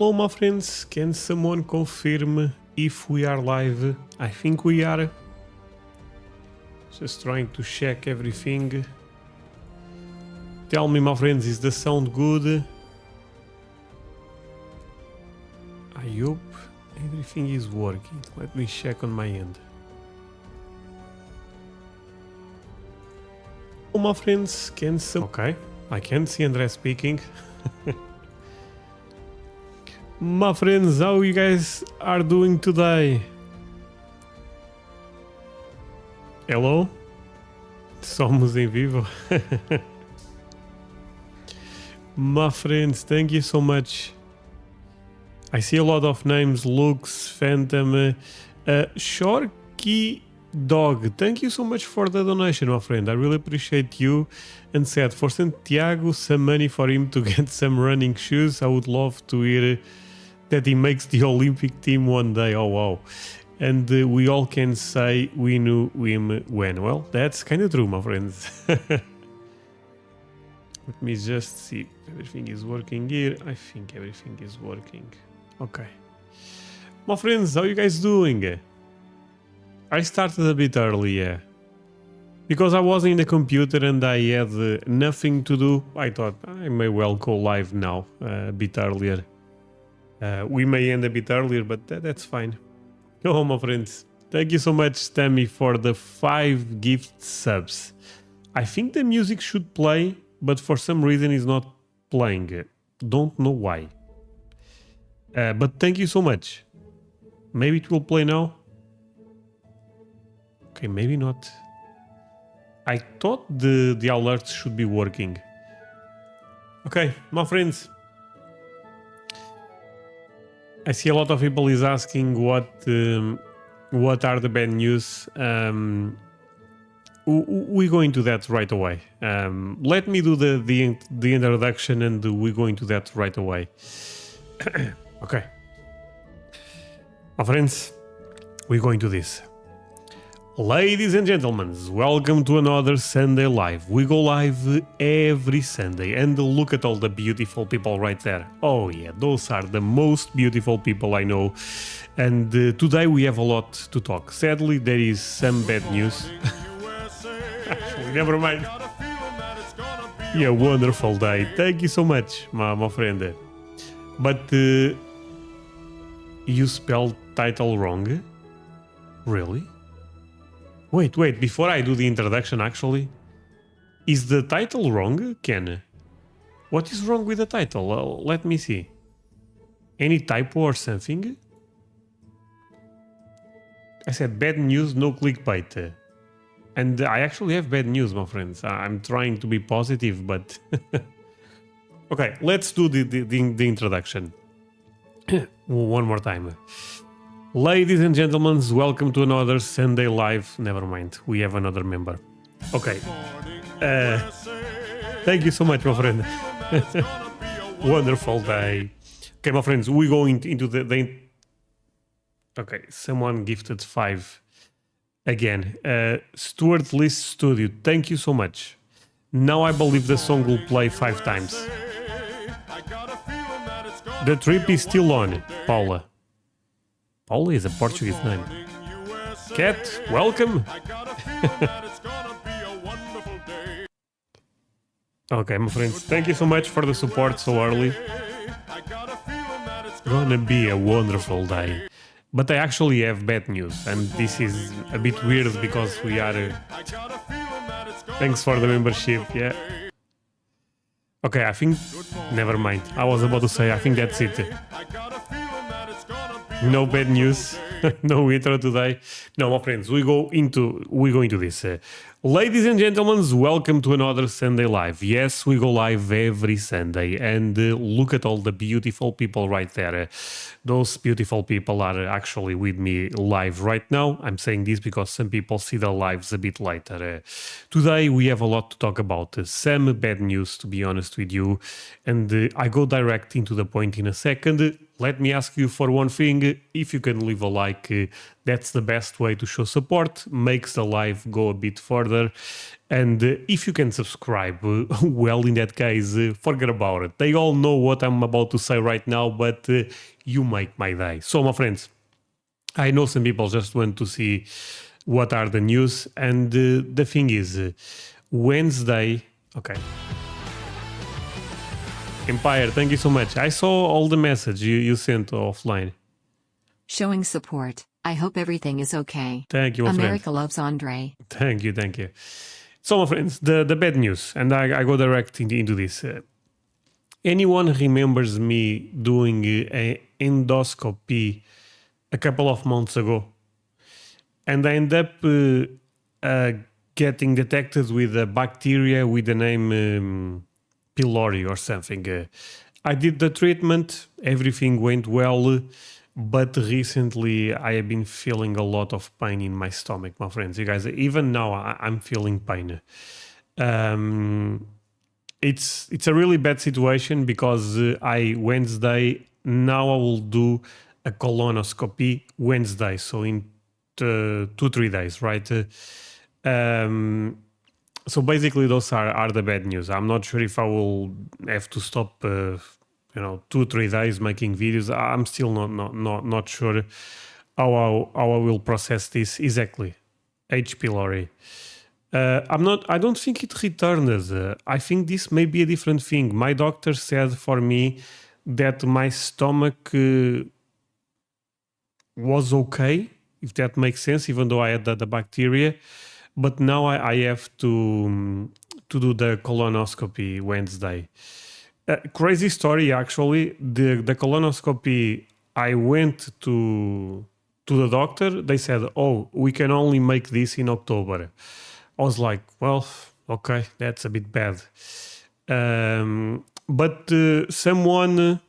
Hello my friends, can someone confirm if we are live? I think we are. Just trying to check everything. Tell me my friends, is the sound good? I hope everything is working. Let me check on my end. Hello my friends, can some... Okay, I can see André speaking. My friends, how you guys are doing today? Hello? Somos em vivo. My friends, thank you so much. I see a lot of names. Lux, Phantom, Shorky Dog. Thank you so much for the donation, my friend. I really appreciate you. And said for Santiago, some money for him to get some running shoes. I would love to hear that he makes the Olympic team one day. Oh wow. And we all can say we knew him when. Well, that's kind of true, my friends. Let me just see if everything is working here. I think everything is working. Okay. My friends, how you guys doing? I started a bit early, yeah. Because I was in the computer and I had nothing to do. I thought I may well go live now, a bit earlier. We may end a bit earlier, but that's fine. Oh, my friends. Thank you so much, Tammy, for the 5 gift subs. I think the music should play, but for some reason it's not playing. Don't know why. But thank you so much. Maybe it will play now. Okay, maybe not. I thought the alerts should be working. Okay, my friends. I see a lot of people is asking what are the bad news. We go into that right away. Let me do the introduction and we go into that right away. Okay. My friends, we go into this. Ladies and gentlemen, welcome to another Sunday Live. We go live every Sunday and look at all the beautiful people right there. Oh yeah, those are the most beautiful people I know. And today we have a lot to talk. Sadly, there is some bad news. Actually, never mind. Yeah, wonderful day. Thank you so much, my friend. But you spelled title wrong? Really? Wait, before I do the introduction, actually, is the title wrong, Ken? What is wrong with the title? Let me see. Any typo or something? I said bad news, no clickbait. And I actually have bad news, my friends. I'm trying to be positive, but... Okay, let's do the introduction. One more time. Ladies and gentlemen, welcome to another Sunday Live. Never mind, we have another member. Okay. Thank you so much, my friend. Wonderful day. Okay, my friends, we go into the... Okay, someone gifted 5. Again, Stuart List Studio, thank you so much. Now I believe the song will play 5 times. The trip is still on, Paula. Paula is a Portuguese name. Cat, welcome. Okay, my friends, thank you so much for the support so early. Gonna be a wonderful day. But I actually have bad news, and this is a bit weird because we are... Thanks for the membership, yeah. Okay, I think... Never mind. I was about to say, I think that's it. No bad news, no intro today. No, my friends, we go into this. Ladies and gentlemen, welcome to another Sunday Live. Yes, we go live every Sunday, and look at all the beautiful people right there. Those beautiful people are actually with me live right now. I'm saying this because some people see the lives a bit later. Today we have a lot to talk about. Some bad news, to be honest with you, and I go direct into the point in a second. Let me ask you for one thing. If you can leave a like, That's the best way to show support, makes the live go a bit further. And if you can subscribe, well, in that case, forget about it. They all know what I'm about to say right now, but you make my day. So, my friends, I know some people just want to see what are the news. And the thing is, Wednesday... Okay. Empire, thank you so much. I saw all the message you sent offline. Showing support. I hope everything is okay. Thank you, my America friend. loves André. Thank you, thank you. So, my friends, the bad news, and I go direct into this. Anyone remembers me doing an endoscopy a couple of months ago? And I end up getting detected with a bacteria with the name pylori or something. I did the treatment, everything went well, but recently I have been feeling a lot of pain in my stomach, my friends. You guys, even now I'm feeling pain. It's a really bad situation because Wednesday, now I will do a colonoscopy Wednesday, so in 2-3 days, right? So basically those are the bad news. I'm not sure if I will have to stop 2-3 days making videos. I'm still not sure how I will process this exactly. H. pylori. I don't think it returned. I think this may be a different thing. My doctor said for me that my stomach was okay, if that makes sense, even though I had the bacteria. But now I have to do the colonoscopy Wednesday. Crazy story, actually. The colonoscopy, I went to the doctor. They said, oh, we can only make this in October. I was like, well, okay, that's a bit bad. But someone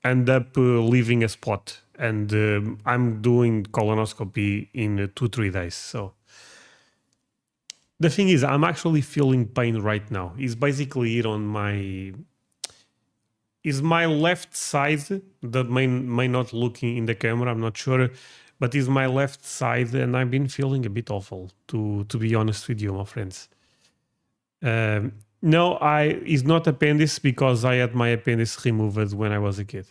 ended up leaving a spot. And I'm doing colonoscopy in 2-3 days. So the thing is, I'm actually feeling pain right now. It's basically here on my... Is my left side that may not look in the camera, I'm not sure, but is my left side, and I've been feeling a bit awful, to be honest with you, my friends. No, it's not appendix because I had my appendix removed when I was a kid.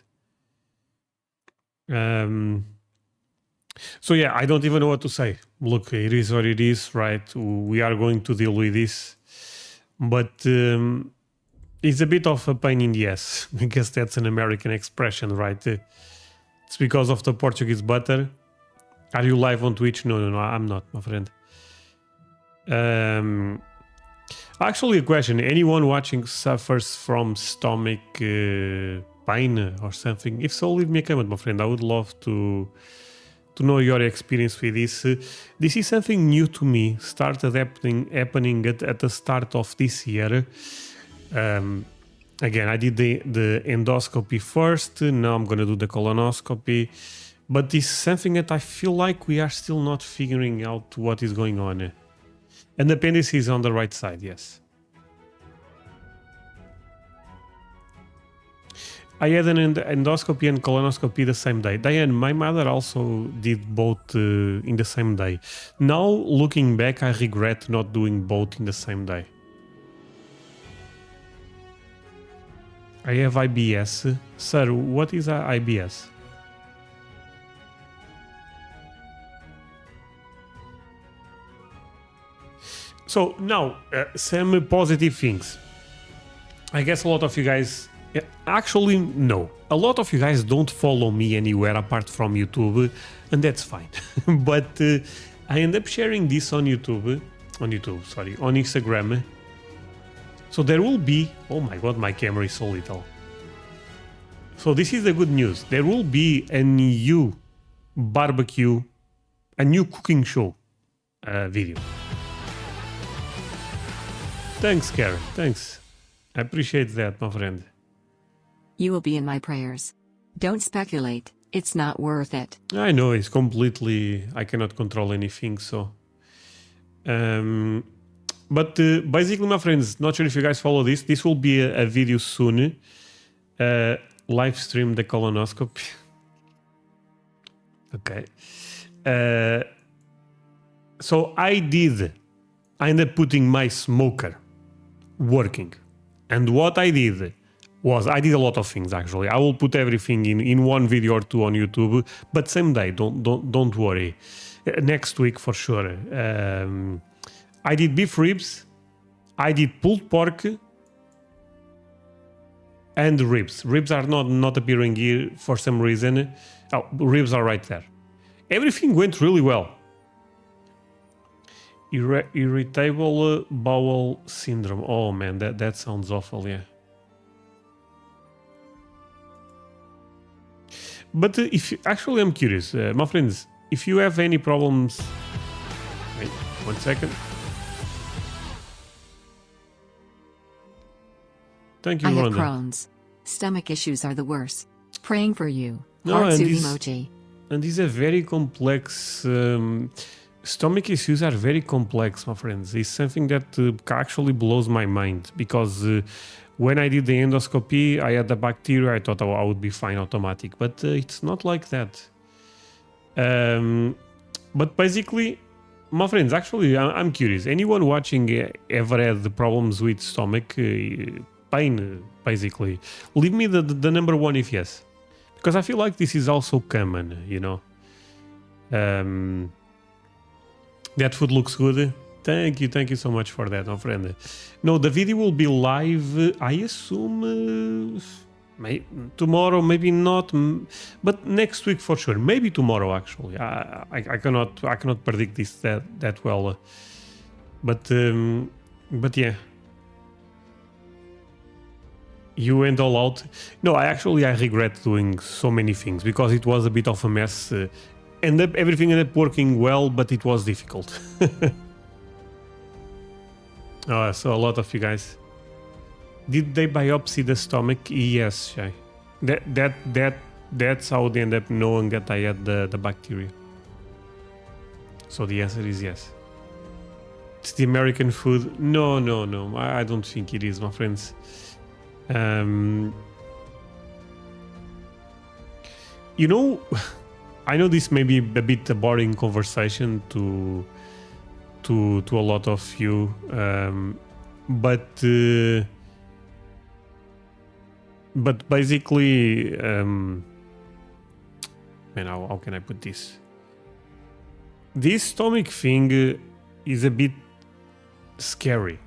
So yeah, I don't even know what to say. Look, it is what it is, right? We are going to deal with this. But it's a bit of a pain in the ass. I guess that's an American expression, right? It's because of the Portuguese butter. Are you live on Twitch? No, I'm not, my friend. Actually, a question. Anyone watching suffers from stomach pain or something? If so, leave me a comment, my friend. I would love to know your experience with this. This is something new to me. Started happening at the start of this year. Again, I did the endoscopy first. Now I'm going to do the colonoscopy. But this is something that I feel like we are still not figuring out what is going on. And the appendix is on the right side, yes. I had an endoscopy and colonoscopy the same day. Diane, my mother also did both in the same day. Now, looking back, I regret not doing both in the same day. I have IBS. Sir, what is IBS? So, now, some positive things. I guess a lot of you guys... Actually, no. A lot of you guys don't follow me anywhere apart from YouTube, and that's fine. But I end up sharing this on Instagram. So there will be... Oh my god, my camera is so little. So this is the good news. There will be a new barbecue, a new cooking show video. Thanks, Karen. Thanks. I appreciate that, my friend. You will be in my prayers. Don't speculate. It's not worth it. I know, it's completely... I cannot control anything, so... But basically, my friends, not sure if you guys follow this. This will be a video soon. Live stream the colonoscopy. Okay. So I ended up putting my smoker working. And what I did was, I did a lot of things actually. I will put everything in one video or two on YouTube, but same day, don't worry. Next week for sure. I did beef ribs, I did pulled pork, and ribs. Ribs are not appearing here for some reason. Oh, ribs are right there. Everything went really well. Irritable bowel syndrome. Oh man, that sounds awful, yeah. But if actually, I'm curious, my friends, if you have any problems, wait 1 second. Thank you, I have Rhonda. Crohn's. Stomach issues are the worst. Praying for you. No, Heart and suit these- emoji. And these are very complex. Stomach issues are very complex, my friends. It's something that actually blows my mind because when I did the endoscopy, I had the bacteria. I thought I would be fine automatic, but it's not like that. But basically, my friends, actually, I'm curious. Anyone watching ever had the problems with stomach pain, basically? Leave me the number one if yes. Because I feel like this is also common, you know. That food looks good. Thank you so much for that, my friend. No, the video will be live, I assume, tomorrow, maybe not, but next week for sure. Maybe tomorrow, actually. I cannot predict this that well. But yeah. You went all out. No, I regret doing so many things because it was a bit of a mess. Everything ended up working well, but it was difficult. Oh, so a lot of you guys. Did they biopsy the stomach? Yes, Shay. That's how they end up knowing that I had the bacteria. So the answer is yes. It's the American food. No. I don't think it is, my friends. You know, I know this may be a bit a boring conversation to a lot of you, but basically, man, how can I put this? This stomach thing is a bit scary.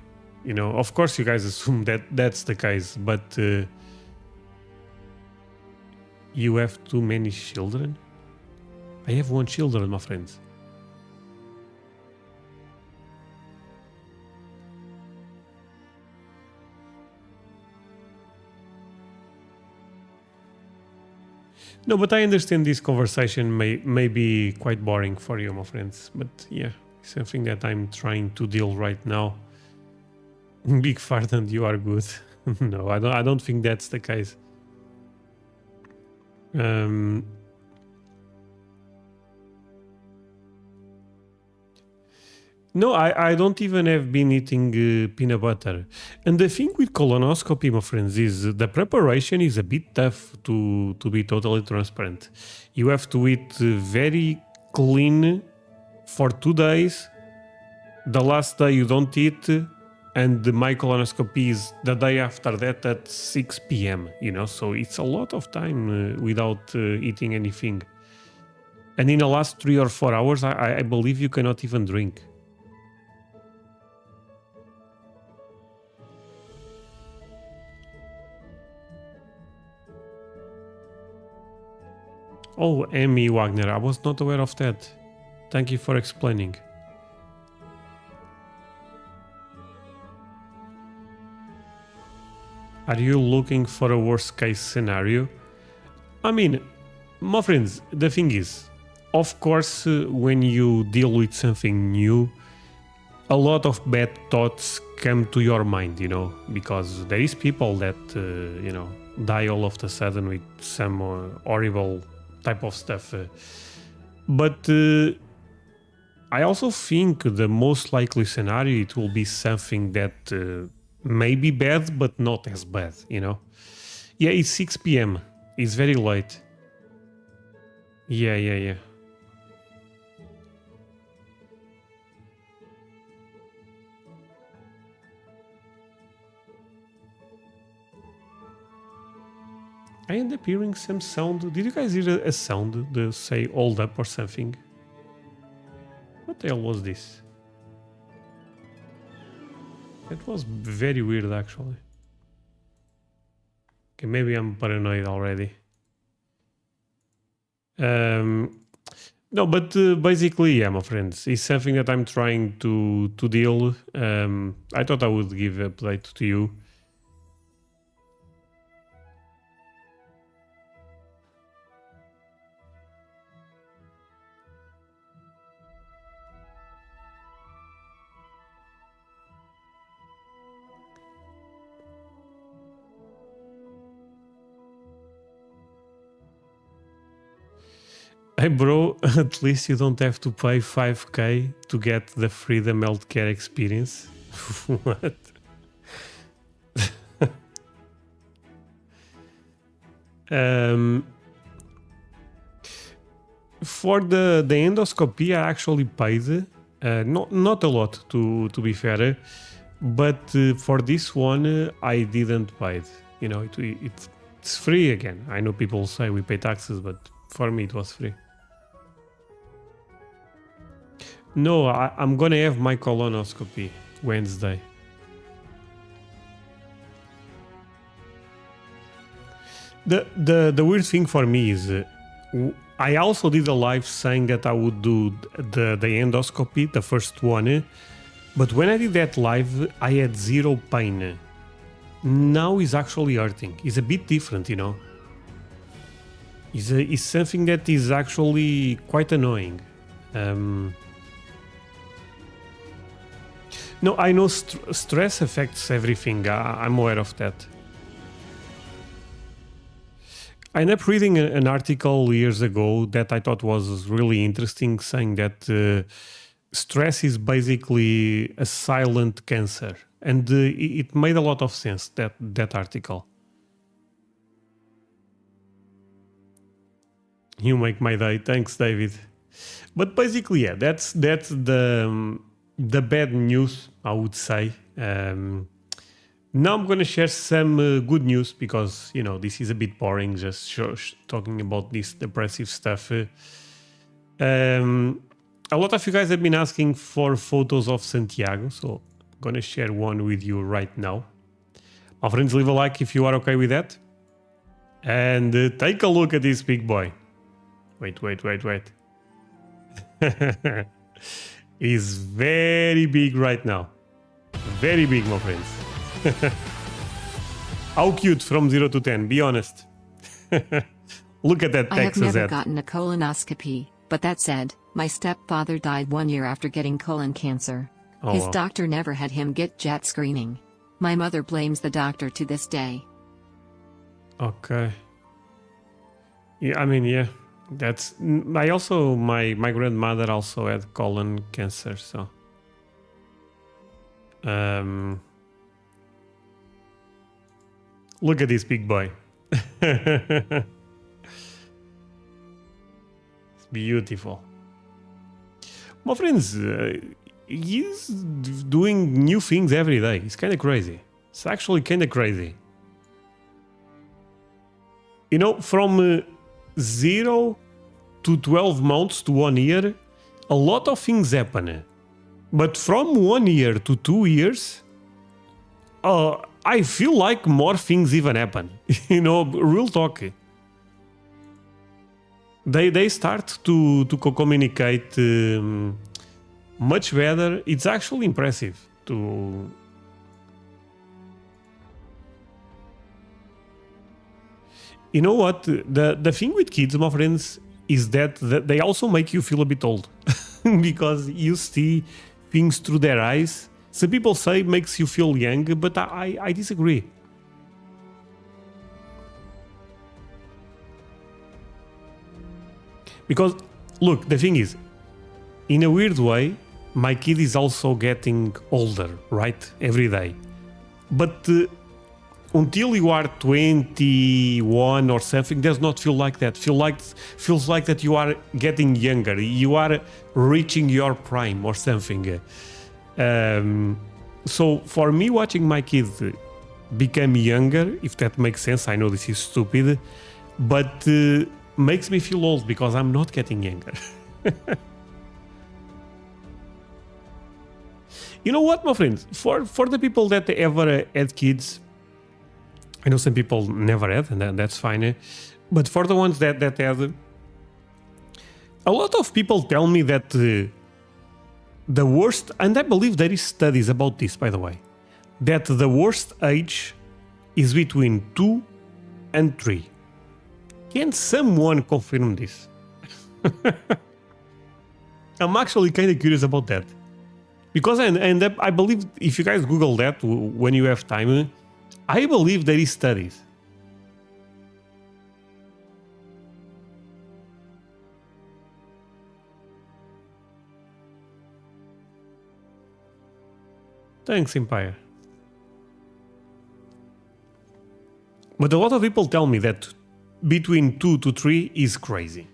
You know, of course, you guys assume that that's the case, but you have too many children? I have one children, my friends. No, but I understand this conversation may be quite boring for you, my friends. But yeah, something that I'm trying to deal right now. Big fart and you are good. No, I don't think that's the case. No, I don't even have been eating peanut butter. And the thing with colonoscopy, my friends, is the preparation is a bit tough to be totally transparent. You have to eat very clean for 2 days. The last day you don't eat, and my colonoscopy is the day after that at 6 p.m. You know, so it's a lot of time without eating anything. And in the last 3 or 4 hours, I believe you cannot even drink. Oh, Amy Wagner, I was not aware of that. Thank you for explaining. Are you looking for a worst case scenario? I mean, my friends, the thing is, of course, when you deal with something new, a lot of bad thoughts come to your mind, you know, because there is people that, you know, die all of a sudden with some horrible type of stuff. But I also think the most likely scenario, it will be something that may be bad, but not as bad, you know? Yeah, it's 6 p.m. It's very late. Yeah. I end up hearing some sound. Did you guys hear a sound that say hold up or something? What the hell was this? That was very weird actually. Okay, maybe I'm paranoid already. No, but basically, yeah, my friends, it's something that I'm trying to deal. I thought I would give a update to you. Hey bro, at least you don't have to pay 5k to get the Freedom Healthcare experience. What? For the endoscopy, I actually paid. Not a lot, to be fair. But for this one, I didn't pay it. You know, it's free again. I know people say we pay taxes, but for me it was free. No, I'm gonna have my colonoscopy Wednesday. The weird thing for me is I also did a live saying that I would do the endoscopy, the first one, but when I did that live, I had zero pain. Now it's actually hurting. It's a bit different, you know. It's something that is actually quite annoying. No, I know stress affects everything. I'm aware of that. I ended up reading an article years ago that I thought was really interesting, saying that stress is basically a silent cancer. And it made a lot of sense, that article. You make my day. Thanks, David. But basically, yeah, that's the bad news, I would say. Now I'm going to share some good news because, you know, this is a bit boring just talking about this depressive stuff. A lot of you guys have been asking for photos of Santiago, so I'm going to share one with you right now. My friends, leave a like if you are okay with that. And take a look at this big boy. Wait. He's very big right now. Very big, my friends. How cute from 0 to 10, be honest. Look at that I have Texas never ad. gotten a colonoscopy, but that said, my stepfather died 1 year after getting colon cancer. Oh, His wow. doctor never had him get jet screening. My mother blames the doctor to this day. Okay. Yeah, I mean, yeah. That's my grandmother also had colon cancer, so look at this big boy. It's beautiful. My friends, he's doing new things every day. It's kind of crazy. It's actually kind of crazy. You know, from 0 to 12 months to 1 year, a lot of things happen. But from 1 year to 2 years, I feel like more things even happen. You know, real talk. They start to communicate much better. It's actually impressive to... You know what? The thing with kids, my friends, is that they also make you feel a bit old. Because you see things through their eyes. Some people say it makes you feel young, but I disagree. Because, look, the thing is, in a weird way, my kid is also getting older, right? Every day. But... until you are 21 or something, does not feel like that. Feels like that you are getting younger. You are reaching your prime or something. So for me, watching my kids become younger, if that makes sense. I know this is stupid, but makes me feel old because I'm not getting younger. You know what, my friends? For the people that ever had kids, I know some people never had, and that's fine. But for the ones that had, a lot of people tell me that the worst, and I believe there is studies about this, by the way, that the worst age is between 2 and 3. Can someone confirm this? I'm actually kind of curious about that. Because I believe if you guys Google that when you have time, I believe there is studies. Thanks, Empire. But a lot of people tell me that between 2 to 3 is crazy.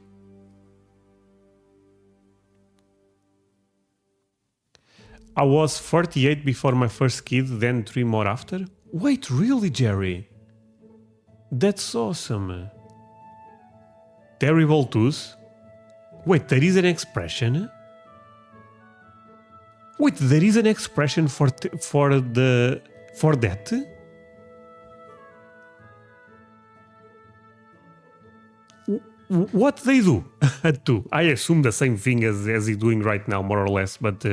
I was 48 before my first kid, then 3 more after. Wait, really, Jerry? That's awesome. Terrible twos? Wait, there is an expression? Wait, there is an expression for that? What they do? Too. I assume the same thing as he's doing right now, more or less, but...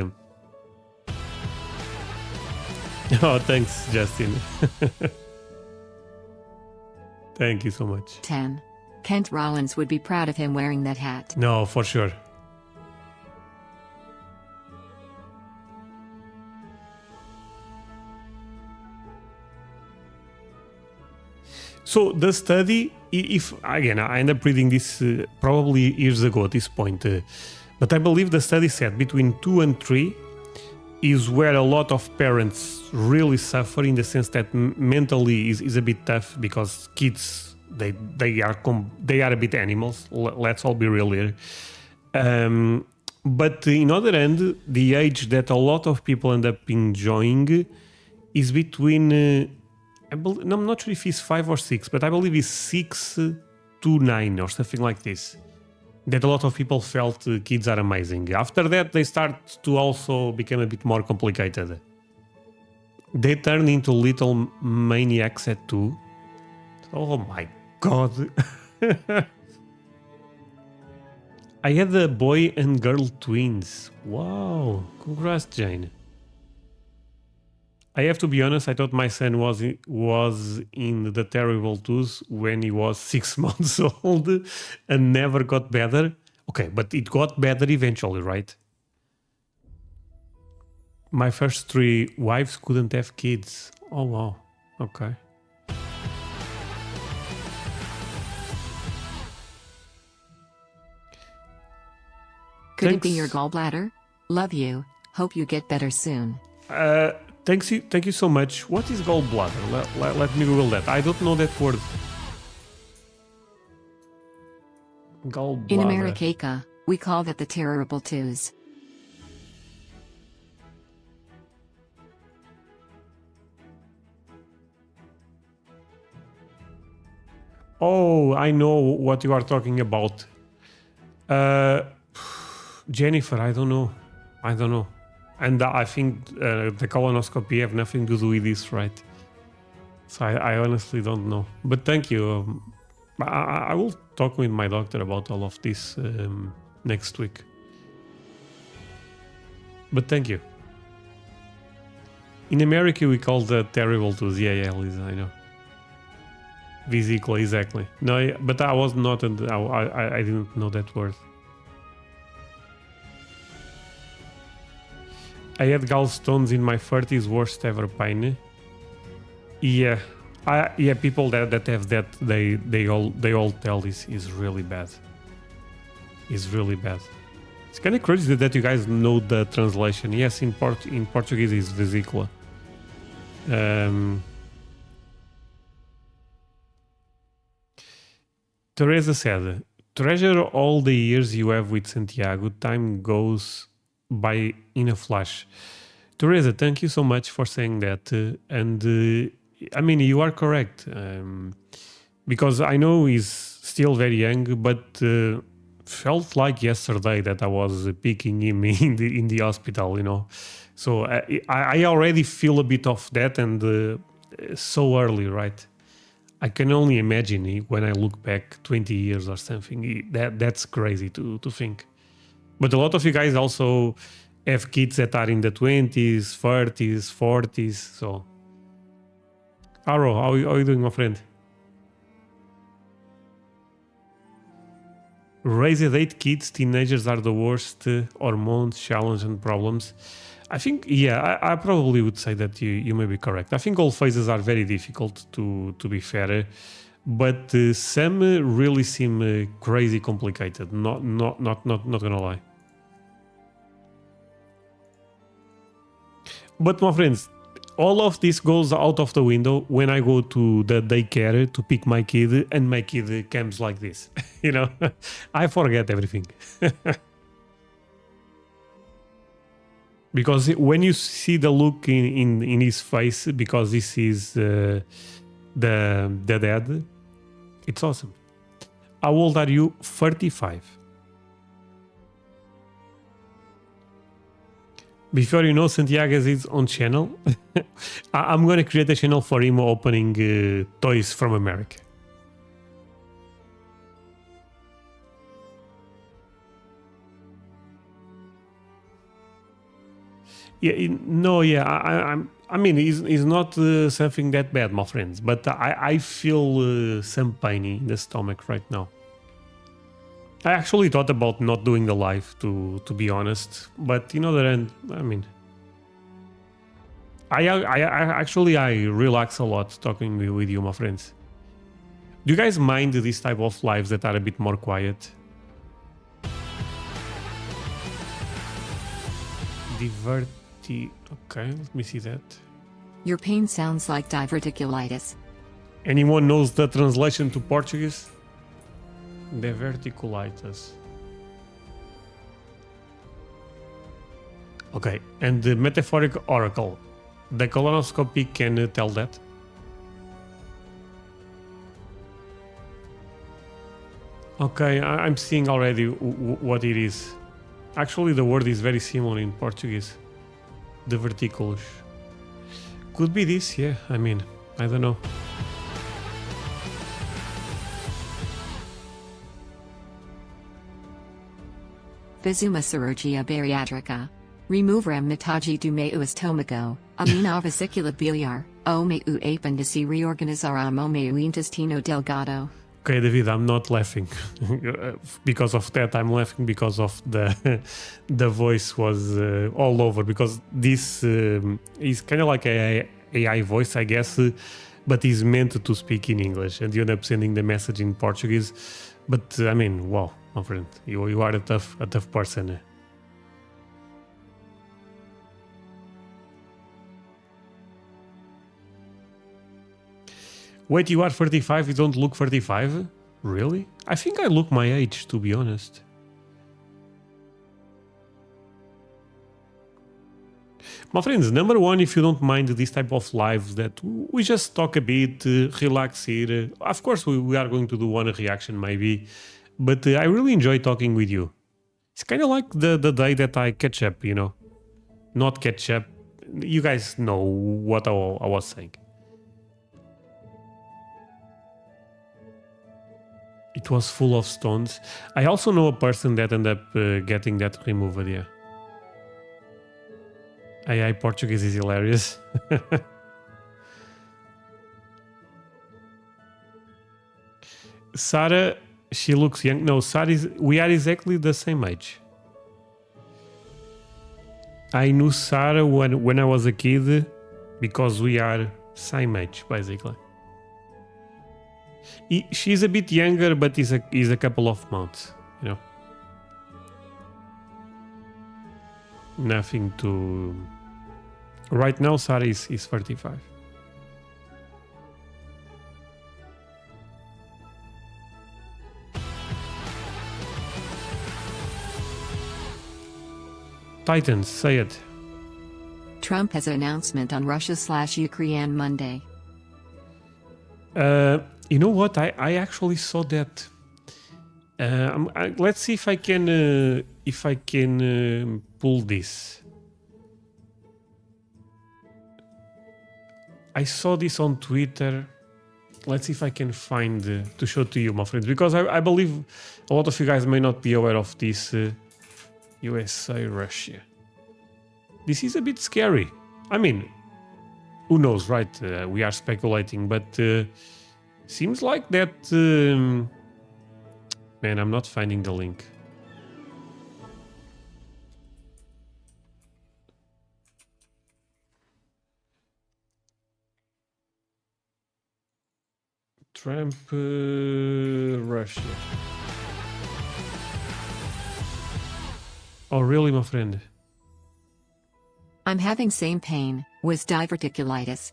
Oh, thanks, Justin. Thank you so much. 10. Kent Rollins would be proud of him wearing that hat. No, for sure. So the study, if again, I end up reading this probably years ago at this point, but I believe the study said between 2 and 3 is where a lot of parents really suffer, in the sense that mentally is a bit tough, because kids they are a bit animals. Let's all be real here. But in other end, the age that a lot of people end up enjoying is between. I'm not sure if it's 5 or 6, but I believe it's 6 to 9 or something like this. That a lot of people felt kids are amazing. After that, they start to also become a bit more complicated. They turn into little maniacs at 2. Oh my god. I had a boy and girl twins. Wow. Congrats, Jane. I have to be honest, I thought my son was in the terrible twos when he was 6 months old and never got better. Okay, but it got better eventually, right? My first 3 wives couldn't have kids. Oh, wow. Okay. Could it be your gallbladder? Love you. Hope you get better soon. Thank you so much. What is gallbladder? Let me Google that. I don't know that word. Gallbladder. In America, we call that the terrible twos. Oh, I know what you are talking about. Jennifer, I don't know. And I think the colonoscopy have nothing to do with this, right? So I honestly don't know. But thank you. I will talk with my doctor about all of this next week. But thank you. In America, we call the terrible twos. Yeah, Lisa, I know. Vesicle, exactly. No, but I was not, I didn't know that word. I had gallstones in my 30s, worst ever pain. Yeah, people that have that, they all tell this is really bad. It's really bad. It's kind of crazy that you guys know the translation. Yes, in Portuguese is vesícula. Teresa said, "Treasure all the years you have with Santiago. Time goes by in a flash." Teresa, thank you so much for saying that. And I mean, you are correct. Because I know he's still very young, but felt like yesterday that I was picking him in the hospital, you know. So I already feel a bit of that, and so early, right? I can only imagine when I look back 20 years or something. That's crazy to think. But a lot of you guys also have kids that are in the 20s, 30s, 40s. So, Aro, how are you doing, my friend? Raised 8 kids, teenagers are the worst, hormones, challenge and problems. I think, yeah, I probably would say that you may be correct. I think all phases are very difficult, to be fair, but some really seem crazy complicated. Not gonna lie. But my friends, all of this goes out of the window when I go to the daycare to pick my kid, and my kid comes like this. You know, I forget everything. Because when you see the look in his face, because this is the dad, it's awesome. How old are you? 35. Before you know, Santiago is his own channel. I'm going to create a channel for him opening toys from America. Yeah, no, yeah, I mean, it's not something that bad, my friends, but I feel some pain in the stomach right now. I actually thought about not doing the live, to be honest, but you know that I mean, I actually relax a lot talking with you, my friends. Do you guys mind this type of lives that are a bit more quiet? Okay, let me see that. Your pain sounds like diverticulitis. Anyone knows the translation to Portuguese? Diverticulitis. Okay, and the metaphoric oracle. The colonoscopy can tell that. Okay, I'm seeing already what it is. Actually, the word is very similar in Portuguese. Diverticulus. Could be this, yeah. I mean, I don't know. Physiumachirurgia bariatrica. Removerem metade do meu estômago, a minha vesícula biliar, o meu apêndice reorganizará o meu intestino delgado. Okay, David, I'm not laughing because of that. I'm laughing because of the voice was all over, because this is kind of like a AI voice, I guess, but is meant to speak in English, and you end up sending the message in Portuguese. But I mean, wow, my friend, you are a tough person. Wait, you are 35, you don't look 35? Really? I think I look my age, to be honest. My friends, number one, if you don't mind this type of lives that we just talk a bit, relax here. Of course, we are going to do one reaction maybe, but I really enjoy talking with you. It's kind of like the day that I catch up, you know. Not catch up. You guys know what I was saying. It was full of stones. I also know a person that ended up getting that removed, yeah. AI Portuguese is hilarious. Sarah, she looks young. No, we are exactly the same age. I knew Sarah when I was a kid because we are same age, basically. She's a bit younger, but is a couple of months, you know. Nothing to... Right now, Sarah is 35. Titans, say it. Trump has an announcement on Russia/Ukraine Monday. You know what? I actually saw that. Let's see if I can pull this. I saw this on Twitter. Let's see if I can find to show to you, my friends, because I believe a lot of you guys may not be aware of this USA Russia. This is a bit scary. I mean, who knows, right? We are speculating, but seems like that. Man, I'm not finding the link. Trump, Russia. Oh, really, my friend? I'm having same pain, with diverticulitis.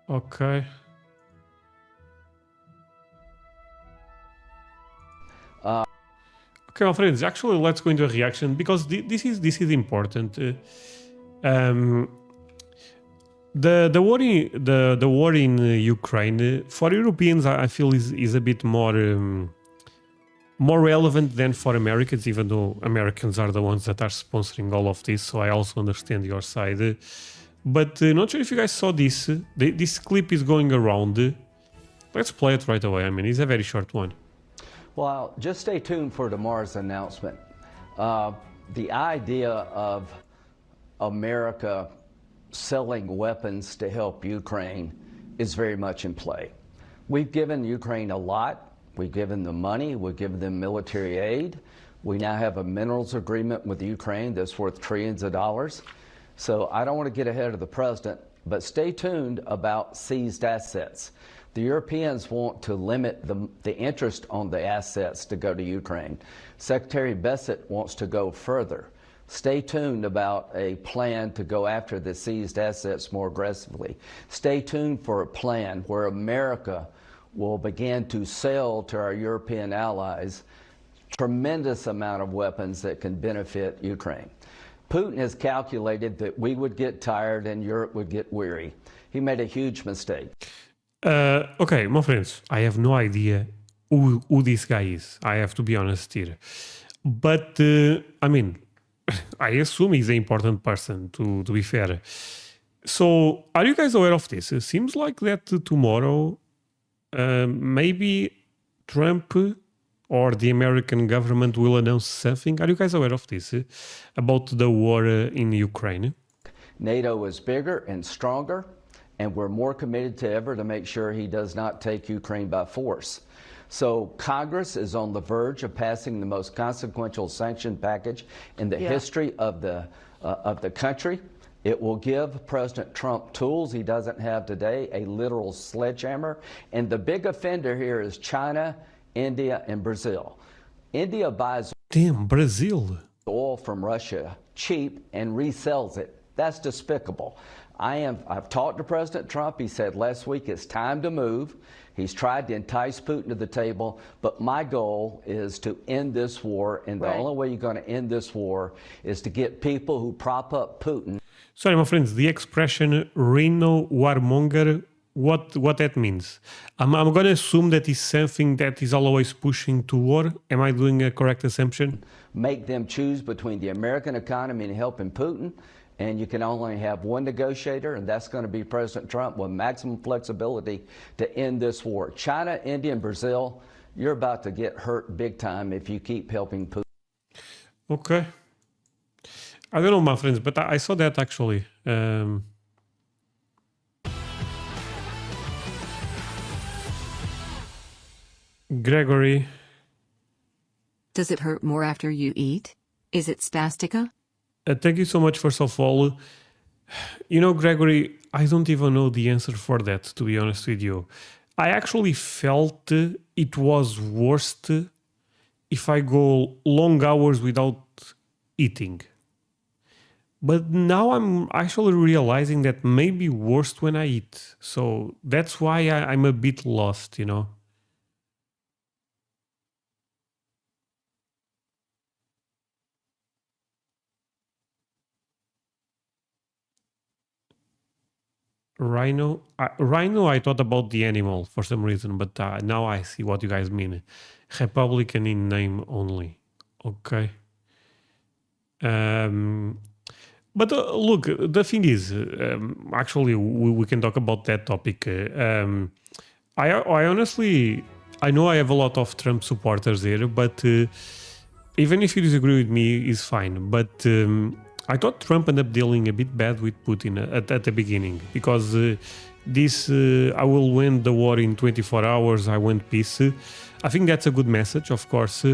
Okay. Okay, my friends. Actually, let's go into a reaction because this is important. The war in Ukraine for Europeans, I feel is a bit more relevant than for Americans, even though Americans are the ones that are sponsoring all of this. So I also understand your side. But not sure if you guys saw this. This clip is going around. Let's play it right away. I mean, it's a very short one. Well, just stay tuned for tomorrow's announcement. The idea of America selling weapons to help Ukraine is very much in play. We've given Ukraine a lot. We've given them money. We've given them military aid. We now have a minerals agreement with Ukraine that's worth trillions of dollars. So I don't want to get ahead of the president, but stay tuned about seized assets. The Europeans want to limit the interest on the assets to go to Ukraine. Secretary Bessent wants to go further. Stay tuned about a plan to go after the seized assets more aggressively. Stay tuned for a plan where America will begin to sell to our European allies tremendous amount of weapons that can benefit Ukraine. Putin has calculated that we would get tired and Europe would get weary. He made a huge mistake. Okay, my friends, I have no idea who this guy is. I have to be honest here. But, I mean, I assume he's an important person, to be fair. So, are you guys aware of this? It seems like that tomorrow, maybe Trump or the American government will announce something. Are you guys aware of this? About the war in Ukraine? NATO is bigger and stronger, and we're more committed than ever to make sure he does not take Ukraine by force. So Congress is on the verge of passing the most consequential sanction package in the history of the country. It will give President Trump tools he doesn't have today, a literal sledgehammer. And the big offender here is China, India, and Brazil. India buys Brazil. oil from Russia cheap and resells it. That's despicable. I've talked to President Trump. He said last week it's time to move. He's tried to entice Putin to the table, but my goal is to end this war, and the only way you're going to end this war is to get people who prop up Putin. Sorry, my friends, the expression Rhino warmonger, what that means? I'm going to assume that is something that is always pushing to war. Am I doing a correct assumption? Make them choose between the American economy and helping Putin. And you can only have one negotiator, and that's going to be President Trump with maximum flexibility to end this war. China, India, and Brazil, you're about to get hurt big time if you keep helping Putin. Okay. I don't know, my friends, but I saw that actually. Gregory. Does it hurt more after you eat? Is it spastica? Thank you so much, first of all. You know, Gregory, I don't even know the answer for that, to be honest with you. I actually felt it was worst if I go long hours without eating. But now I'm actually realizing that maybe worst when I eat. So that's why I'm a bit lost, you know. Rhino. Rhino, I thought about the animal for some reason, but now I see what you guys mean. Republican in name only. Okay. But look, the thing is, actually, we can talk about that topic. I honestly, I know I have a lot of Trump supporters here, but even if you disagree with me, it's fine. But I thought Trump ended up dealing a bit bad with Putin at the beginning, because this I will win the war in 24 hours, I want peace. I think that's a good message, of course.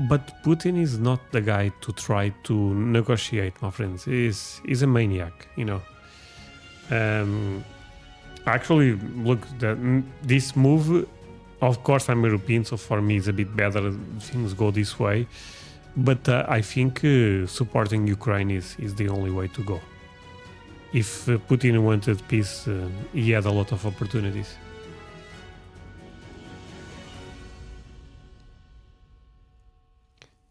But Putin is not the guy to try to negotiate, my friends. He's a maniac, you know. Actually, look, this move, of course, I'm European, so for me it's a bit better. Things go this way. But I think supporting Ukraine is the only way to go. If Putin wanted peace, he had a lot of opportunities.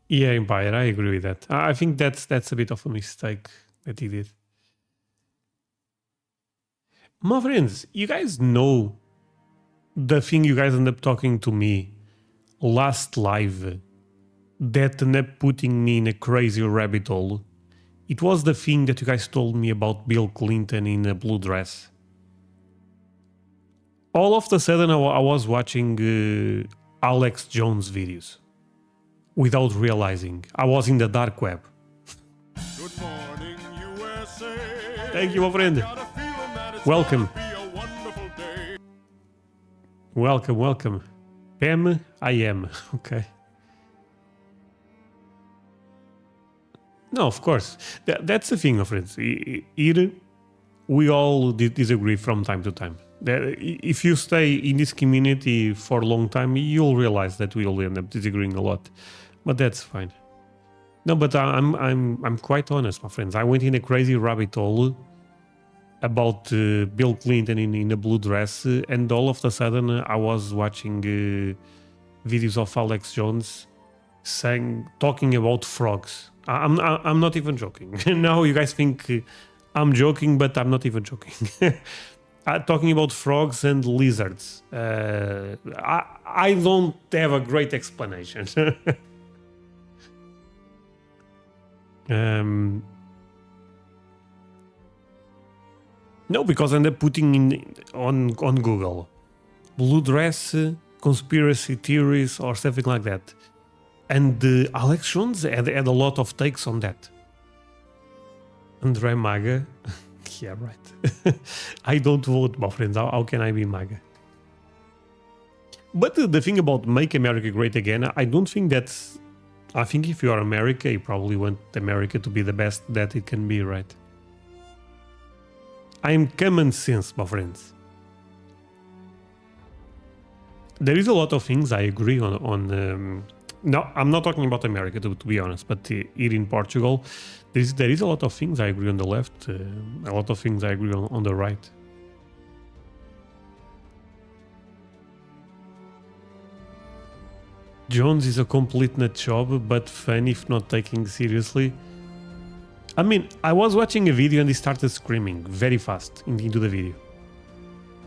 Yeah, Empire, I agree with that. I think that's a bit of a mistake that he did. My friends, you guys know the thing you guys end up talking to me last live that ended up putting me in a crazy rabbit hole. It was the thing that you guys told me about Bill Clinton in a blue dress. All of a sudden I was watching Alex Jones videos without realizing. I was in the dark web. Good morning, USA. Thank you, my friend. Welcome. Welcome. Pam, I am. Okay. No, of course. That's the thing, my friends. Here, we all disagree from time to time. If you stay in this community for a long time, you'll realize that we'll end up disagreeing a lot. But that's fine. No, but I'm quite honest, my friends. I went in a crazy rabbit hole about Bill Clinton in a blue dress, and all of a sudden I was watching videos of Alex Jones talking about frogs. I'm not even joking. Now you guys think I'm joking, but I'm not even joking. Talking about frogs and lizards. I don't have a great explanation. No, because I ended up putting on Google blue dress, conspiracy theories, or something like that. And Alex Jones had a lot of takes on that. André MAGA. Yeah, right. I don't vote, my friends. How can I be MAGA? But the thing about Make America Great Again, I don't think that's... I think if you are America, you probably want America to be the best that it can be, right? I'm common sense, my friends. There is a lot of things I agree on no, I'm not talking about America, to be honest, but here in Portugal, there is a lot of things I agree on the left, a lot of things I agree on the right. Jones is a complete nut job, but fun if not taken seriously. I mean, I was watching a video and he started screaming very fast into the video.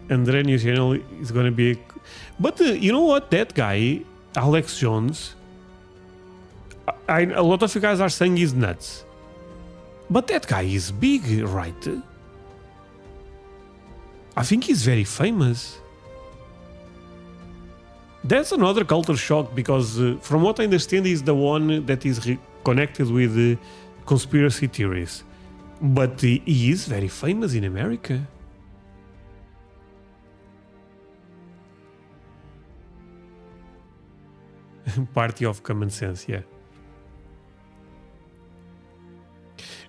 André News Channel is gonna be... But you know what? That guy, Alex Jones... a lot of you guys are saying he's nuts. But that guy is big, right? I think he's very famous. That's another culture shock because from what I understand he's the one that is connected with conspiracy theories. But he is very famous in America. Party of common sense, yeah.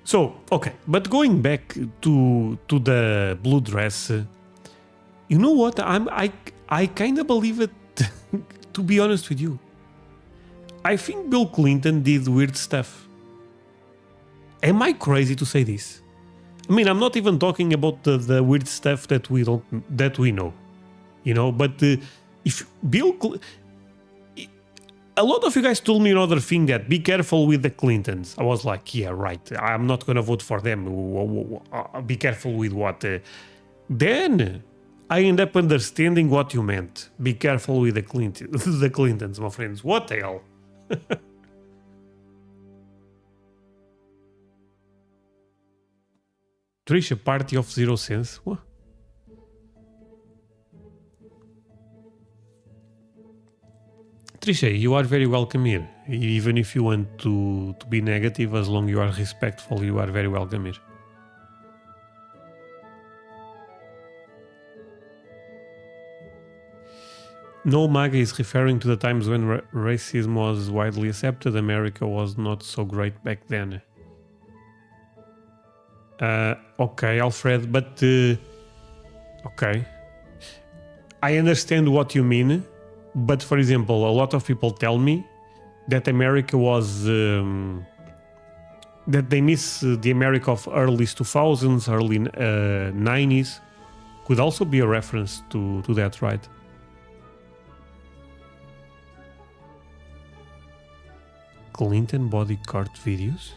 So, okay, but going back to the blue dress, you know what? I kind of believe it, to be honest with you. I think Bill Clinton did weird stuff. Am I crazy to say this? I mean, I'm not even talking about the weird stuff that we know, you know. But if a lot of you guys told me another thing, that be careful with the Clintons. I was like, yeah, right. I'm not gonna vote for them. Be careful with what. then I end up understanding what you meant. Be careful with the the Clintons, my friends. What the hell? Trisha, party of zero sense. What? Trisha, you are very welcome here. Even if you want to be negative, as long as you are respectful, you are very welcome here. No, MAGA is referring to the times when racism was widely accepted. America was not so great back then. Okay, Alfred, but... okay. I understand what you mean, but for example, a lot of people tell me that America was... that they miss the America of early 2000s, early 90s. Could also be a reference to that, right? Clinton body cart videos?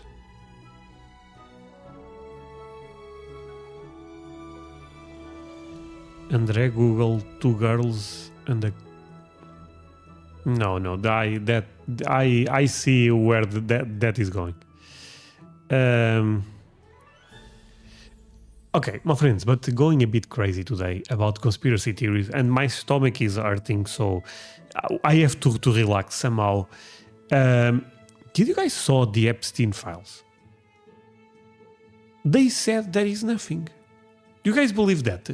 André Google two girls and a... No, I see where that is going. Okay, my friends, but going a bit crazy today about conspiracy theories, and my stomach is hurting, so I have to relax somehow. Did you guys saw the Epstein files? They said there is nothing. Do you guys believe that?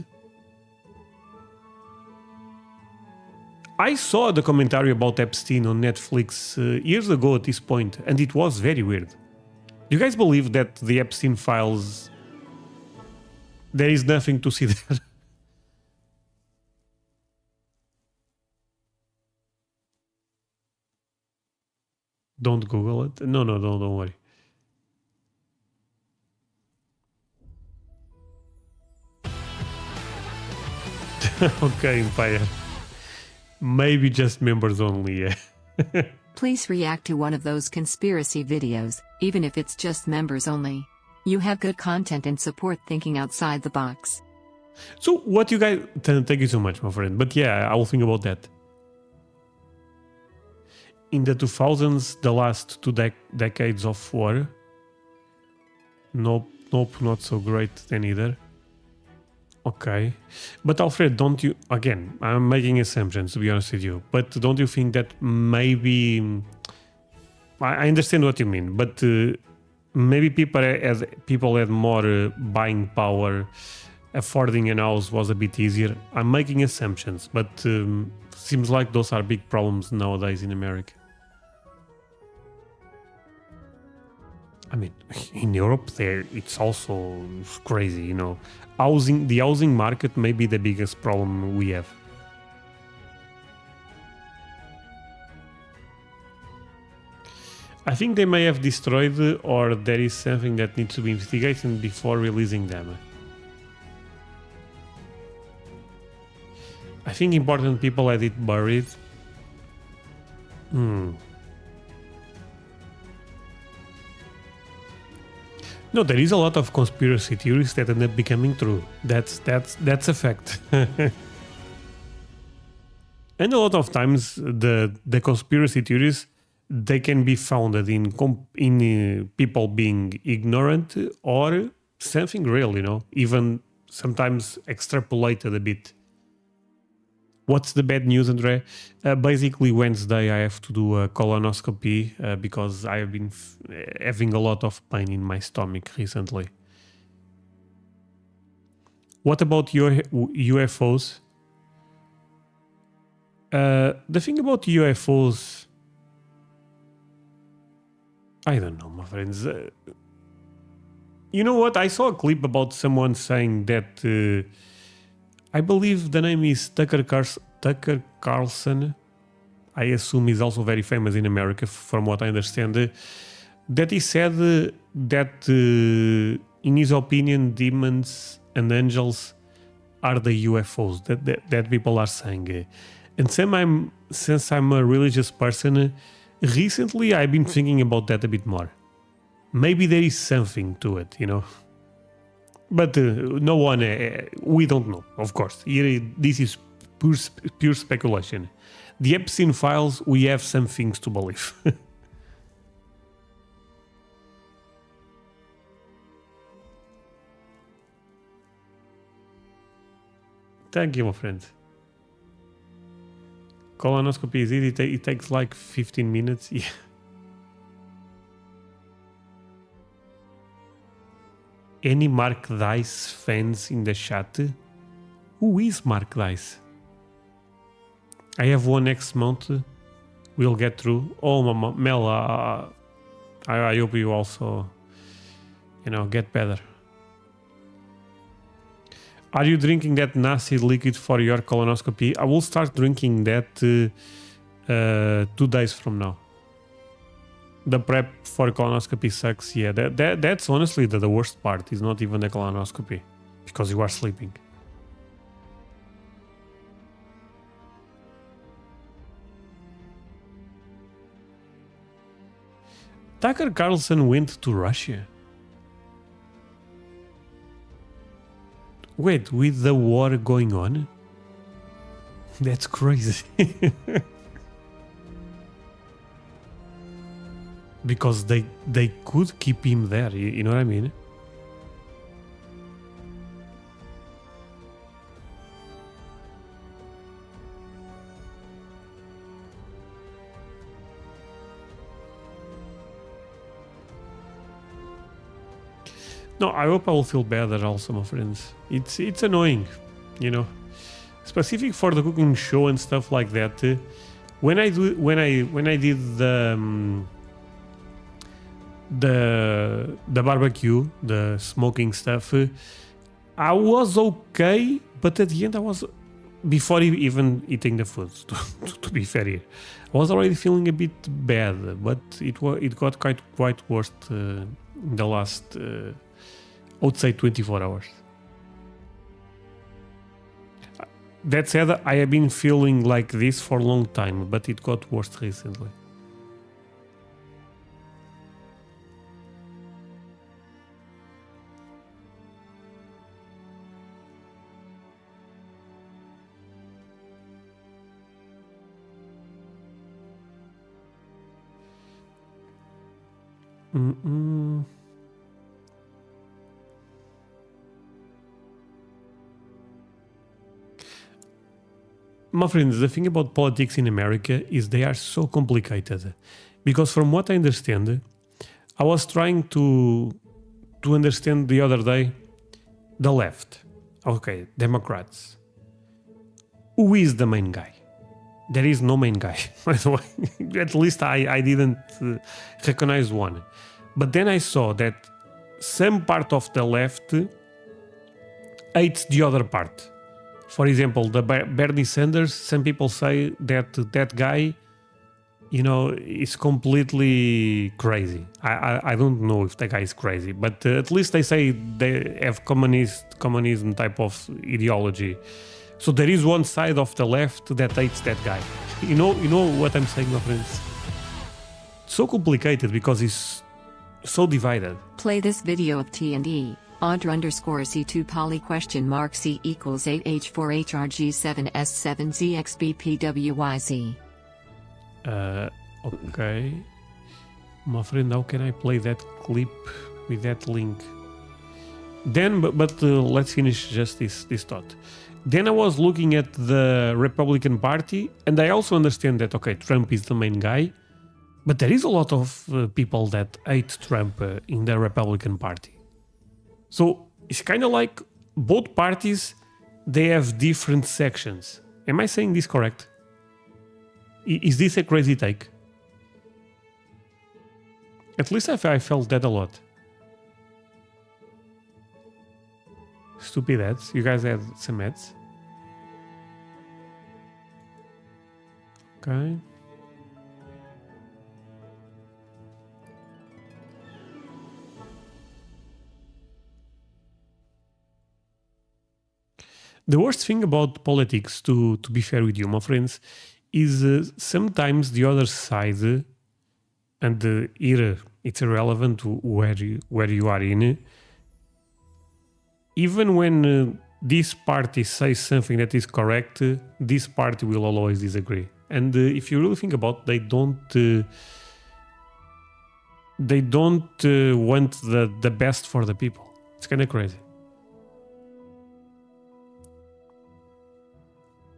I saw the commentary about Epstein on Netflix years ago at this point, and it was very weird. Do you guys believe that the Epstein files... there is nothing to see there? Don't Google it. No, don't worry. Okay, Empire. Maybe just members only, yeah. Please react to one of those conspiracy videos, even if it's just members only. You have good content and support thinking outside the box. So what you guys... Thank you so much, my friend. But yeah, I will think about that. In the 2000s, the last two decades of war. Nope, not so great then either. Okay. But Alfred, don't you... Again, I'm making assumptions, to be honest with you. But don't you think that maybe... I understand what you mean, but maybe people had more buying power. Affording an house was a bit easier. I'm making assumptions, but seems like those are big problems nowadays in America. I mean, in Europe, it's also crazy, you know. The housing market may be the biggest problem we have. I think they may have destroyed, or there is something that needs to be investigated before releasing them. I think important people had it buried. No, there is a lot of conspiracy theories that end up becoming true. That's a fact. And a lot of times the conspiracy theories, they can be founded in people being ignorant or something real, you know, even sometimes extrapolated a bit. What's the bad news, André? Basically, Wednesday I have to do a colonoscopy because I have been having a lot of pain in my stomach recently. What about your UFOs? The thing about UFOs... I don't know, my friends. You know what? I saw a clip about someone saying that... I believe the name is Tucker Carlson. I assume he's also very famous in America, from what I understand. That he said that, in his opinion, demons and angels are the UFOs that people are saying. And since I'm a religious person, recently I've been thinking about that a bit more. Maybe there is something to it, you know. But no one, we don't know, of course. Here, this is pure speculation. The Epstein files, we have some things to believe. Thank you, my friend. Colonoscopy is easy. It takes like 15 minutes. Yeah. Any Mark Dice fans in the chat? Who is Mark Dice? I have one next month. We'll get through. Oh, Mel, I hope you also, get better. Are you drinking that nasty liquid for your colonoscopy? I will start drinking that 2 days from now. The prep for colonoscopy sucks. Yeah, that's honestly the worst part. Is not even the colonoscopy, because you are sleeping. Tucker Carlson went to Russia. Wait, with the war going on? That's crazy. Because they could keep him there, you know what I mean? No, I hope I will feel better also, my friends. It's annoying, Specific for the cooking show and stuff like that. When I did the barbecue, the smoking stuff, I was okay, but at the end I was, before even eating the food, to be fair here, I was already feeling a bit bad, but it got quite worse in the last, I would say 24 hours. That said, I have been feeling like this for a long time, but it got worse recently. My friends, the thing about politics in America is they are so complicated. Because from what I understand, I was trying to understand the other day the left. Okay, Democrats. Who is the main guy? There is no main guy, by the way. At least I didn't recognize one. But then I saw that some part of the left hates the other part. For example, the Bernie Sanders, some people say that guy, is completely crazy. I don't know if the guy is crazy, but at least they say they have communism type of ideology. So there is one side of the left that hates that guy. You know what I'm saying, my friends? So complicated because it's so divided. Play this video of T&E. André_C2 poly C equals 8H4HRG7S7ZXBPWYZ. Okay. My friend, how can I play that clip with that link? Then, but let's finish just this thought. Then I was looking at the Republican Party, and I also understand that, okay, Trump is the main guy, but there is a lot of people that hate Trump in the Republican Party. So it's kind of like both parties, they have different sections. Am I saying this correct? Is this a crazy take? At least I felt that a lot. Stupid ads. You guys had some ads? Okay. The worst thing about politics, to be fair with you, my friends, is sometimes the other side, and here it's irrelevant where you are in, even when this party says something that is correct, this party will always disagree. And if you really think about it, they don't want the best for the people. It's kind of crazy.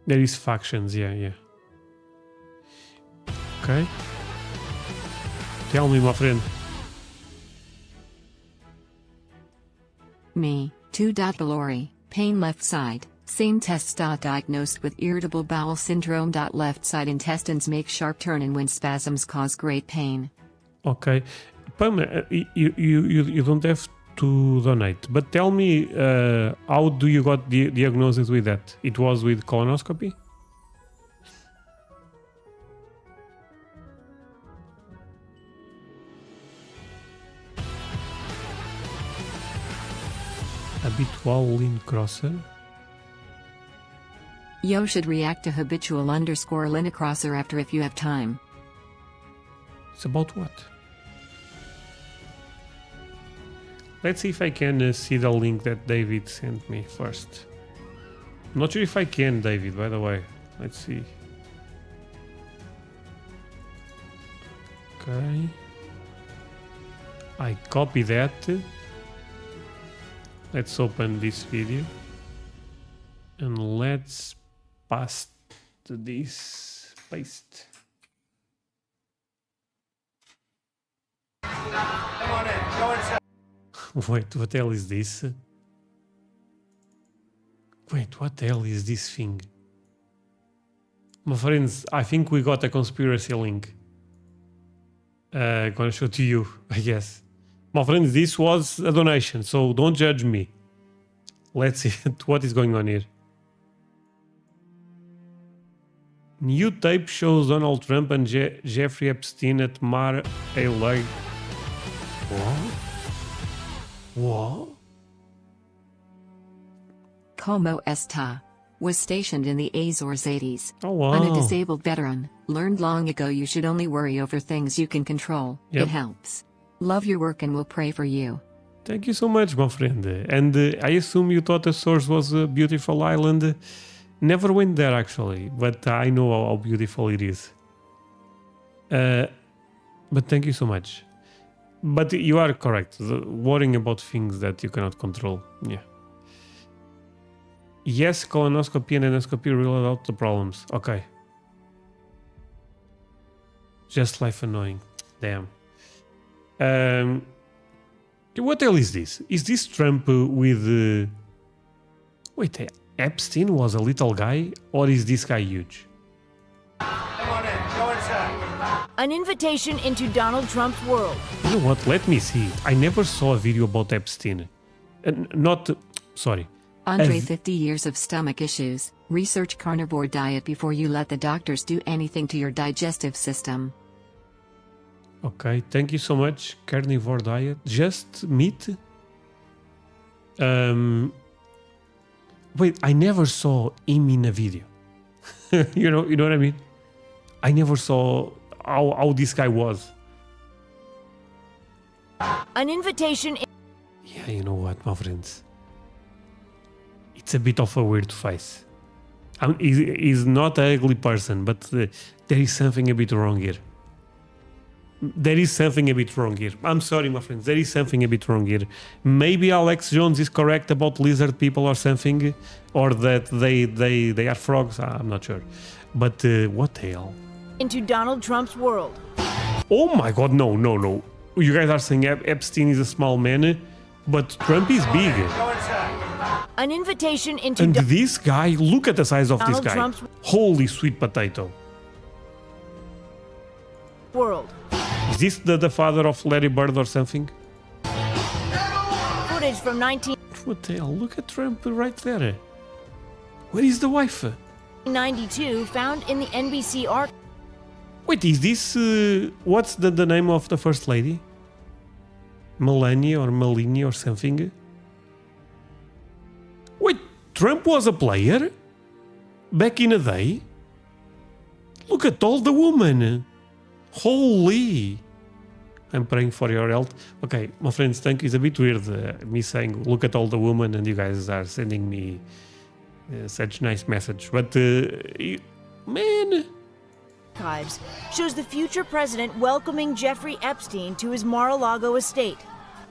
There is factions, yeah. Okay. Tell me, my friend. Me, 2. Pylori, pain left side. Same tests. Diagnosed with irritable bowel syndrome. Left side intestines make sharp turn and when spasms cause great pain. Okay. Pam, you don't have to donate, but tell me, how do you got the diagnosis with that? It was with colonoscopy? Habitual lean crosser? Yo should react to habitual _ Linda crosser after if you have time. It's about what? Let's see if I can see the link that David sent me first. I'm not sure if I can, David, by the way. Let's see. Okay. I copy that. Let's open this video. And let's paste this. Paste. Wait, what the hell is this? Wait, what the hell is this thing? My friends, I think we got a conspiracy link. Gonna show to you, I guess. My friends, this was a donation, so don't judge me. Let's see what is going on here. New tape shows Donald Trump and Jeffrey Epstein at Mar-a-Lago. What? What? Como esta? Was stationed in the Azores 80s. Oh wow. I'm a disabled veteran. Learned long ago you should only worry over things you can control. Yep. It helps. Love your work and will pray for you. Thank you so much, my friend. And I assume you thought the source was a beautiful island. Never went there actually, but I know how beautiful it is. But thank you so much. But you are correct. Worrying about things that you cannot control. Yeah. Yes, colonoscopy and endoscopy rule out the problems. Okay. Just life annoying. Damn. What the hell is this? Is this Trump with... Wait, Epstein was a little guy? Or is this guy huge? An invitation into Donald Trump's world. You know what? Let me see it. I never saw a video about Epstein. Sorry. André, 50 years of stomach issues. Research carnivore diet before you let the doctors do anything to your digestive system. Okay, thank you so much. Carnivore diet. Just meat? Wait, I never saw him in a video. you know what I mean? I never saw how this guy was. An invitation. Yeah, you know what, my friends? It's a bit of a weird face. He's not an ugly person, but there is something a bit wrong here. There is something a bit wrong here. I'm sorry, my friends. There is something a bit wrong here. Maybe Alex Jones is correct about lizard people or something, or that they are frogs. I'm not sure. But what the hell? Into Donald Trump's world. Oh my God! No. You guys are saying Epstein is a small man, but Trump is big. An invitation into. And this guy, look at the size of Donald this guy. Trump's Holy sweet potato. world. Is this the father of Larry Bird or something? Footage from 19. What the hell? Look at Trump right there. Where is the wife? 92 found in the NBC archive. Wait, is this... what's the name of the first lady? Melania or Melania or something? Wait, Trump was a player? Back in the day? Look at all the woman. Holy. I'm praying for your health. Okay, my friends, thank you. It's a bit weird me saying, look at all the women, and you guys are sending me such nice message. But, man... Archives shows the future president welcoming Jeffrey Epstein to his Mar-a-Lago estate.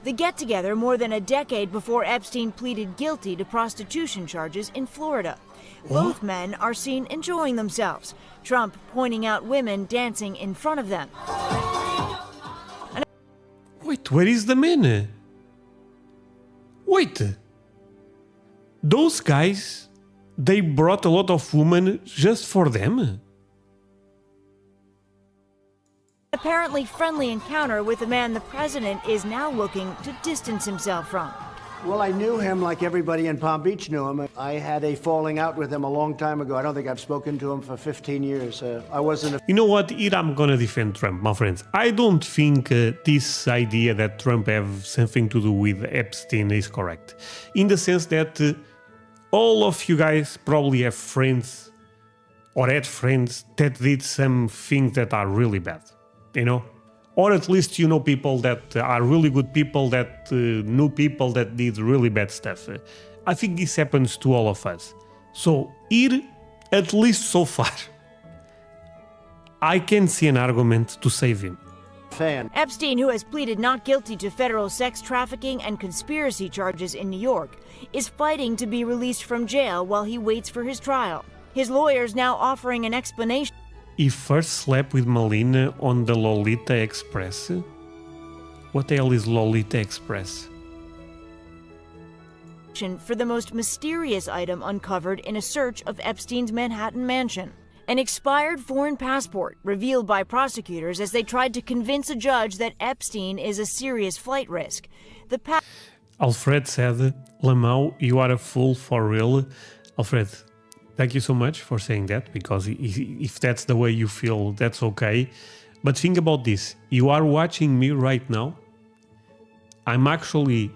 The get-together more than a decade before Epstein pleaded guilty to prostitution charges in Florida. Both men are seen enjoying themselves, Trump pointing out women dancing in front of them. Wait, where is the man? Wait. Those guys, they brought a lot of women just for them? Apparently friendly encounter with a man the president is now looking to distance himself from. Well, I knew him like everybody in Palm Beach knew him. I had a falling out with him a long time ago. I don't think I've spoken to him for 15 years. I wasn't a... You know what? Here I'm gonna defend Trump, my friends. I don't think this idea that Trump have something to do with Epstein is correct. In the sense that all of you guys probably have friends or had friends that did some things that are really bad. You know, or at least you know people that are really good people that knew people that did really bad stuff. I think this happens to all of us. So here, at least so far, I can see an argument to save him. fan. Epstein, who has pleaded not guilty to federal sex trafficking and conspiracy charges in New York, is fighting to be released from jail while he waits for his trial. His lawyers now offering an explanation. He first slept with Melina on the Lolita Express. What the hell is Lolita Express? For the most mysterious item uncovered in a search of Epstein's Manhattan mansion. An expired foreign passport revealed by prosecutors as they tried to convince a judge that Epstein is a serious flight risk. Alfred said, Lamau, you are a fool for real. Alfred, thank you so much for saying that, because if that's the way you feel, that's okay. But think about this. You are watching me right now. I'm actually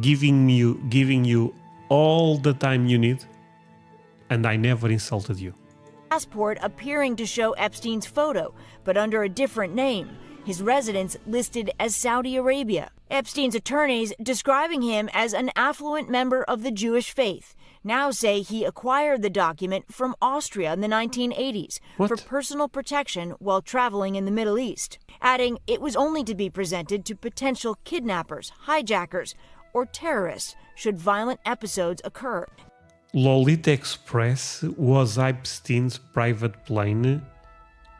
giving you all the time you need, and I never insulted you. Passport appearing to show Epstein's photo, but under a different name. His residence listed as Saudi Arabia. Epstein's attorneys describing him as an affluent member of the Jewish faith now say he acquired the document from Austria in the 1980s for personal protection while traveling in the Middle East, adding it was only to be presented to potential kidnappers, hijackers, or terrorists should violent episodes occur. Lolita Express was Epstein's private plane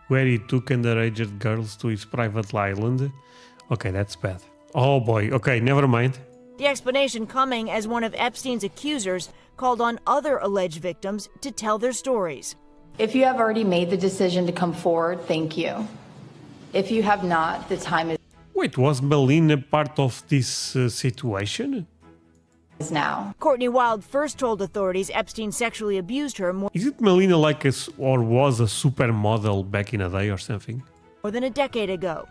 where he took underage girls to his private island. Okay, that's bad. Oh boy, okay, never mind. The explanation coming as one of Epstein's accusers called on other alleged victims to tell their stories. If you have already made the decision to come forward, thank you. If you have not, the time Wait, was Melina part of this situation? is now. Courtney Wild first told authorities Epstein sexually abused her more Is it Melina like or was a supermodel back in a day or something? than a decade ago,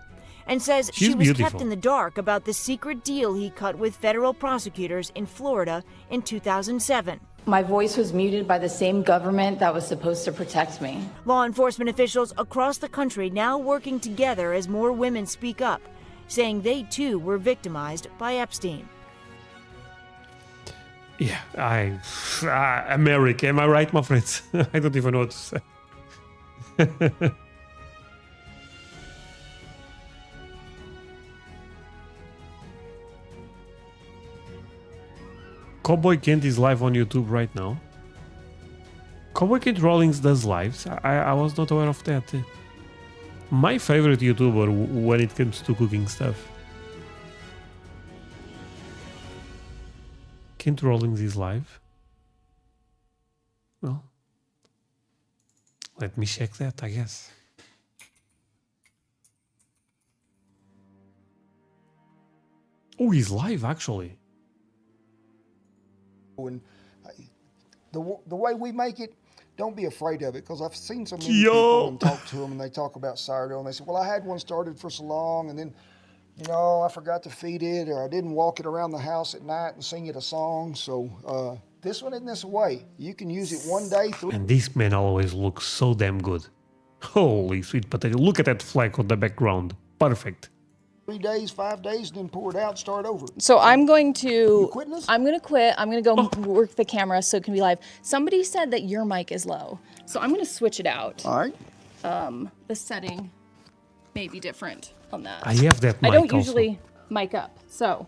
and says She's she was beautiful. kept in the dark about the secret deal he cut with federal prosecutors in Florida in 2007. My voice was muted by the same government that was supposed to protect me. Law enforcement officials across the country now working together as more women speak up, saying they too were victimized by Epstein. Yeah, America, am I right, my friends? I don't even know what to say. Cowboy Kent is live on YouTube right now. Cowboy Kent Rollins does lives. I was not aware of that. My favorite YouTuber when it comes to cooking stuff. Kent Rollins is live. Well, let me check that, I guess. Oh, he's live actually. And the way we make it, don't be afraid of it, because I've seen so many Yo. people and talk to them, and they talk about sourdough, and they say, well, I had one started for so long, and then, you know, I forgot to feed it, or I didn't walk it around the house at night and sing it a song. So this one isn't this way. You can use it one day. And this man always looks so damn good. Holy sweet potato. Look at that flag on the background. Perfect. 3 days, 5 days, then pour it out, start over. So I'm going to. You quitting us? I'm going to quit. I'm going to go work the camera so it can be live. Somebody said that your mic is low, so I'm going to switch it out. All right. The setting may be different on that. I have that mic I don't also. usually mic up, so.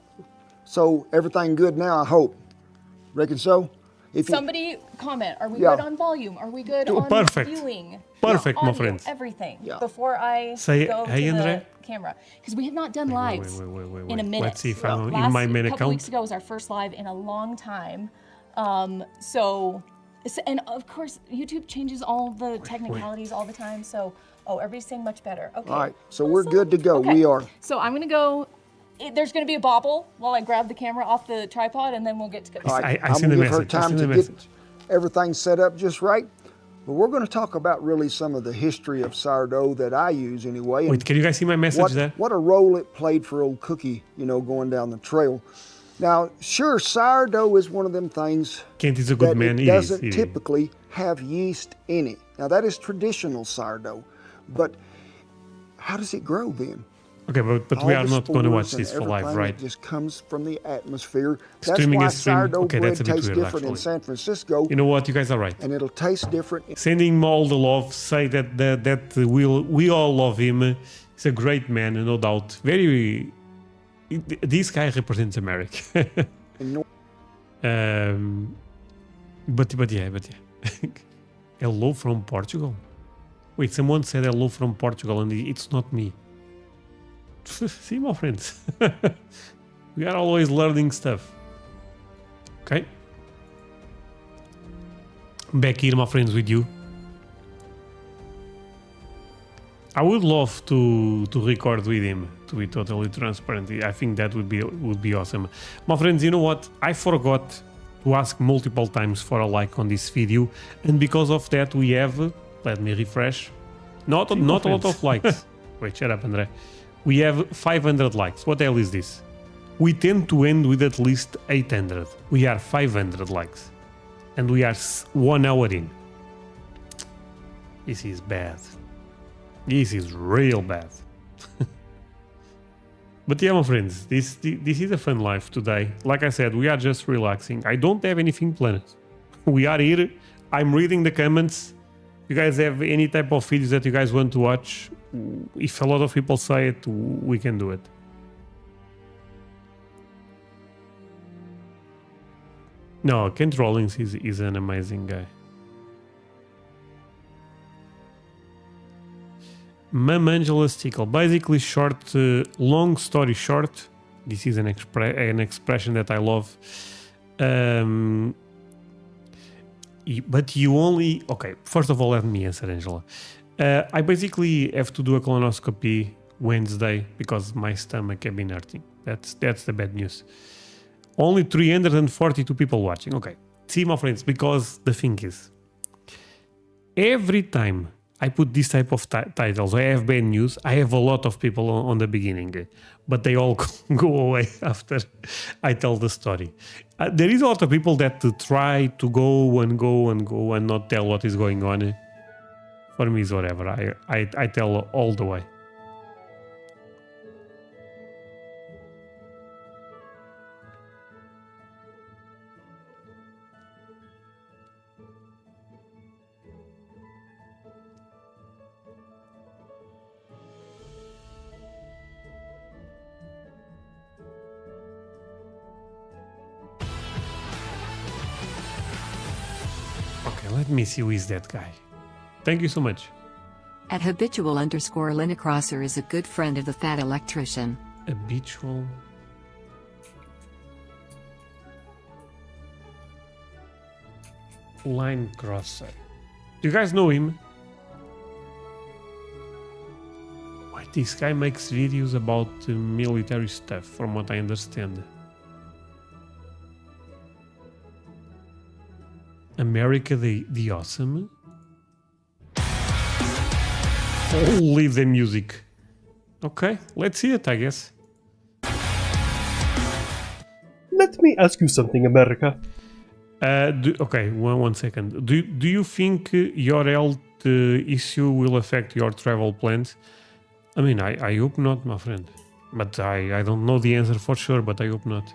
So everything good now, I hope. Reckon so? If you, Somebody comment. Are we Yeah. good on volume? Are we good Oh, on perfect. viewing? Perfect, my Audio, friends. Everything. Yeah. Before I Say, go hey, to André. the camera. Because we have not done lives in a minute. Let's see if I'm in Last my main couple account. weeks ago was our first live in a long time. And of course, YouTube changes all the technicalities all the time. So, everybody's saying much better. Okay. all right, so we're good to go. Okay. We are. So I'm going to go. There's going to be a bobble while I grab the camera off the tripod, and then we'll get to go. All right, I I'm seen gonna the give her message. I time seen to the get message. everything set up just right. But we're going to talk about really some of the history of sourdough that I use anyway. Wait, can you guys see my message there? What a role it played for old Cookie, going down the trail. Now, sure, sourdough is one of them things Kent is a good that man. it He is, doesn't he is. typically have yeast in it. Now, that is traditional sourdough. But how does it grow then? Okay, but All we are the not going to watch spores this and for live, everything right? that just comes from the atmosphere. Streaming That's is why stream. sourdough Okay, bread that's a bit tastes weird, different in actually. San Francisco, You know what? You guys are right. and it'll taste different. Sending him all the love. Say that we all love him. He's a great man, no doubt. This guy represents America. in But yeah. Hello from Portugal. Wait, someone said hello from Portugal, and it's not me. See, my friends, we are always learning stuff. Okay, back here, my friends, with you. I would love to record with him, to be totally transparent. I think that would be awesome. My friends, you know what? I forgot to ask multiple times for a like on this video, and because of that we have, let me refresh, not a lot of likes. Wait, shut up, André. We have 500 likes. What the hell is this? We tend to end with at least 800. We are 500 likes, and we are 1 hour in. This is bad. This is real bad. But yeah, my friends, this is a fun life today. Like I said, we are just relaxing. I don't have anything planned. We are here. I'm reading the comments. If you guys have any type of videos that you guys want to watch, if a lot of people say it, we can do it. No, Kent Rollins is an amazing guy. Mum Angela Stickle. Basically short, long story short, this is an expression that I love. But you only... Okay, first of all, let me answer, Angela. I basically have to do a colonoscopy Wednesday because my stomach has been hurting. That's the bad news. Only 342 people watching. Okay. See, my friends, because the thing is, every time I put this type of titles, I have bad news, I have a lot of people on the beginning, but they all go away after I tell the story. There is a lot of people that try to go and not tell what is going on. For me, it's whatever. I tell all the way. Okay, let me see who is that guy. Thank you so much. At habitual_Linacrosser is a good friend of the fat electrician. Habitual. Line crosser. Do you guys know him? Wait, this guy makes videos about military stuff, from what I understand. America the Awesome? Oh, leave the music. Okay, let's see it, I guess. Let me ask you something, America. Okay, one second. Do you think your health issue will affect your travel plans? I mean, I hope not, my friend. But I don't know the answer for sure, but I hope not.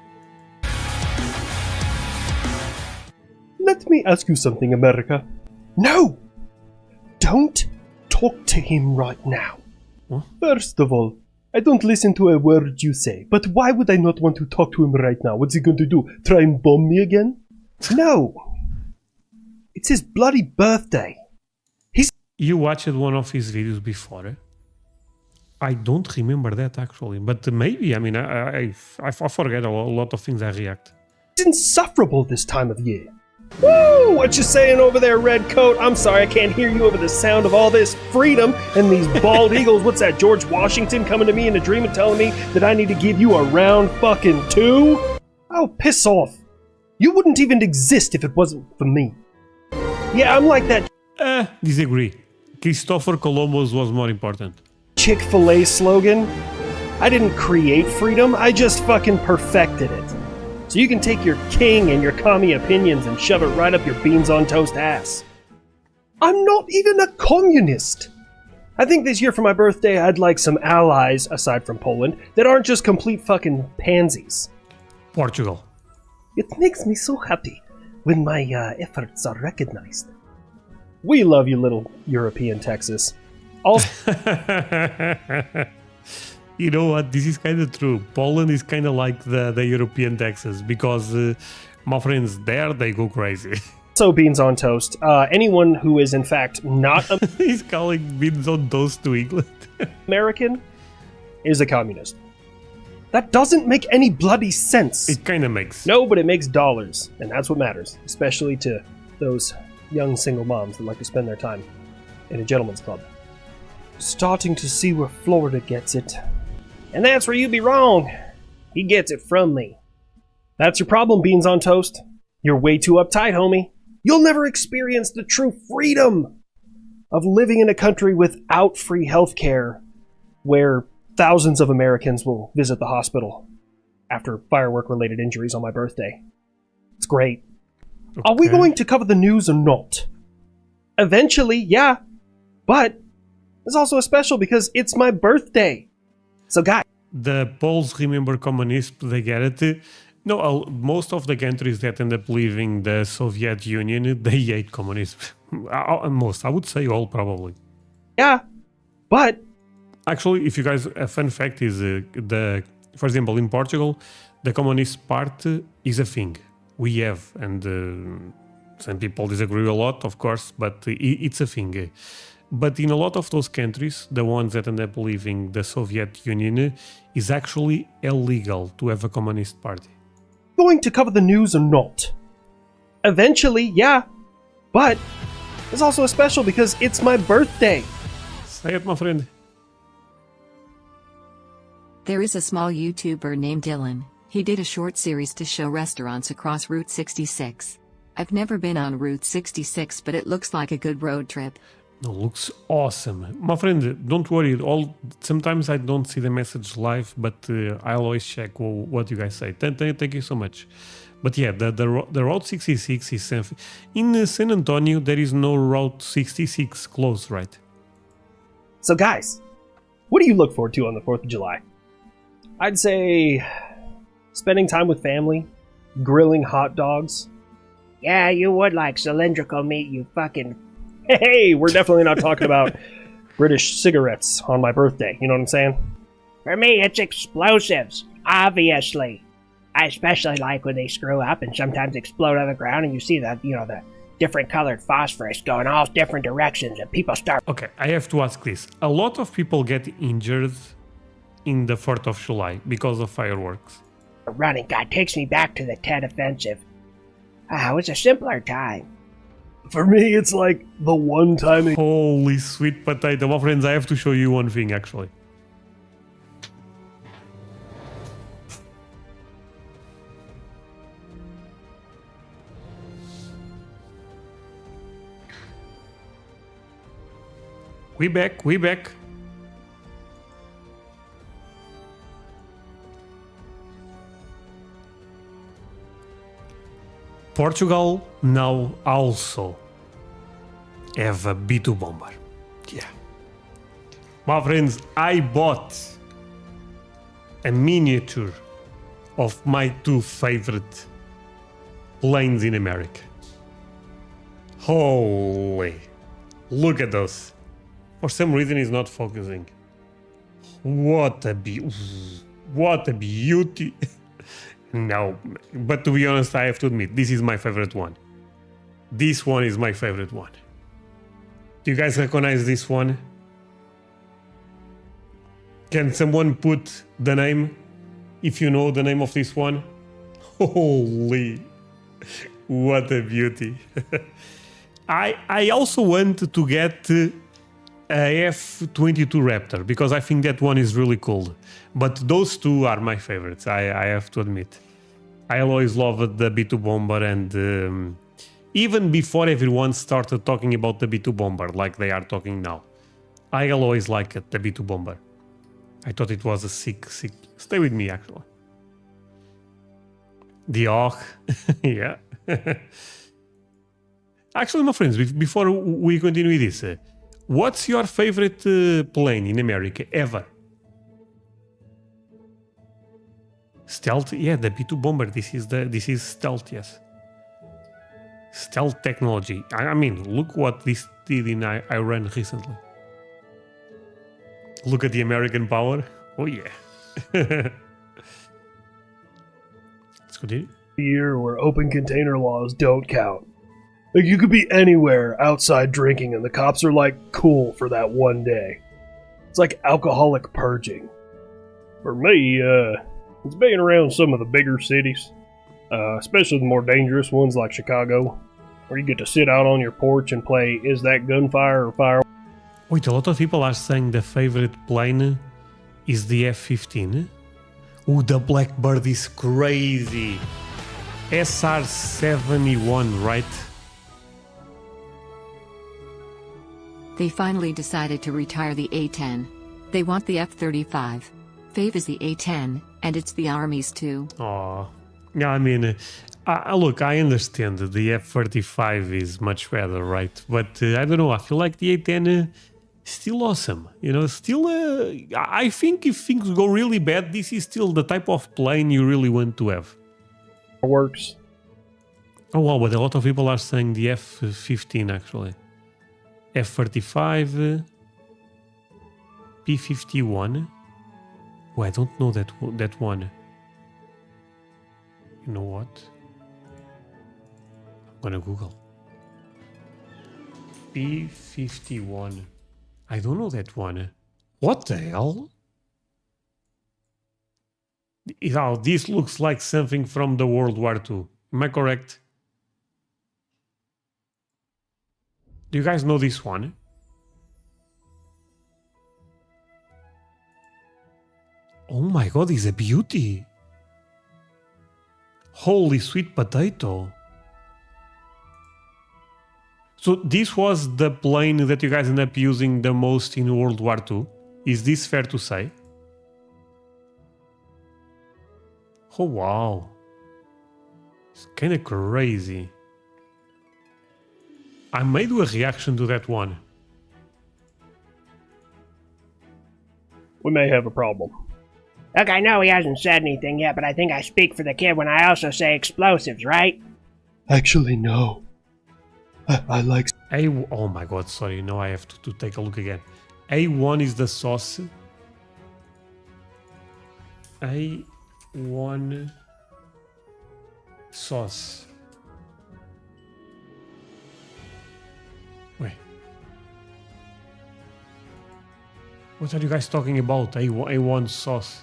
Let me ask you something, America. No! Don't talk to him right now. What? First of all, I don't listen to a word you say, but why would I not want to talk to him right now? What's he going to do? Try and bomb me again? No! It's his bloody birthday. You watched one of his videos before? I don't remember that actually, but maybe. I mean, I forget a lot of things I react. It's insufferable this time of year. Woo! What you saying over there, red coat? I'm sorry, I can't hear you over the sound of all this freedom and these bald eagles. What's that, George Washington coming to me in a dream and telling me that I need to give you a round fucking two? Oh, piss off. You wouldn't even exist if it wasn't for me. Yeah, I'm like that Disagree. Christopher Columbus was more important. Chick-fil-A slogan. I didn't create freedom, I just fucking perfected it. So you can take your king and your commie opinions and shove it right up your beans on toast ass. I'm not even a communist. I think this year for my birthday I'd like some allies, aside from Poland, that aren't just complete fucking pansies. Portugal. It makes me so happy when my efforts are recognized. We love you, little European Texas. Also, you know what? This is kind of true. Poland is kind of like the European Texas because my friends there, they go crazy. So beans on toast. Anyone who is in fact not He's calling beans on toast to England. American is a communist. That doesn't make any bloody sense. It kind of makes. No, but it makes dollars, and that's what matters, especially to those young single moms that like to spend their time in a gentleman's club. Starting to see where Florida gets it. And that's where you be wrong. He gets it from me. That's your problem, beans on toast. You're way too uptight, homie. You'll never experience the true freedom of living in a country without free healthcare, where thousands of Americans will visit the hospital after firework-related injuries on my birthday. It's great. Okay. Are we going to cover the news or not? Eventually, yeah. But it's also a special because it's my birthday. So, guys. The Poles remember communism, they get it. No, most of the countries that end up leaving the Soviet Union, they hate communism. Most, I would say all probably. Yeah, but... Actually, if you guys, a fun fact is, for example, in Portugal, the communist party is a thing. We have, and some people disagree a lot, of course, but it's a thing. But in a lot of those countries, the ones that end up leaving the Soviet Union, is actually illegal to have a communist party. Going to cover the news or not? Eventually, yeah. But it's also a special because it's my birthday. Say it, my friend. There is a small YouTuber named Dylan. He did a short series to show restaurants across Route 66. I've never been on Route 66, but it looks like a good road trip. No, looks awesome. My friend, don't worry. Sometimes I don't see the message live, but I'll always check what you guys say. Thank you so much. But yeah, the Route 66 is something. In San Antonio, there is no Route 66 close, right? So guys, what do you look forward to on the 4th of July? I'd say spending time with family, grilling hot dogs. Yeah, you would like cylindrical meat, you fucking... Hey, we're definitely not talking about British cigarettes on my birthday, you know what I'm saying? For me, it's explosives, obviously. I especially like when they screw up and sometimes explode on the ground and you see the different colored phosphorus going all different directions and people start... Okay, I have to ask this. A lot of people get injured in the 4th of July because of fireworks. Running, God, takes me back to the Tet Offensive. It was a simpler time. For me, it's like the one time... Holy sweet potato. My friends, I have to show you one thing, actually. We back. Portugal now also have a B2 bomber. Yeah. My friends, I bought a miniature of my two favorite planes in America. Holy, look at those. For some reason it's not focusing. What a beauty. No, but to be honest, I have to admit, this is my favorite one. This one is my favorite one. Do you guys recognize this one? Can someone put the name, if you know the name of this one? Holy, what a beauty. I also want to get a F-22 Raptor because I think that one is really cool. But those two are my favorites, I have to admit. I always loved the B-2 Bomber, and even before everyone started talking about the B-2 Bomber like they are talking now, I always liked the B-2 Bomber. I thought it was a sick. Stay with me, actually. The Hawk, yeah. Actually, my friends, before we continue with this, what's your favorite plane in America ever? Stealth? Yeah, the B-2 Bomber. This is stealth, yes. Stealth technology. I mean, look what this did in Iran recently. Look at the American power. Oh yeah. Let's continue. A year where open container laws don't count. Like, you could be anywhere outside drinking and the cops are like, cool for that one day. It's like alcoholic purging. For me, it's being around some of the bigger cities, especially the more dangerous ones like Chicago, where you get to sit out on your porch and play Is That Gunfire or Fire? Wait, a lot of people are saying the favorite plane is the F-15. Oh, the Blackbird is crazy. SR-71, right? They finally decided to retire the A-10. They want the F-35. Fave is the A-10, and it's the Army's too. Oh, yeah, I mean, look, I understand that the F-35 is much better, right? But I don't know, I feel like the A-10 still awesome. You know, still, I think if things go really bad, this is still the type of plane you really want to have. Works. Oh, wow, but a lot of people are saying the F-15, actually. F-35, P-51. Oh, I don't know that one. You know what? I'm gonna Google. P-51. I don't know that one. What the hell? Oh, this looks like something from the World War II. Am I correct? Do you guys know this one? Oh my god, it's a beauty. Holy sweet potato. So this was the plane that you guys end up using the most in World War II. Is this fair to say? Oh wow. It's kind of crazy. I may do a reaction to that one. We may have a problem. Look, I know he hasn't said anything yet, but I think I speak for the kid when I also say explosives, right? Actually, no. I like... Oh my god, sorry, no, I have to take a look again. A1 is the sauce. A1 sauce. Wait. What are you guys talking about? A1 sauce.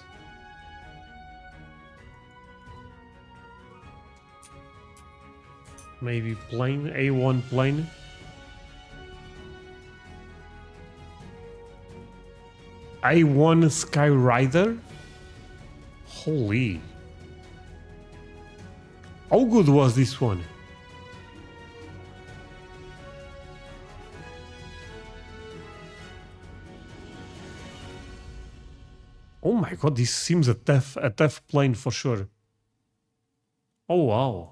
Maybe plane, A1 plane. A1 Skyrider? Holy. How good was this one? Oh my god, this seems a tough plane for sure. Oh wow.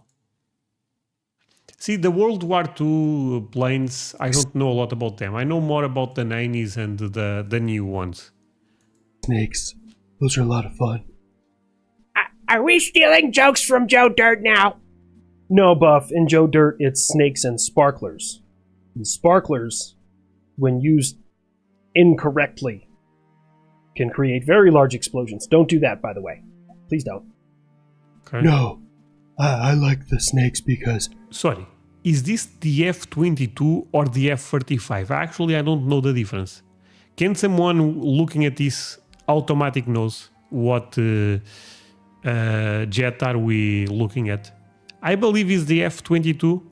See, the World War II planes, I don't know a lot about them. I know more about the 90s and the new ones. Snakes. Those are a lot of fun. Are we stealing jokes from Joe Dirt now? No, Buff. In Joe Dirt, it's snakes and sparklers. And sparklers, when used incorrectly, can create very large explosions. Don't do that, by the way. Please don't. Okay. No, I like the snakes because... Sorry, is this the F-22 or the F-35? Actually, I don't know the difference. Can someone looking at this automatic knows what jet are we looking at? I believe it's the F-22.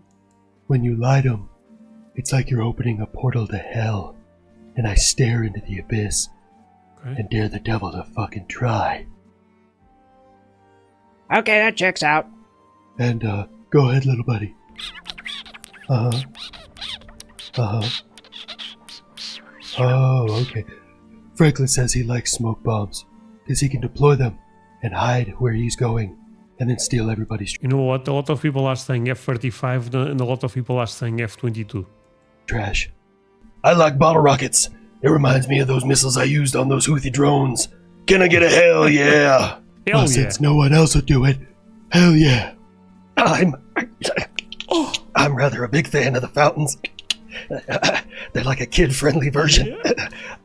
When you light them, it's like you're opening a portal to hell. And I stare into the abyss and dare the devil to fucking try. Okay, that checks out. And, go ahead, little buddy. Uh-huh. Uh-huh. Oh, okay. Franklin says he likes smoke bombs, because he can deploy them and hide where he's going, and then steal everybody's... You know what? A lot of people are saying F-35, and a lot of people are saying F-22. Trash. I like bottle rockets. It reminds me of those missiles I used on those Houthi drones. Can I get a hell yeah? Hell yeah. Since no one else will do it, hell yeah. I'm rather a big fan of the fountains. They're like a kid-friendly version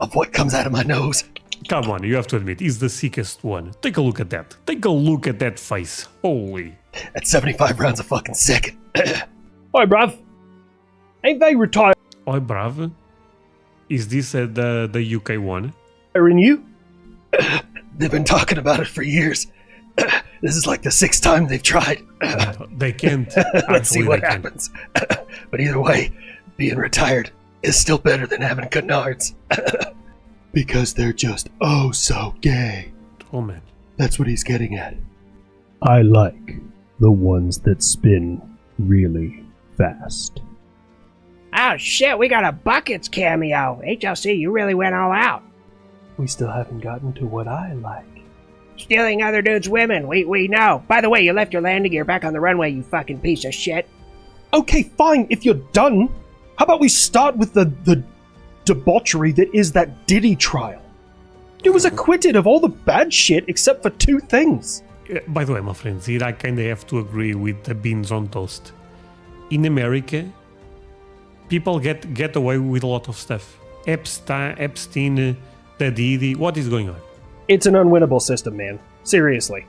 of what comes out of my nose. Come on, you have to admit, he's the sickest one. Take a look at that. Take a look at that face. Holy. At 75 rounds a fucking second. Oi, bruv. Ain't they retired? Oi, bruv. Is this the UK one? In you? They've been talking about it for years. This is like the 6th time they've tried. They can't. Let's see what happens. But either way, being retired is still better than having canards. Because they're just oh so gay. Oh man. That's what he's getting at. I like the ones that spin really fast. Oh shit, we got a Buckets cameo. HLC, you really went all out. We still haven't gotten to what I like. Stealing other dudes' women, we know. By the way, you left your landing gear back on the runway, you fucking piece of shit. Okay, fine, if you're done. How about we start with the debauchery that is that Diddy trial? He was acquitted of all the bad shit except for 2 things. By the way, my friends, here I kind of have to agree with the beans on toast. In America, people get away with a lot of stuff. Epstein, the Diddy, what is going on? It's an unwinnable system, man. Seriously.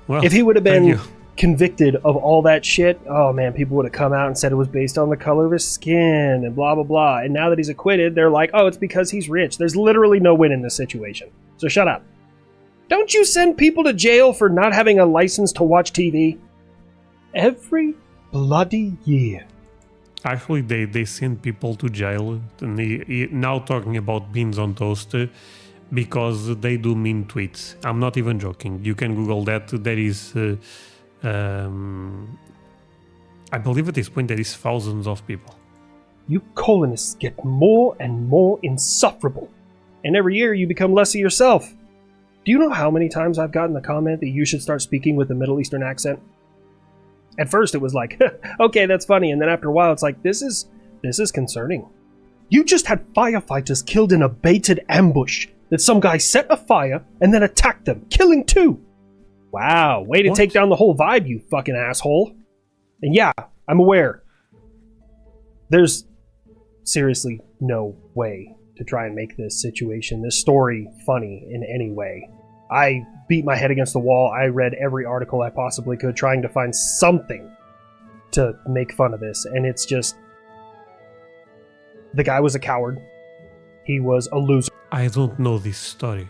Well, if he would have been convicted of all that shit, oh man, people would have come out and said it was based on the color of his skin and blah, blah, blah. And now that he's acquitted, they're like, oh, it's because he's rich. There's literally no win in this situation. So shut up. Don't you send people to jail for not having a license to watch TV? Every bloody year. Actually, they send people to jail. And now talking about beans on toast, because they do mean tweets. I'm not even joking. You can Google that. There is, I believe at this point there is thousands of people. You colonists get more and more insufferable. And every year you become less of yourself. Do you know how many times I've gotten the comment that you should start speaking with a Middle Eastern accent? At first it was like, okay, that's funny. And then after a while it's like, this is concerning. You just had firefighters killed in a baited ambush that some guy set a fire and then attacked them, killing 2. Wow, way to take down the whole vibe, you fucking asshole. And yeah, I'm aware. There's seriously no way to try and make this story funny in any way. I beat my head against the wall. I read every article I possibly could trying to find something to make fun of this. And it's just... The guy was a coward. He was a loser. I don't know this story.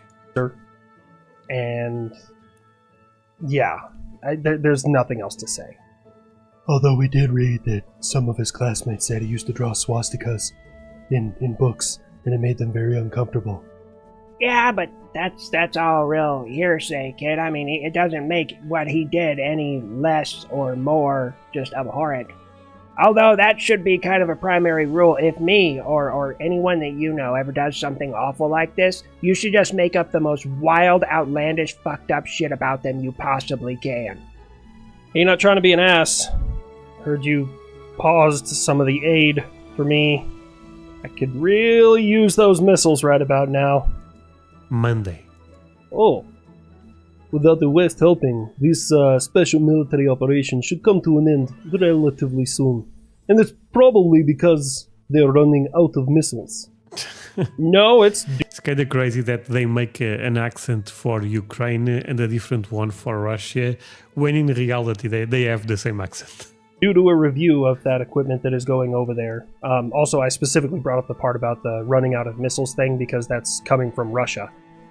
And... yeah, there's nothing else to say. Although we did read that some of his classmates said he used to draw swastikas in books, and it made them very uncomfortable. Yeah, but that's all real hearsay, kid. I mean, it doesn't make what he did any less or more just abhorrent. Although that should be kind of a primary rule. If me or anyone that you know ever does something awful like this, you should just make up the most wild, outlandish, fucked up shit about them you possibly can. You're not trying to be an ass. Heard you paused some of the aid for me. I could really use those missiles right about now. Monday. Oh. Without the West helping, this special military operation should come to an end relatively soon. And it's probably because they're running out of missiles. No, it's kind of crazy that they make an accent for Ukraine and a different one for Russia, when in reality they have the same accent. Due to a review of that equipment that is going over there. Also, I specifically brought up the part about the running out of missiles thing because that's coming from Russia.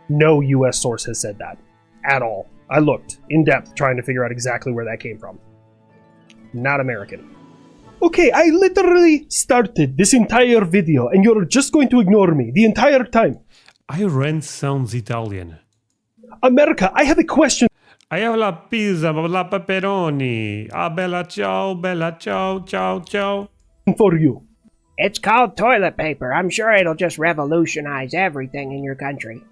No U.S. source has said that. At all. I looked in depth trying to figure out exactly where that came from. Not American. Okay, I literally started this entire video and you're just going to ignore me the entire time. Iran sounds Italian. America, I have a question. I have la pizza, la pepperoni. Ah, bella ciao, ciao. For you. It's called toilet paper. I'm sure it'll just revolutionize everything in your country.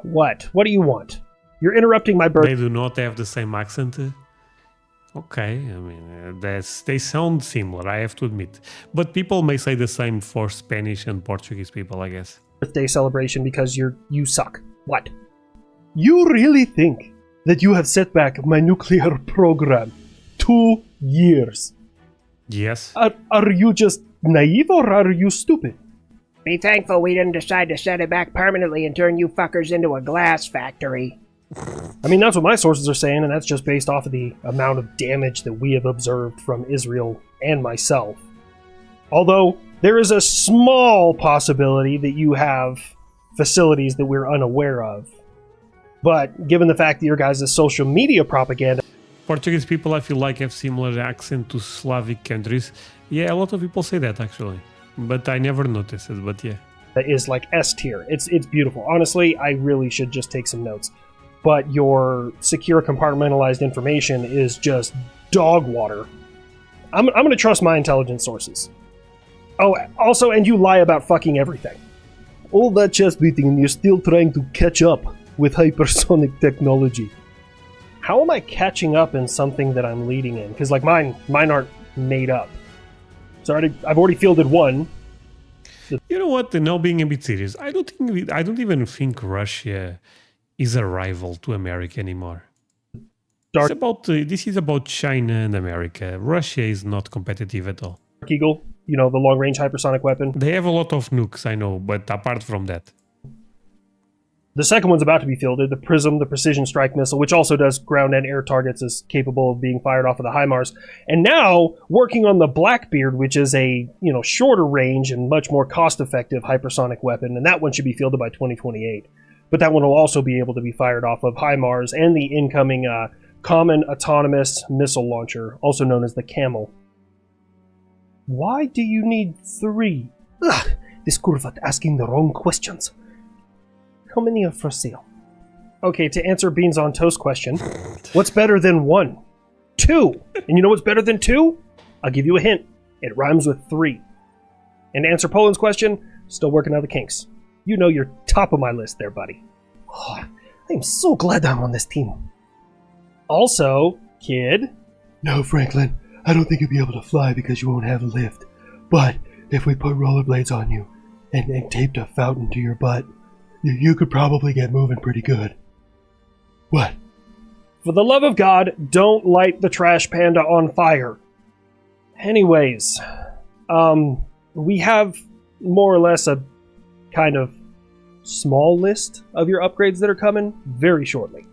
What? What do you want? You're interrupting my birth. They do not have the same accent. Okay, I mean, they sound similar, I have to admit. But people may say the same for Spanish and Portuguese people, I guess. Birthday celebration because you suck. What? You really think that you have set back my nuclear program 2 years? Yes. Are you just naive or are you stupid? Be thankful we didn't decide to set it back permanently and turn you fuckers into a glass factory. I mean, that's what my sources are saying, and that's just based off of the amount of damage that we have observed from Israel and myself. Although, there is a small possibility that you have facilities that we're unaware of. But, given the fact that your guys' social media propaganda... Portuguese people, I feel like, have similar accent to Slavic countries. Yeah, a lot of people say that, actually. But I never noticed it, but yeah. That is like S tier. It's beautiful. Honestly, I really should just take some notes. But your secure compartmentalized information is just dog water. I'm going to trust my intelligence sources. Oh, also, and you lie about fucking everything. All that chest beating and you're still trying to catch up with hypersonic technology. How am I catching up in something that I'm leading in? Because, like, mine aren't made up. So I've already fielded one. You know what? Now being a bit serious, I don't even think Russia is a rival to America anymore. This is about China and America. Russia is not competitive at all. Eagle, you know, the long-range hypersonic weapon. They have a lot of nukes, I know, but apart from that. The second one's about to be fielded, the PRISM, the precision strike missile, which also does ground and air targets, is capable of being fired off of the HIMARS. And now, working on the Blackbeard, which is a, shorter range and much more cost-effective hypersonic weapon, and that one should be fielded by 2028. But that one will also be able to be fired off of HIMARS and the incoming Common Autonomous Missile Launcher, also known as the CAMEL. Why do you need 3? Ugh, this Kurvat asking the wrong questions. How many are for sale? Okay, to answer Beans on Toast question, what's better than 1? 2! And you know what's better than 2? I'll give you a hint. It rhymes with 3. And to answer Poland's question, still working out the kinks. You know you're top of my list there, buddy. Oh, I'm so glad I'm on this team. Also, kid... No, Franklin, I don't think you'll be able to fly because you won't have a lift. But if we put rollerblades on you and taped a fountain to your butt, you could probably get moving pretty good. What? For the love of God, don't light the trash panda on fire. Anyways, we have more or less a kind of small list of your upgrades that are coming very shortly.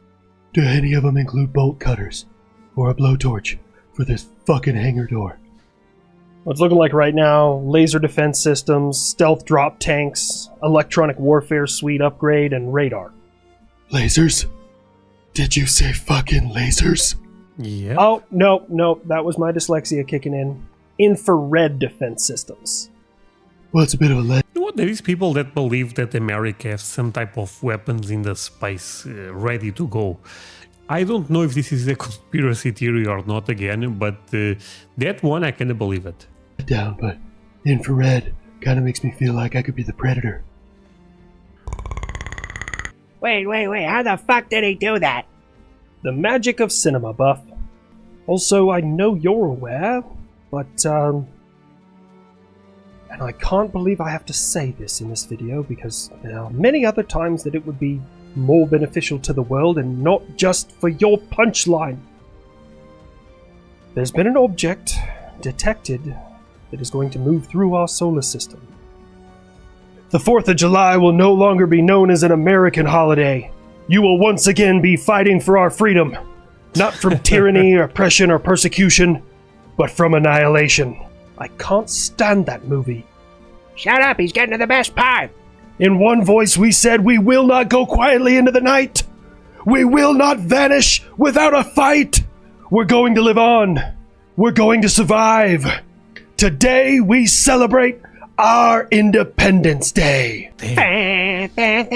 Do any of them include bolt cutters or a blowtorch for this fucking hangar door? What's looking like right now, laser defense systems, stealth drop tanks, electronic warfare suite upgrade, and radar. Lasers? Did you say fucking lasers? Yeah. Oh, no, that was my dyslexia kicking in. Infrared defense systems. Well, it's a bit of a You know what? There is people that believe that America has some type of weapons in the space ready to go. I don't know if this is a conspiracy theory or not again, but that one I kind of believe it. Down, but infrared kind of makes me feel like I could be the predator. Wait, how the fuck did he do that? The magic of cinema, Buff. Also, I know you're aware, but, and I can't believe I have to say this in this video because there are many other times that it would be more beneficial to the world and not just for your punchline. There's been an object detected that is going to move through our solar system. The 4th of July will no longer be known as an American holiday. You will once again be fighting for our freedom, not from tyranny, oppression, or persecution, but from annihilation. I can't stand that movie. Shut up, he's getting to the best part. In one voice we said, we will not go quietly into the night. We will not vanish without a fight. We're going to live on. We're going to survive. Today we celebrate our Independence Day. I felt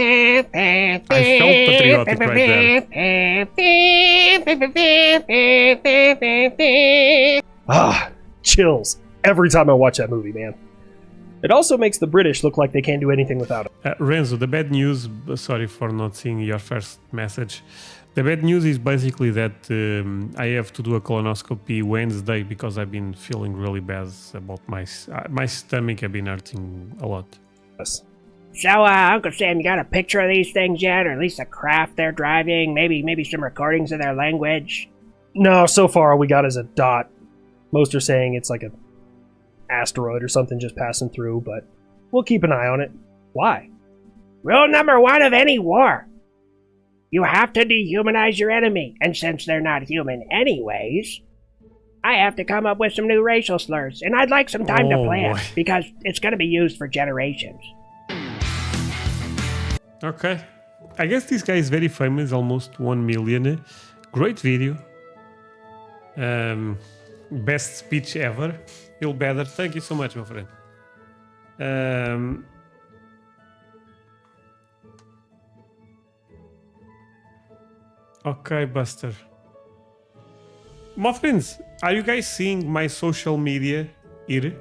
patriotic right there. Ah, chills every time I watch that movie, man. It also makes the British look like they can't do anything without it. Renzo, the bad news, sorry for not seeing your first message. The bad news is basically that I have to do a colonoscopy Wednesday because I've been feeling really bad about my stomach. I've been hurting a lot. Yes. So, Uncle Sam, you got a picture of these things yet? Or at least a craft they're driving? Maybe some recordings of their language? No, so far all we got is a dot. Most are saying it's like a asteroid or something just passing through, but we'll keep an eye on it. Why? Rule number 1 of any war. You have to dehumanize your enemy, and since they're not human anyways, I have to come up with some new racial slurs, and I'd like some time to plan, because it's going to be used for generations. Okay. I guess this guy is very famous, almost 1 million. Great video. Best speech ever. Feel better. Thank you so much, my friend. Okay, Buster. My friends, are you guys seeing my social media here?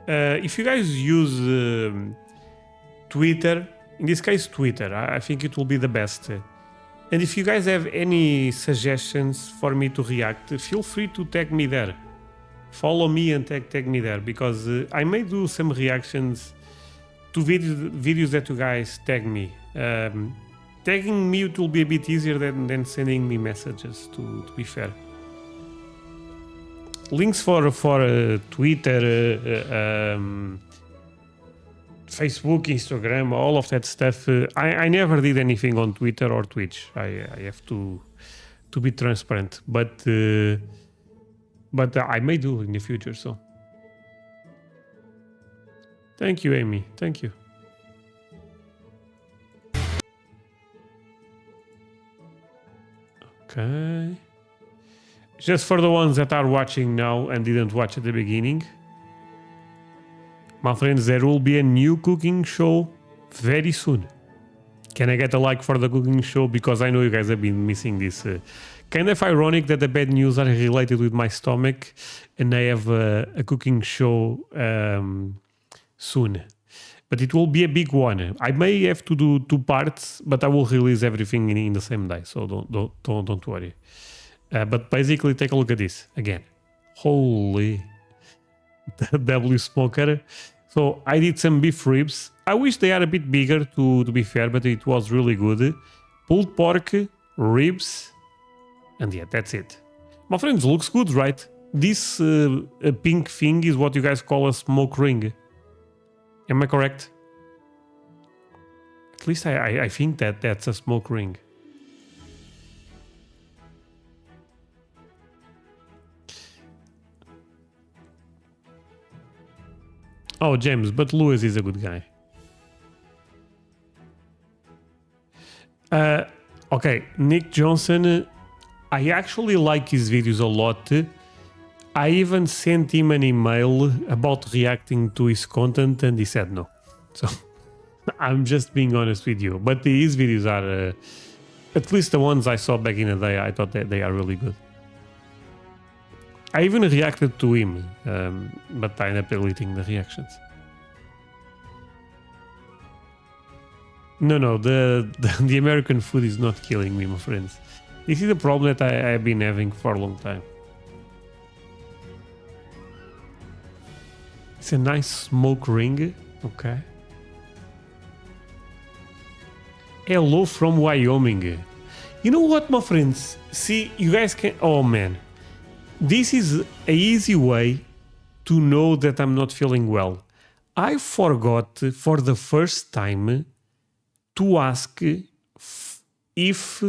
If you guys use Twitter, in this case Twitter, I think it will be the best. And if you guys have any suggestions for me to react, feel free to tag me there. Follow me and tag me there, because I may do some reactions to videos that you guys tag me. Tagging me, it will be a bit easier than sending me messages, to be fair. Links for Twitter, Facebook, Instagram, all of that stuff. I never did anything on Twitter or Twitch. I have to be transparent, but I may do in the future. So, thank you, Amy. Thank you. Okay. Just for the ones that are watching now and didn't watch at the beginning, my friends, there will be a new cooking show very soon. Can I get a like for the cooking show? Because I know you guys have been missing this. Kind of ironic that the bad news are related with my stomach, and I have a cooking show soon. But it will be a big one. I may have to do 2 parts, but I will release everything in the same day, so don't worry. But basically, take a look at this again. Holy W smoker. So I did some beef ribs. I wish they are a bit bigger, to be fair, but it was really good. Pulled pork, ribs, and yeah, that's it. My friends, looks good, right? This pink thing is what you guys call a smoke ring. Am I correct? At least I think that's a smoke ring. Oh, James, but Lewis is a good guy. Okay, Nick Johnson, I actually like his videos a lot. I even sent him an email about reacting to his content and he said no. So I'm just being honest with you. But his videos are, at least the ones I saw back in the day, I thought that they are really good. I even reacted to him, but I ended up deleting the reactions. No, the American food is not killing me, my friends. This is a problem that I have been having for a long time. It's a nice smoke ring. Okay. Hello from Wyoming. You know what, my friends? See, you guys can... Oh, man. This is an easy way to know that I'm not feeling well. I forgot for the first time to ask if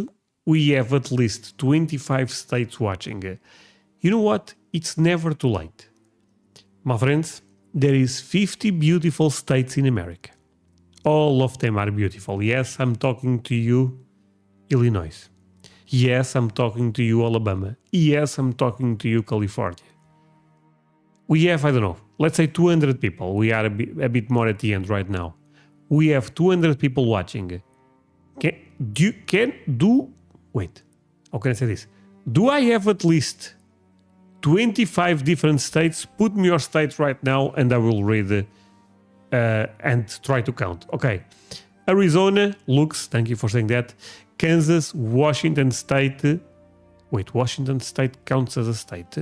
we have at least 25 states watching. You know what? It's never too late. My friends, there is 50 beautiful states in America. All of them are beautiful. Yes, I'm talking to you, Illinois. Yes, I'm talking to you, Alabama. Yes, I'm talking to you, California. We have, I don't know, let's say 200 people. We are a bit more at the end right now. We have 200 people watching. Wait, how can I say this? Do I have at least 25 different states? Put me your states right now and I will read and try to count. Okay. Arizona, looks, thank you for saying that. Kansas, Washington State. Wait, Washington State counts as a state?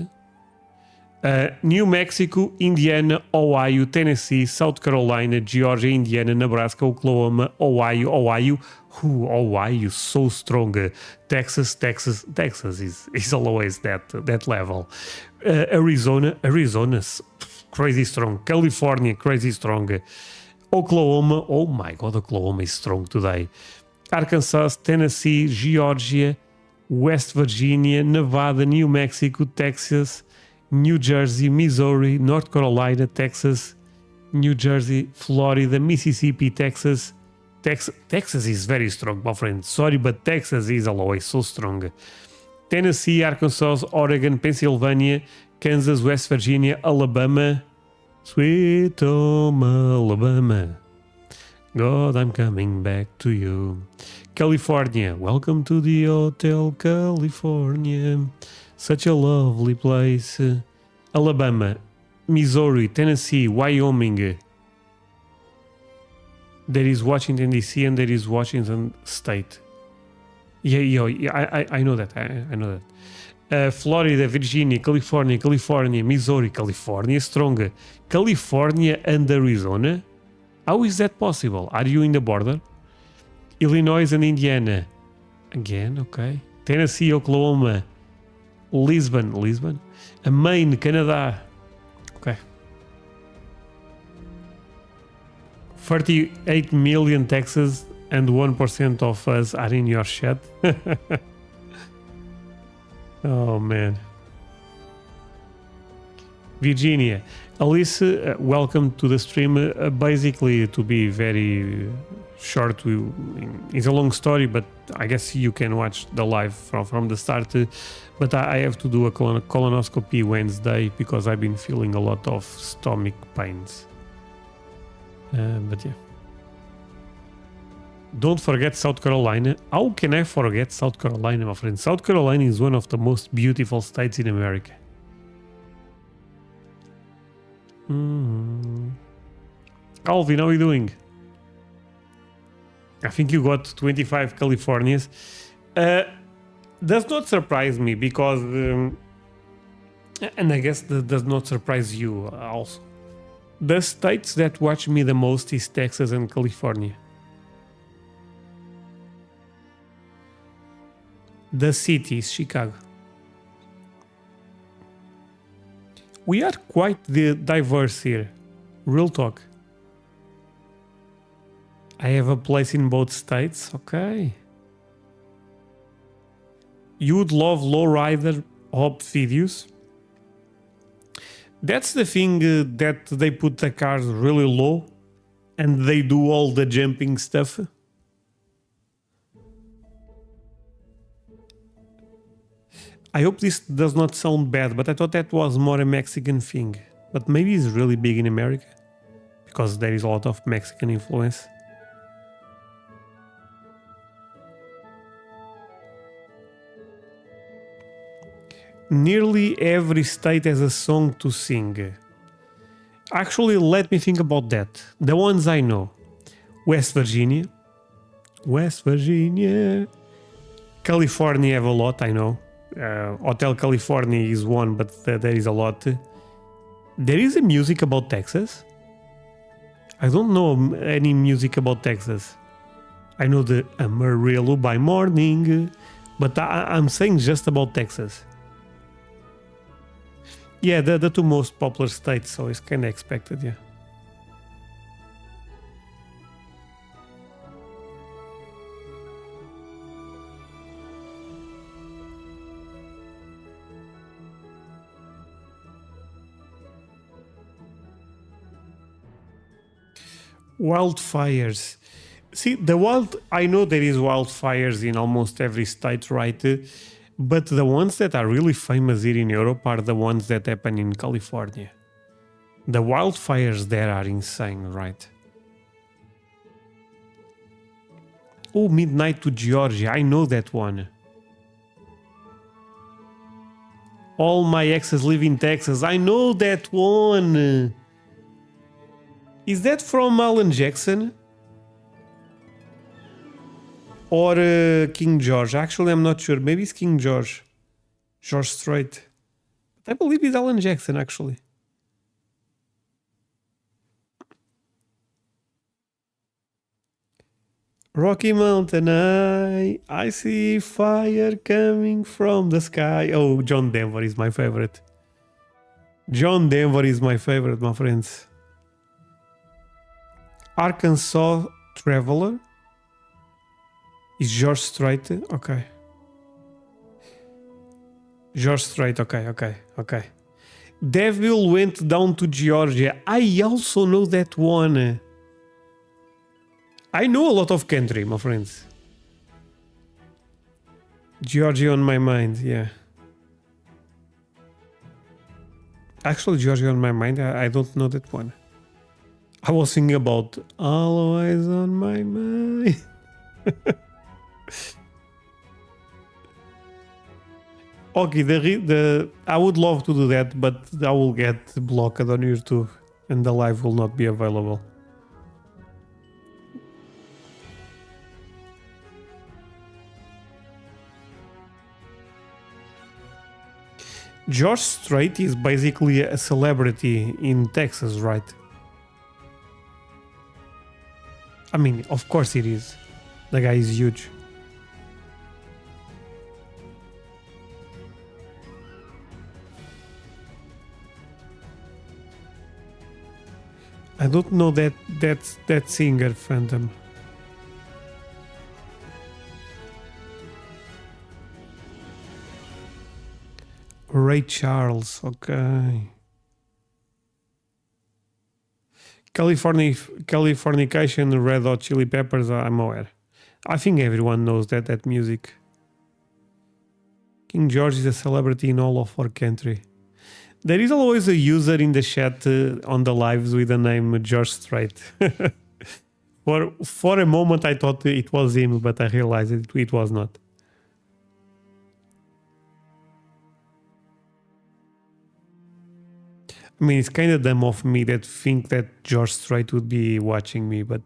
New Mexico, Indiana, Ohio, Tennessee, South Carolina, Georgia, Indiana, Nebraska, Oklahoma, Ohio, so strong. Texas is always that level. Arizona's crazy strong. California, crazy strong. Oklahoma, oh my God, Oklahoma is strong today. Arkansas, Tennessee, Georgia, West Virginia, Nevada, New Mexico, Texas, New Jersey, Missouri, North Carolina, Texas, New Jersey, Florida, Mississippi, Texas. Texas is very strong, my friend. Sorry, but Texas is always so strong. Tennessee, Arkansas, Oregon, Pennsylvania, Kansas, West Virginia, Alabama. Sweet home Alabama. God, I'm coming back to you. California, welcome to the Hotel California. Such a lovely place. Alabama, Missouri, Tennessee, Wyoming. There is Washington DC and there is Washington State. Yeah, I know that. I know that. Florida, Virginia, California, Missouri, California strong. California and Arizona. How is that possible? Are you in the border? Illinois and Indiana. Again, okay. Tennessee, Oklahoma. Lisbon. Maine, Canada. Okay. 38 million Texas and 1% of us are in your chat. Oh man. Virginia. Alice, welcome to the stream. Basically, to be very short, it's a long story, but I guess you can watch the live from the start. But I have to do a colonoscopy Wednesday because I've been feeling a lot of stomach pains. But yeah. Don't forget South Carolina. How can I forget South Carolina, my friend? South Carolina is one of the most beautiful states in America. Alvin, how are you doing? I think you got 25 Californias. Does not surprise me because... and I guess that does not surprise you also. The states that watch me the most is Texas and California. The city is Chicago. We are quite diverse here. Real talk. I have a place in both states. Okay. You would love lowrider hop videos. That's the thing that they put the cars really low and they do all the jumping stuff. I hope this does not sound bad, but I thought that was more a Mexican thing. But maybe it's really big in America because there is a lot of Mexican influence. Nearly every state has a song to sing. Actually, let me think about that. The ones I know. West Virginia. California have a lot, I know. Hotel California is one, but there is a lot. There is a music about Texas. I don't know any music about Texas. I know the Amarillo by morning, but I'm saying just about Texas. Yeah, the two most popular states, so it's kind of expected, yeah. Wildfires. See, I know there is wildfires in almost every state, right? But the ones that are really famous here in Europe are the ones that happen in California. The wildfires there are insane, right? Oh, Midnight to Georgia. I know that one. All my exes live in Texas. I know that one. Is that from Alan Jackson? Or King George? Actually, I'm not sure. Maybe it's King George. George Strait. But I believe it's Alan Jackson, actually. Rocky Mountain I see fire coming from the sky. Oh, John Denver is my favorite. John Denver is my favorite, my friends. Arkansas Traveler. Is George Strait? Okay. George Strait, okay. Devil Went Down to Georgia. I also know that one. I know a lot of country, my friends. Georgia on my mind, yeah. Actually, Georgia on my mind, I don't know that one. I was thinking about Always on My Mind. Okay, I would love to do that, but I will get blocked on YouTube and the live will not be available. George Strait is basically a celebrity in Texas, right? I mean, of course it is. The guy is huge. I don't know that singer, Phantom. Ray Charles, okay. Californication, Red Hot Chili Peppers, I'm aware. I think everyone knows that music. King George is a celebrity in all of our country. There is always a user in the chat on the lives with the name George Strait. For a moment I thought it was him, but I realized it was not. I mean, it's kind of dumb of me that think that George Strait would be watching me, but...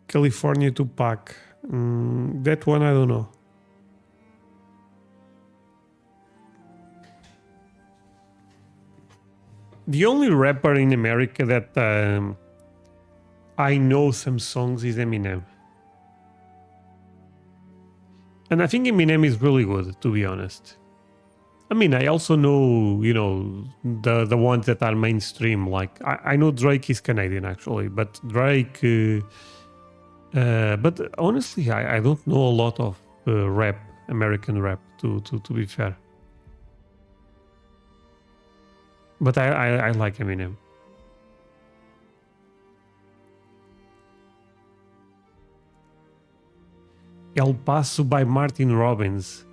California Tupac. That one I don't know. The only rapper in America that I know some songs is Eminem. And I think Eminem is really good, to be honest. I mean, I also know, you know, the ones that are mainstream. Like, I know Drake is Canadian, actually. But Drake... but honestly, I don't know a lot of rap, American rap, to be fair. But I like Eminem. El Paso by Martin Robbins.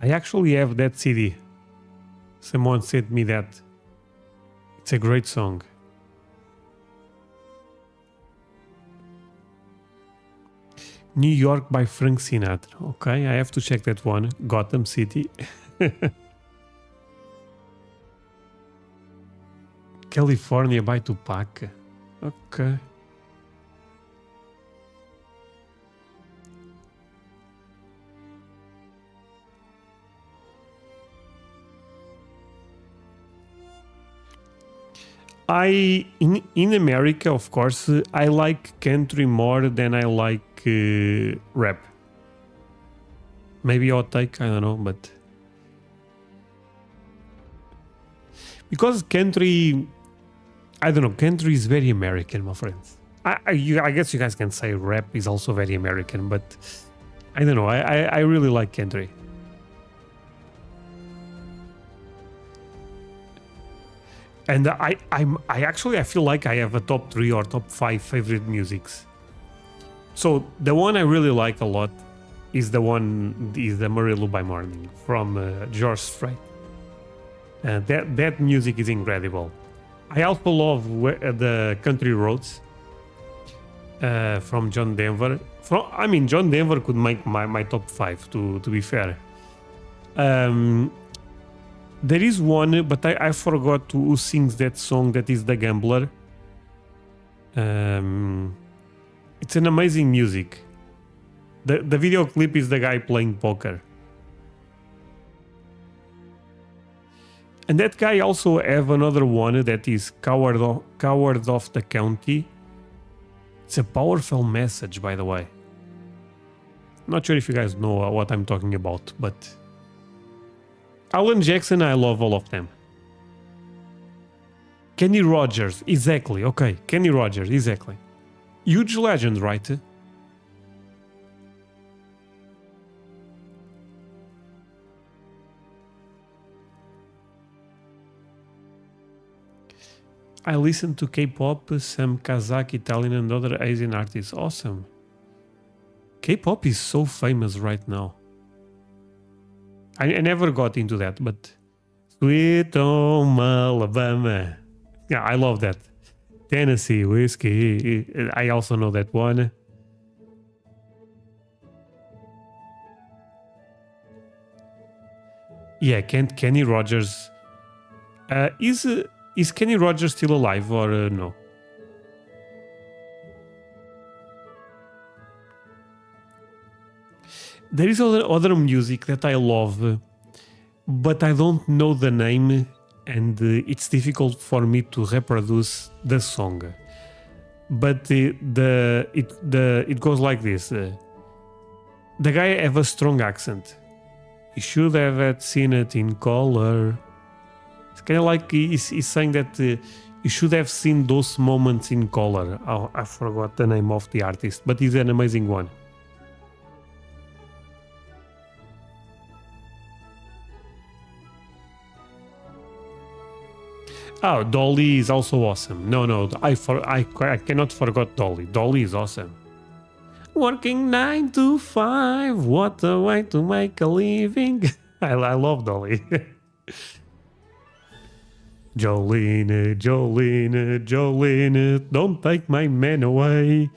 I actually have that CD. Someone sent me that. It's a great song. New York by Frank Sinatra. Okay, I have to check that one. Gotham City. California by Tupac. Okay. in America, of course, I like country more than I like rap. Maybe hot take, I don't know, but because country, I don't know, country is very American, my friends. I guess you guys can say rap is also very American, but I don't know. I really like country. And I feel like I have a top 3 or top 5 favorite musics. So the one I really like a lot is the Amarillo by Morning from George Strait. That music is incredible. I also love the Country Roads from John Denver. John Denver could make my top 5 to be fair. There is one, but I forgot who sings that song. That is The Gambler. It's an amazing music. The video clip is the guy playing poker. And that guy also have another one that is Coward of the County. It's a powerful message, by the way. Not sure if you guys know what I'm talking about, but Alan Jackson, I love all of them. Kenny Rogers, exactly. Okay, Kenny Rogers, exactly. Huge legend, right? I listen to K-pop, some Kazakh, Italian and other Asian artists. Awesome. K-pop is so famous right now. I never got into that, but Sweet Home Alabama. Yeah, I love that. Tennessee Whiskey. I also know that one. Yeah, Kenny Rogers. Is Kenny Rogers still alive or no? There is other music that I love, but I don't know the name, and it's difficult for me to reproduce the song. But it goes like this. The guy have a strong accent. You should have seen it in color. It's kind of like he's saying that you should have seen those moments in color. Oh, I forgot the name of the artist, but he's an amazing one. Oh, Dolly is also awesome. No, I cannot forget Dolly. Dolly is awesome. Working 9 to 5, what a way to make a living. I love Dolly. Jolene, Jolene, Jolene, don't take my man away.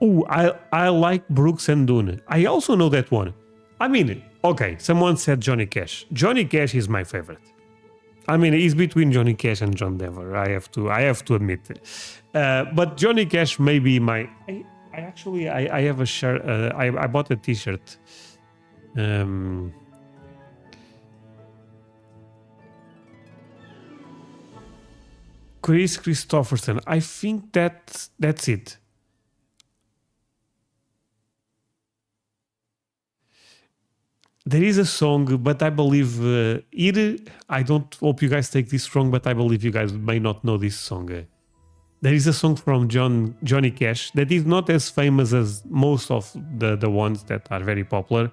Oh, I like Brooks and Dunn. I also know that one. I mean, okay, someone said Johnny Cash. Johnny Cash is my favorite. I mean, it's between Johnny Cash and John Denver. I have to admit it. But Johnny Cash may be my. I have a shirt. I bought a T-shirt. Chris Christopherson. I think that's it. There is a song, but I believe I don't hope you guys take this wrong, but I believe you guys may not know this song. There is a song from Johnny Cash that is not as famous as most of the ones that are very popular.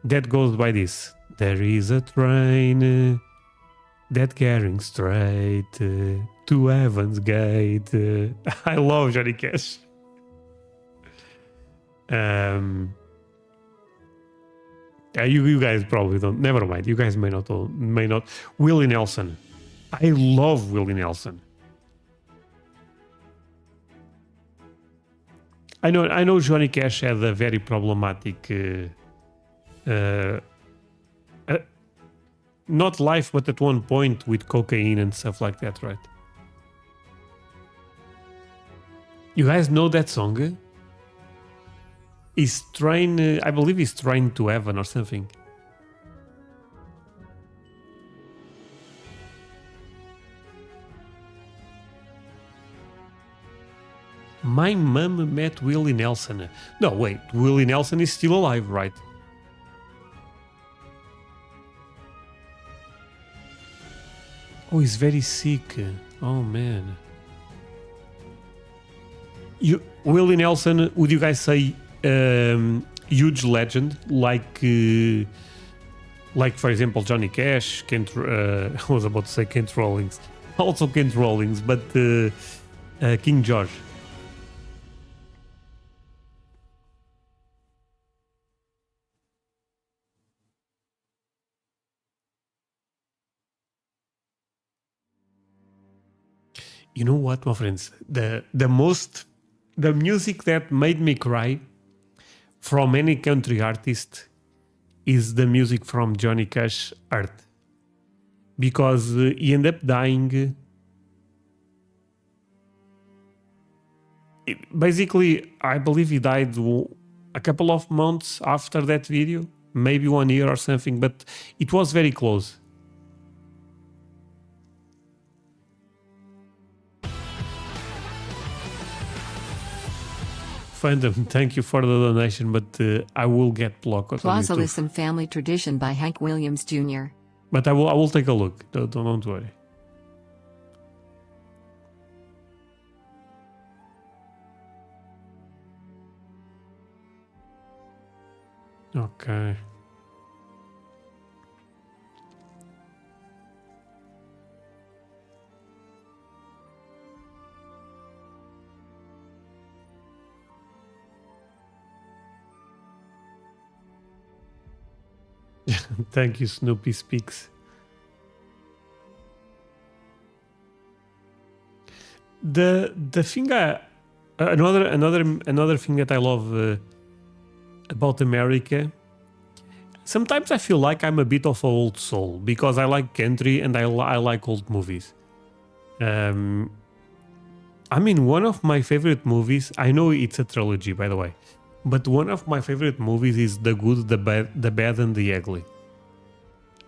That goes by this. There is a train that carrying straight to Heaven's Gate. I love Johnny Cash. You guys probably don't. Never mind. You guys may not. Willie Nelson. I love Willie Nelson. I know Johnny Cash had a very problematic, not life, but at one point with cocaine and stuff like that, right? You guys know that song? He's trying, I believe he's trying to heaven or something. My mum met Willie Nelson. No, wait, Willie Nelson is still alive, right? Oh, he's very sick. Oh, man. Willie Nelson, would you guys say huge legend? Like, for example, Johnny Cash, I was about to say Kent Rollins. Also Kent Rollins, but King George. You know what, my friends? The music that made me cry from any country artist is the music from Johnny Cash Earth. Because he ended up dying. Basically, I believe he died a couple of months after that video, maybe 1 year or something, but it was very close. Fandom, thank you for the donation, but I will get blocked on Plaza YouTube. Listen Family Tradition by Hank Williams Jr. But I will take a look. Don't worry. Okay. Thank you, Snoopy Speaks. The thing another thing that I love about America, sometimes I feel like I'm a bit of an old soul because I like country and I like old movies. I mean, one of my favorite movies, I know it's a trilogy, by the way, but one of my favorite movies is The Good, the Bad and the Ugly.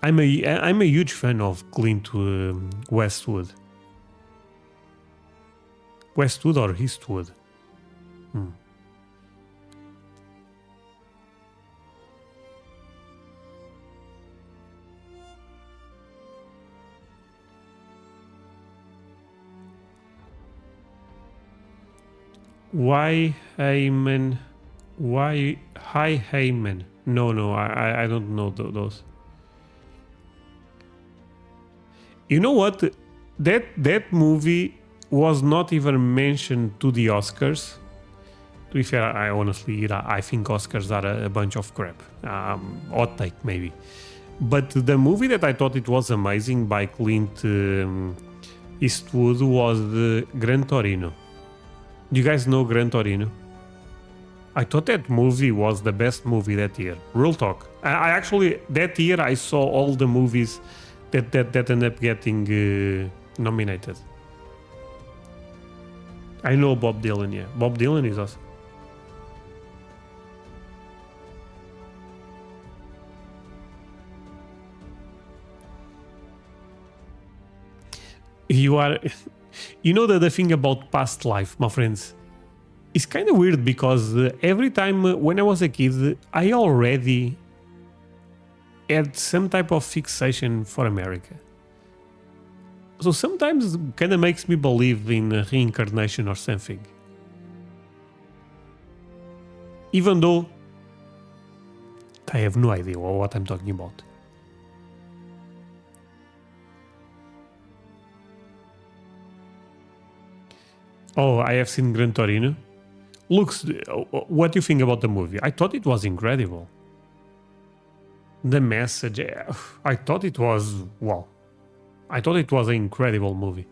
I'm a huge fan of Clint Westwood. Westwood or Eastwood? Why Heyman? Why Hi Heyman? No, I don't know those. You know what? That movie was not even mentioned to the Oscars. To be fair, I honestly think Oscars are a bunch of crap. Hot take maybe. But the movie that I thought it was amazing by Clint Eastwood was the Gran Torino. Do you guys know Gran Torino? I thought that movie was the best movie that year. Real talk. I actually, that year I saw all the movies that ended up getting nominated. I know Bob Dylan, yeah. Bob Dylan is awesome. You know the thing about past life, my friends? It's kind of weird because every time when I was a kid, I already had some type of fixation for America. So sometimes it kind of makes me believe in reincarnation or something. Even though I have no idea what I'm talking about. Oh, I have seen Gran Torino. Looks, what do you think about the movie? I thought it was incredible. The message, I thought it was, wow. I thought it was an incredible movie.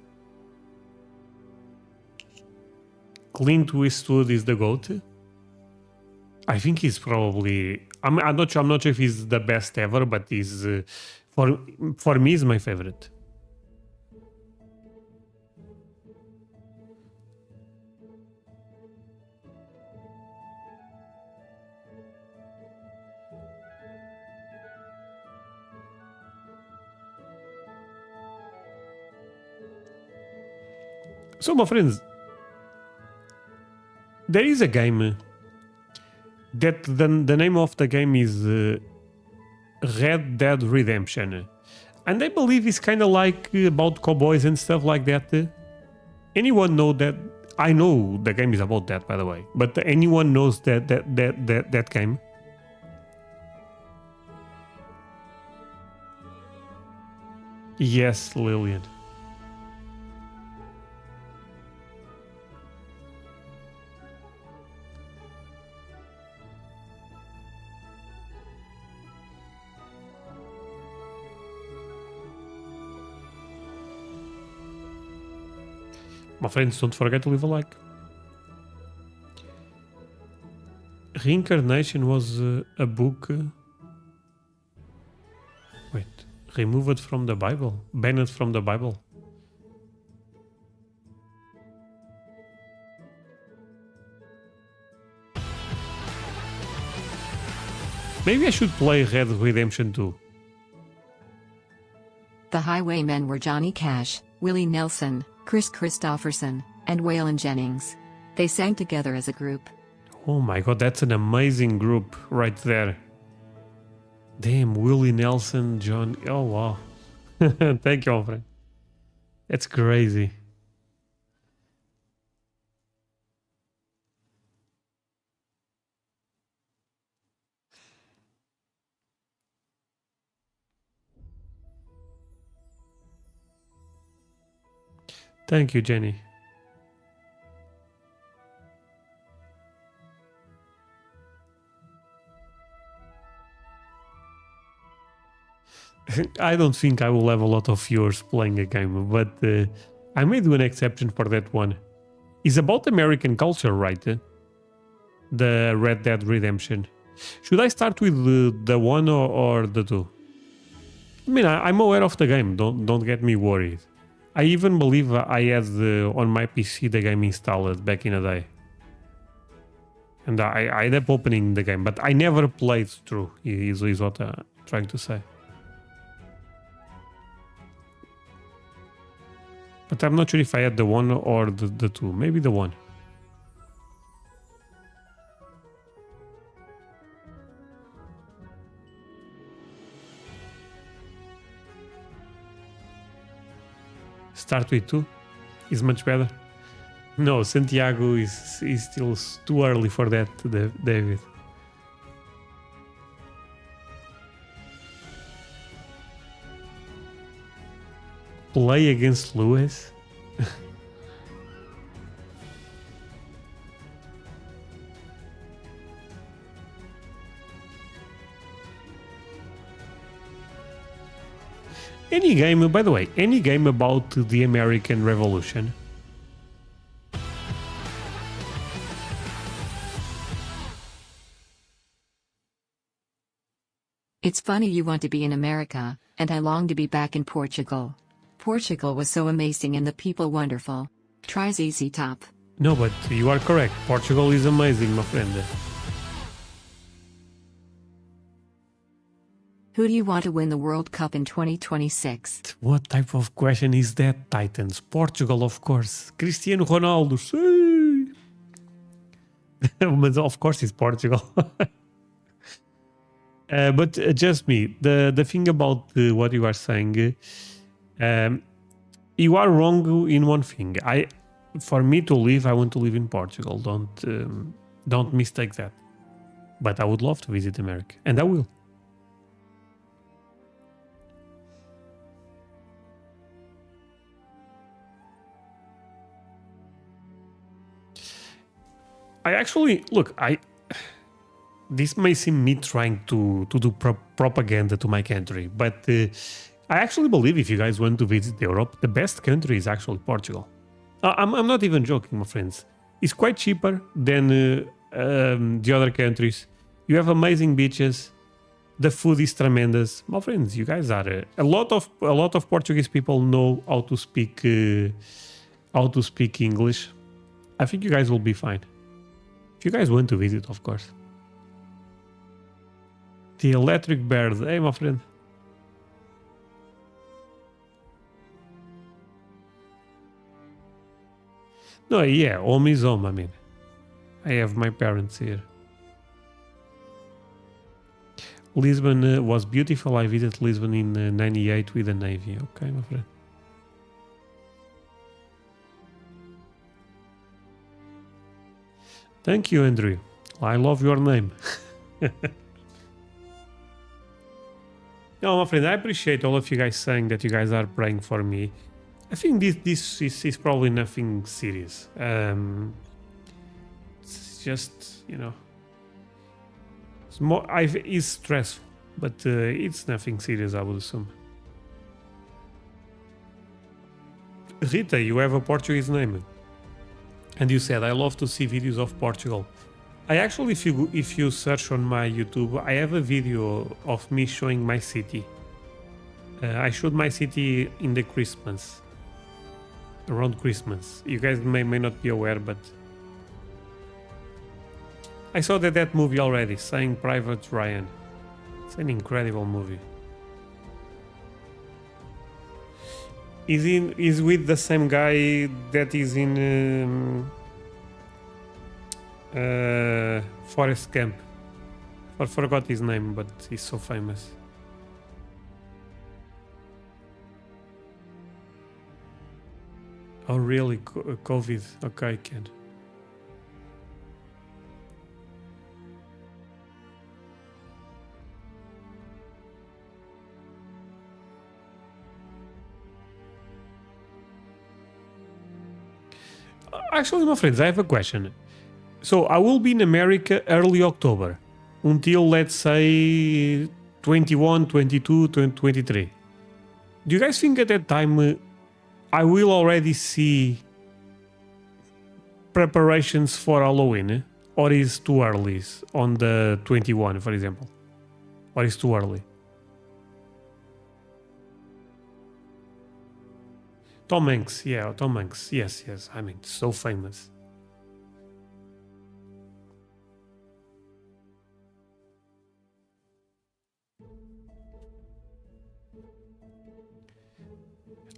Clint Eastwood is the GOAT. I think he's probably, I'm not sure if he's the best ever, but he's, for me, he's my favorite. So, my friends, There is a game that the name of the game is Red Dead Redemption. And I believe it's kind of like about cowboys and stuff like that. Anyone know that? I know the game is about that, by the way. But anyone knows that game? Yes, Lillian. My friends, don't forget to leave a like. Reincarnation was a book. Wait, removed from the Bible, banned from the Bible. Maybe I should play Red Dead Redemption 2. The Highwaymen were Johnny Cash, Willie Nelson, Chris Christopherson, and Waylon Jennings. They sang together as a group. Oh my god, that's an amazing group right there. Damn, Willie Nelson, John... Oh wow. Thank you, my friend. That's crazy. Thank you, Jenny. I don't think I will have a lot of viewers playing a game, but I may do an exception for that one. It's about American culture, right? The Red Dead Redemption. Should I start with the one or the two? I mean, I'm aware of the game. Don't get me worried. I even believe I had on my PC the game installed back in the day. And I ended up opening the game, but I never played through, is what I'm trying to say. But I'm not sure if I had the one or the two. Maybe the one. Start with 2 is much better. No, Santiago is still too early for that, David. Play against Lewis? Any game, by the way, any game about the American Revolution. It's funny you want to be in America, and I long to be back in Portugal. Portugal was so amazing and the people wonderful. Try ZZ Top. No, but you are correct. Portugal is amazing, my friend. Who do you want to win the World Cup in 2026? What type of question is that, Titans? Portugal, of course. Cristiano Ronaldo. Sí. But of course it's Portugal. But just me. The thing about what you are saying, you are wrong in one thing. For me to live, I want to live in Portugal. Don't mistake that. But I would love to visit America, and I will. I actually look. This may seem me trying to do propaganda to my country, but I actually believe if you guys want to visit Europe, the best country is actually Portugal. I'm not even joking, my friends. It's quite cheaper than the other countries. You have amazing beaches. The food is tremendous, my friends. You guys are a lot of Portuguese people know how to speak English. I think you guys will be fine. If you guys want to visit, of course. The electric bird. Hey, my friend. No, yeah, home is home, I mean. I have my parents here. Lisbon was beautiful. I visited Lisbon in 98 with the Navy. Okay, my friend. Thank you, Andrew. I love your name. No, my friend, I appreciate all of you guys saying that you guys are praying for me. I think this is probably nothing serious. It's just, you know, it's stressful, but it's nothing serious, I would assume. Rita, you have a Portuguese name. And you said, I love to see videos of Portugal. I actually, if you search on my YouTube, I have a video of me showing my city. I showed my city in the Christmas. Around Christmas. You guys may not be aware, but I saw that movie already, Saving Private Ryan. It's an incredible movie. Is with the same guy that is in Forrest Gump. I forgot his name, but he's so famous. Oh really? COVID? Okay, Ken. Actually, my friends, I have a question. So I will be in America early October until, let's say, 21, 22, 23. Do you guys think at that time I will already see preparations for Halloween? Or is too early on the 21, for example? Or is too early? Tom Hanks, yeah, Tom Hanks. Yes, yes. I mean, so famous.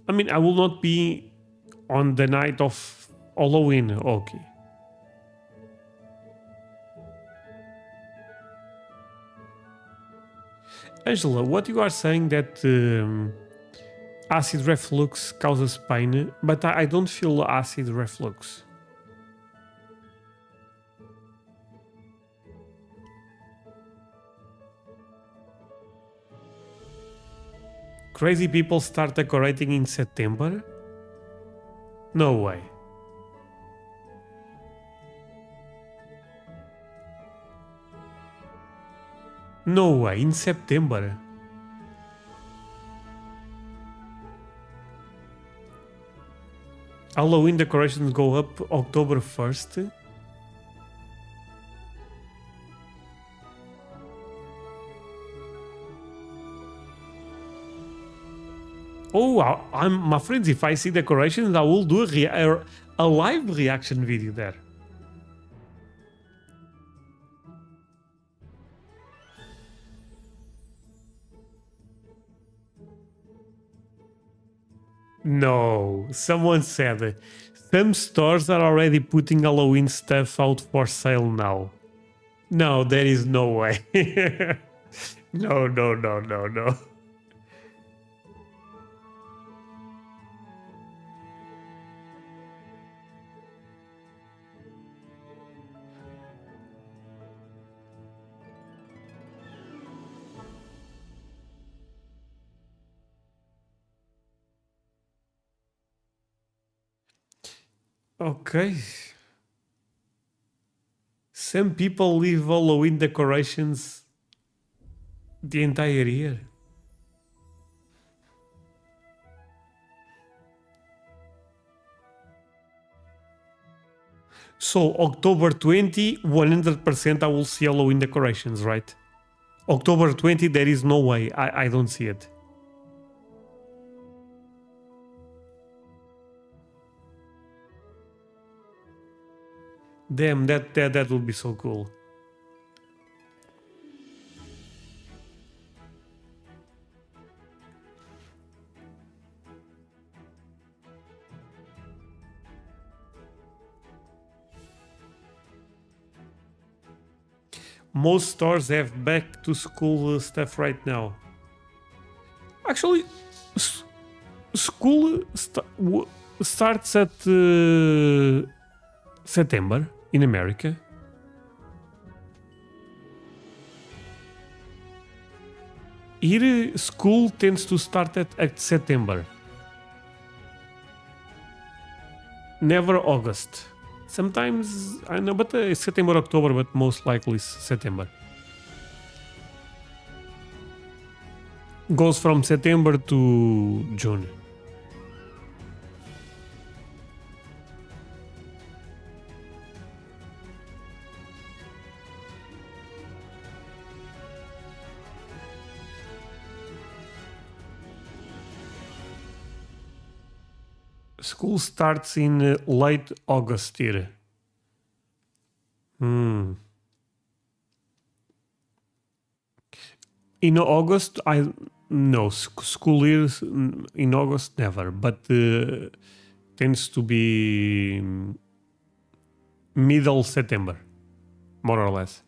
I mean, I will not be on the night of Halloween. Okay. Angela, what you are saying that acid reflux causes pain, but I don't feel acid reflux. Crazy people start decorating in September? No way. No way, in September. Halloween decorations go up October 1st. Oh, I'm my friends. If I see decorations, I will do a live reaction video there. No, someone said some stores are already putting Halloween stuff out for sale now. No, there is no way. No, no, no, no, no. Okay. Some people leave Halloween decorations the entire year. So October 20, 100% I will see Halloween decorations, right? October 20, there is no way. I don't see it. Damn, that would be so cool. Most stores have back to school stuff right now. Actually, school starts at September in America. Here, school tends to start at September. Never August. Sometimes, I know, but September, October, but most likely September. Goes from September to June. School starts in late August here. In August, school here in August never, but tends to be middle September, more or less.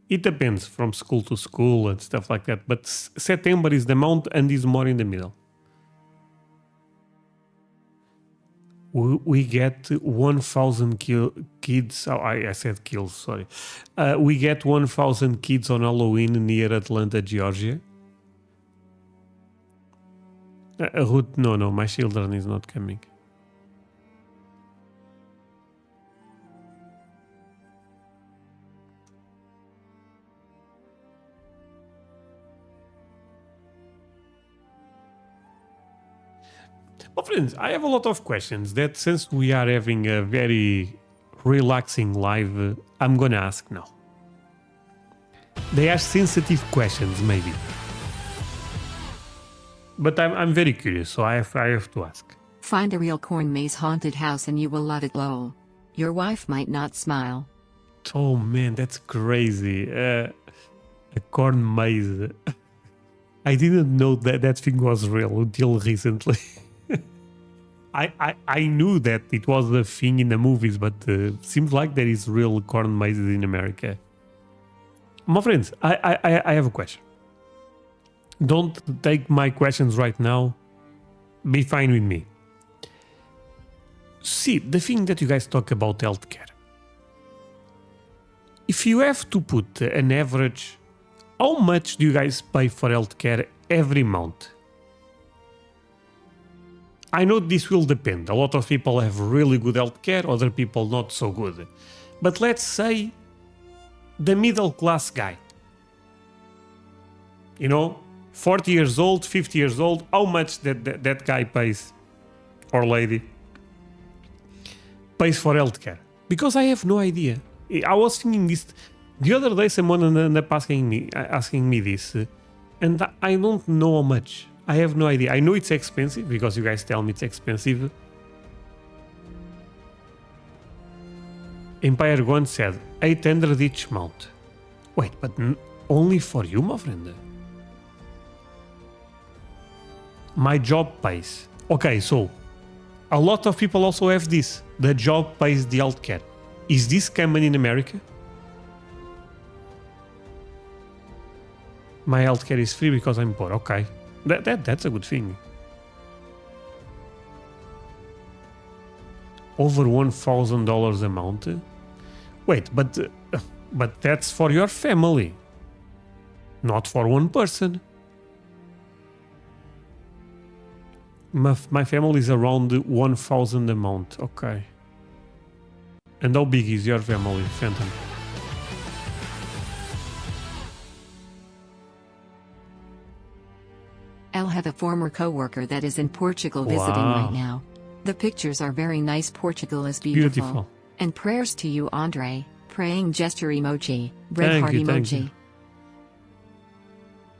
It depends from school to school and stuff like that, but September is the month and is more in the middle. We get 1,000 kids. Oh, I said kills, sorry. We get 1,000 kids on Halloween near Atlanta, Georgia. Ruth, no, my children is not coming. Well, friends, I have a lot of questions that since we are having a very relaxing live, I'm gonna ask now. They are sensitive questions, maybe. But I'm very curious, so I have to ask. Find a real corn maze haunted house and you will love it, lol. Your wife might not smile. Oh man, that's crazy. A corn maze. I didn't know that thing was real until recently. I knew that it was a thing in the movies, but seems like there is real corn mazes in America. My friends, I have a question. Don't take my questions right now. Be fine with me. See, the thing that you guys talk about healthcare. If you have to put an average, how much do you guys pay for healthcare every month? I know this will depend. A lot of people have really good healthcare, other people not so good. But let's say the middle class guy. 40 years old, 50 years old, how much that guy pays, or lady, pays for healthcare? Because I have no idea. I was thinking this the other day. Someone ended up asking me this, and I don't know how much. I have no idea. I know it's expensive because you guys tell me it's expensive. Empire One said 800 each month. Wait, but only for you, my friend? My job pays. Okay, so a lot of people also have this. The job pays the healthcare. Is this common in America? My healthcare is free because I'm poor. Okay, that's a good thing. Over $1,000 a month. Wait, but that's for your family, not for one person. My family is around 1,000 a month. Okay. And how big is your family, Phantom? I'll have a former co-worker that is in Portugal visiting right now. The pictures are very nice. Portugal is beautiful. And prayers to you, André. Praying gesture emoji. Red heart emoji.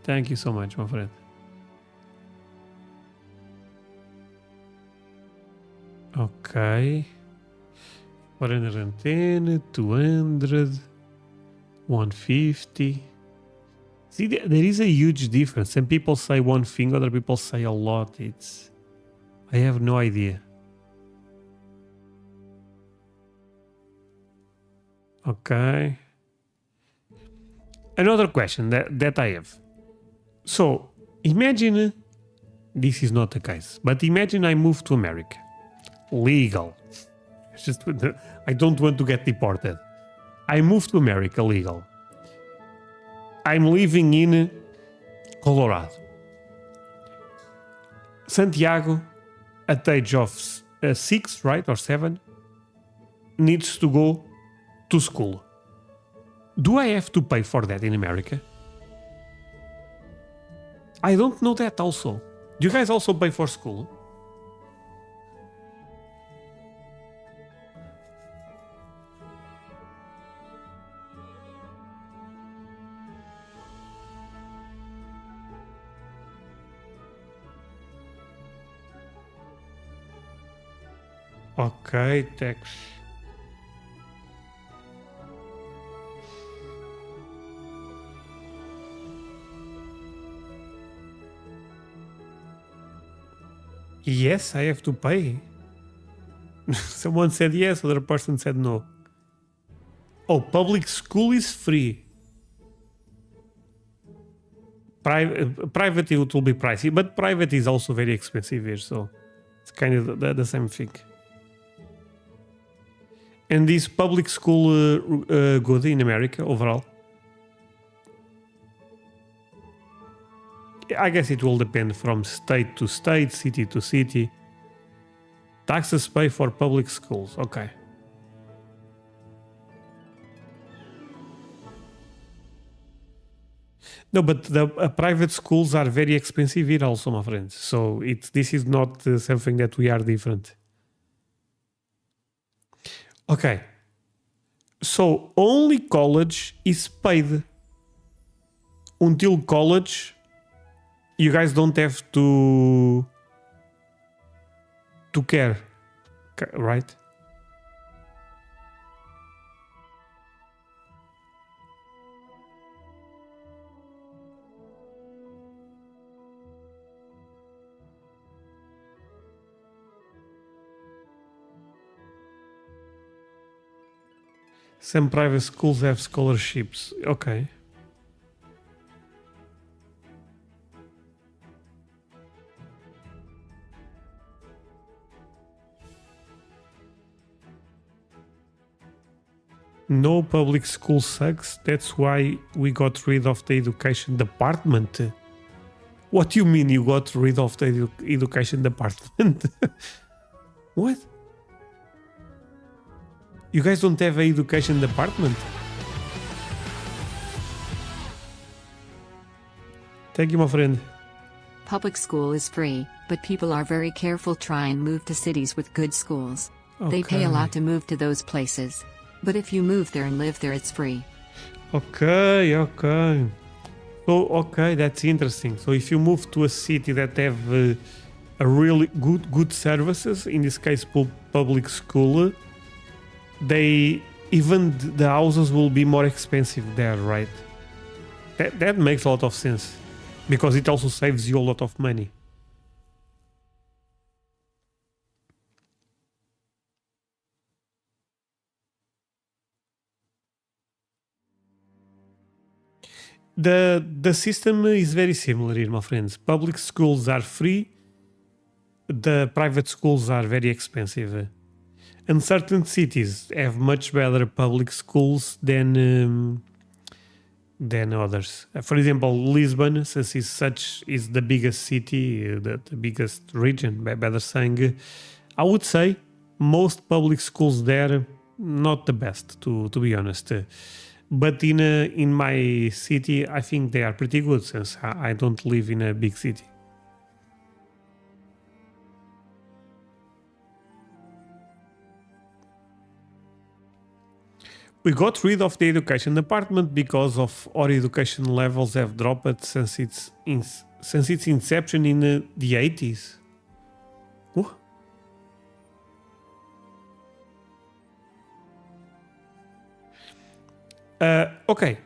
Thank you so much, my friend. Okay. 410, 200, 150. See, there is a huge difference. Some people say one thing, other people say a lot. I have no idea. Okay. another question that I have. So, imagine, this is not the case, but imagine I move to America. Legal. It's just, I don't want to get deported. I move to America legal. I'm living in Colorado. Santiago, at the age of 6, right, or 7, needs to go to school. Do I have to pay for that in America? I don't know that also. Do you guys also pay for school? Okay, tax. Yes, I have to pay. Someone said yes, other person said no. Oh, public school is free. Private it will be pricey, but private is also very expensive here, so it's kind of the same thing. And is public school good in America overall? I guess it will depend from state to state, city to city. Taxes pay for public schools. Okay. No, but the private schools are very expensive here also, my friends. So this is not something that we are different. Okay. So only college is paid. Until college, you guys don't have to care, right? Some private schools have scholarships. Okay. No, public school sucks. That's why we got rid of the education department. What do you mean you got rid of the education department? What? You guys don't have an education department? Thank you, my friend. Public school is free, but people are very careful try and move to cities with good schools. They pay a lot to move to those places. But if you move there and live there, it's free. Okay. So, okay, that's interesting. So if you move to a city that have a really good services, in this case public school, even the houses will be more expensive there, right? That makes a lot of sense, because it also saves you a lot of money. The system is very similar here, my friends. Public schools are free. The private schools are very expensive. And certain cities have much better public schools than others. For example, Lisbon, since is the biggest city, the biggest region, better saying, I would say most public schools there not the best, to be honest. But in my city, I think they are pretty good, since I don't live in a big city. We got rid of the education department because of our education levels have dropped since its inception in the 80s. What? Okay.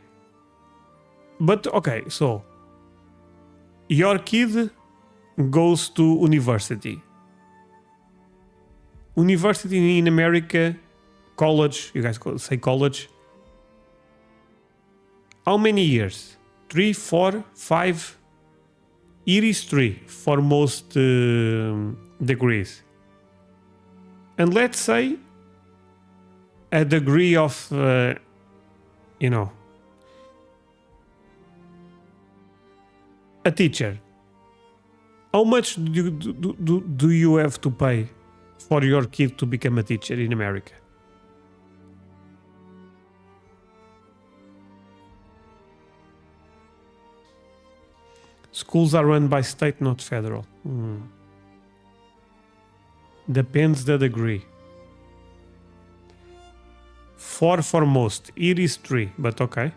But okay, so your kid goes to university. University in America, college, you guys say college. How many years? 3, 4, 5? Here is 3 for most degrees. And let's say a degree of, you know, a teacher. How much do you have to pay for your kid to become a teacher in America? Schools are run by state, not federal. Depends the degree. 4 for most. Here is 3, but okay.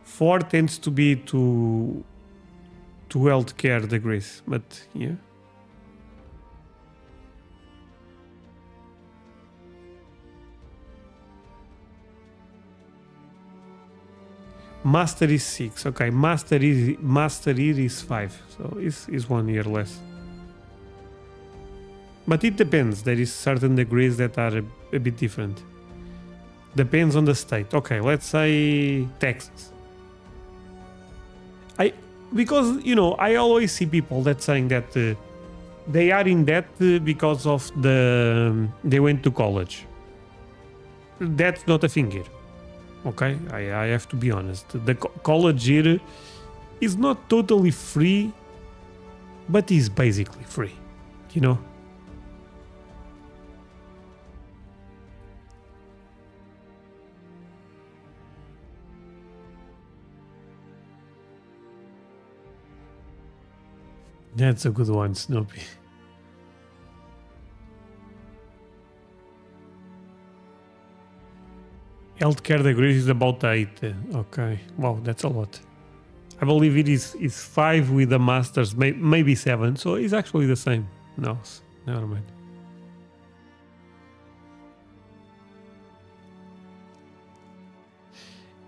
4 tends to be to healthcare degrees, but yeah. Master is 6. Okay, master here is 5, so is 1 year less. But it depends. There is certain degrees that are a bit different. Depends on the state. Okay, let's say Texas. Because, you know, I always see people that saying that they are in debt because of they went to college. That's not a thing here. Okay, I have to be honest. The college here is not totally free, but is basically free, you know. That's a good one, Snoopy. Healthcare degrees is about 8. Okay. Wow, that's a lot. I believe it is 5 with the masters, maybe 7. So it's actually the same. No, never mind.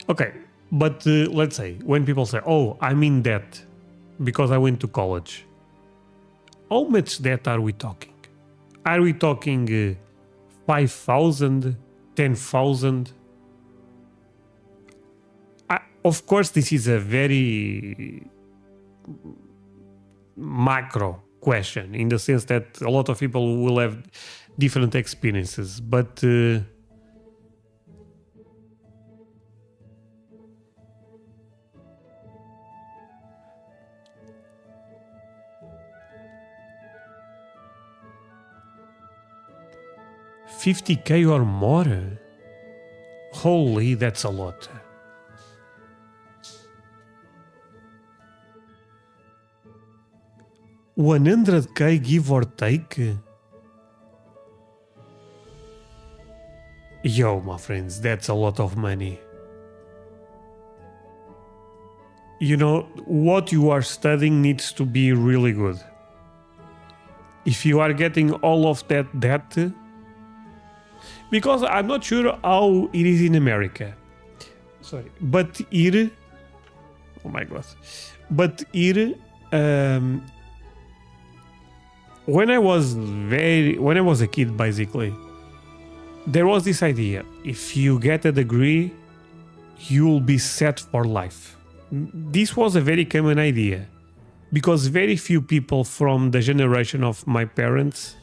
Okay, but let's say when people say, "Oh, I'm in debt because I went to college." How much debt are we talking? Are we talking 5,000, 10,000? Of course, this is a very macro question in the sense that a lot of people will have different experiences, but $50K or more? Holy, that's a lot. $100K give or take? Yo, my friends, that's a lot of money. You know, what you are studying needs to be really good. If you are getting all of that debt, because I'm not sure how it is in America. Sorry, but here, oh my god, but here, when I was a kid, basically, there was this idea: if you get a degree, you'll be set for life. This was a very common idea, because very few people from the generation of my parents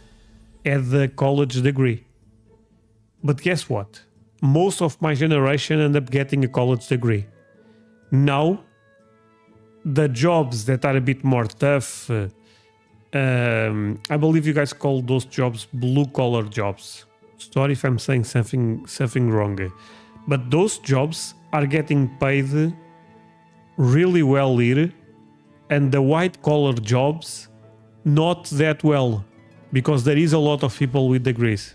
had the college degree. But guess what? Most of my generation end up getting a college degree. Now, the jobs that are a bit more tough, I believe you guys call those jobs blue-collar jobs. Sorry if I'm saying something wrong. But those jobs are getting paid really well here, and the white-collar jobs not that well, because there is a lot of people with degrees.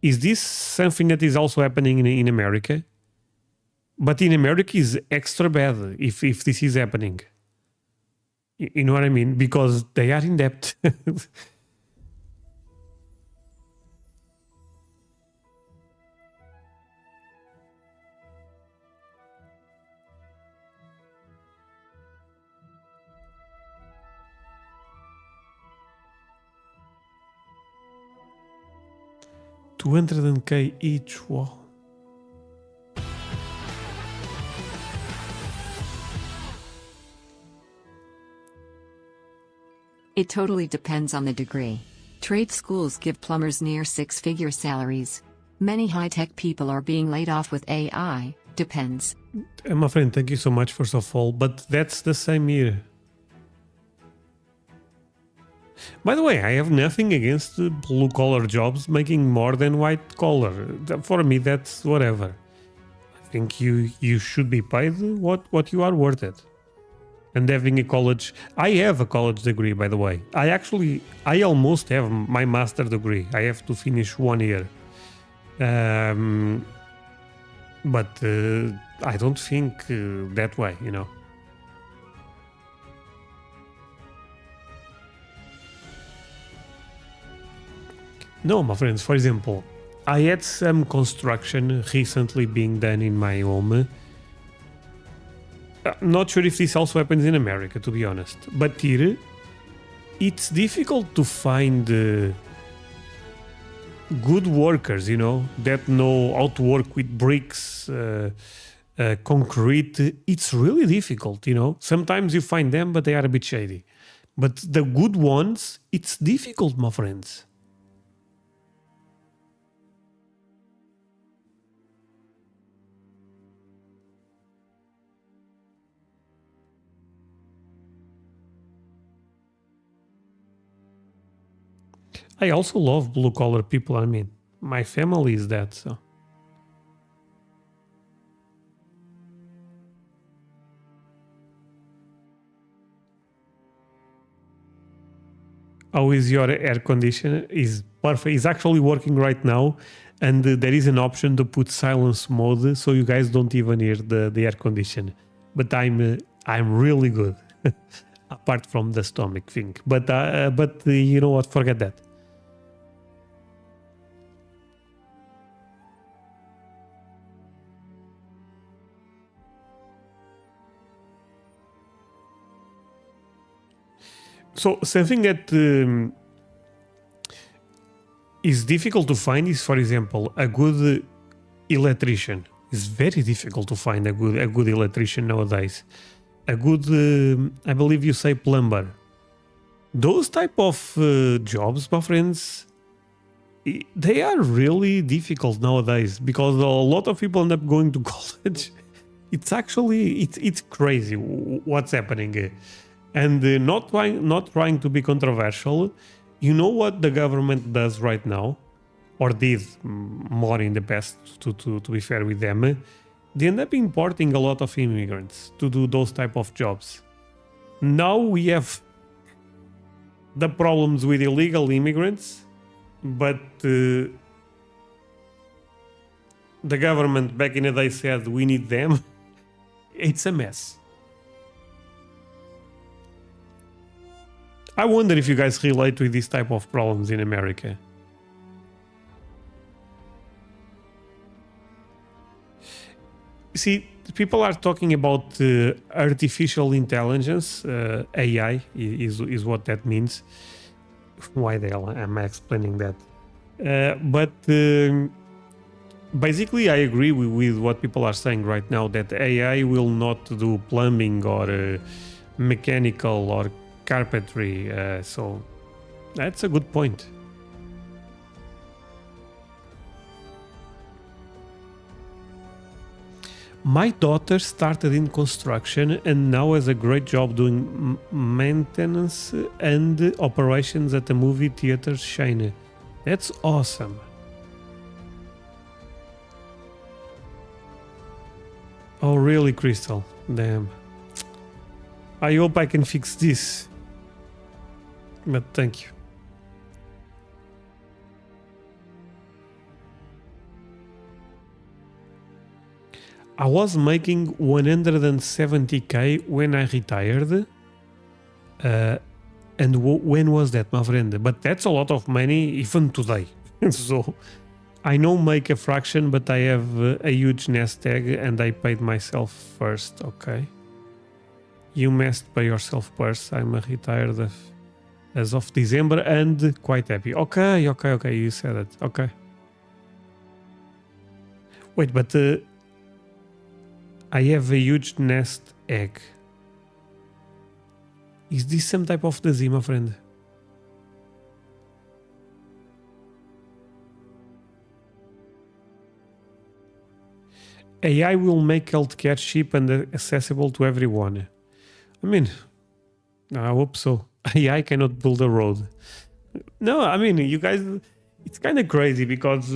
Is this something that is also happening in America? But in America is extra bad if this is happening. You know what I mean? Because they are in debt. 200k each. Wow. It totally depends on the degree. Trade schools give plumbers near six-figure salaries. Many high-tech people are being laid off with AI. Depends. My friend, thank you so much first of all, but that's the same here. By the way, I have nothing against blue-collar jobs making more than white-collar. For me, that's whatever. I think you should be paid what you are worth it. And having a college... I have a college degree, by the way. I almost have my master degree. I have to finish 1 year. But I don't think that way, you know. No, my friends, for example, I had some construction recently being done in my home. Not sure if this also happens in America, to be honest. But here, it's difficult to find good workers, you know, that know how to work with bricks, concrete. It's really difficult, you know. Sometimes you find them, but they are a bit shady. But the good ones, it's difficult, my friends. I also love blue-collar people. I mean, my family is that, so. How is your air conditioner? Is perfect. It's actually working right now, and there is an option to put silence mode, so you guys don't even hear the air conditioner. But I'm really good, apart from the stomach thing. But you know what? Forget that. So something that is difficult to find is, for example, a good electrician. It's very difficult to find a good electrician nowadays. A good, I believe you say, plumber. Those type of jobs, my friends, they are really difficult nowadays because a lot of people end up going to college. It's actually it's crazy what's happening. And not trying to be controversial, you know what the government does right now, or did more in the past, to be fair with them, they end up importing a lot of immigrants to do those type of jobs. Now we have the problems with illegal immigrants, but the government back in the day said we need them. It's a mess. I wonder if you guys relate with this type of problems in America. See, people are talking about artificial intelligence, AI is what that means. Why the hell am I explaining that? But basically I agree with what people are saying right now, that AI will not do plumbing or mechanical or carpentry, so that's a good point. My daughter started in construction and now has a great job doing maintenance and operations at the movie theater chain. That's awesome. Oh really, Crystal? Damn. I hope I can fix this. But thank you. I was making 170k when I retired. And when was that, my friend? But that's a lot of money even today. So I know make a fraction, but I have a huge nest egg and I paid myself first. Okay. You must pay yourself first. I'm retired as of December and quite happy. Okay, you said it. Okay. Wait, but I have a huge nest egg. Is this some type of disease, my friend? AI will make healthcare cheap and accessible to everyone. I mean, I hope so. AI cannot build a road. No, I mean, you guys, it's kind of crazy because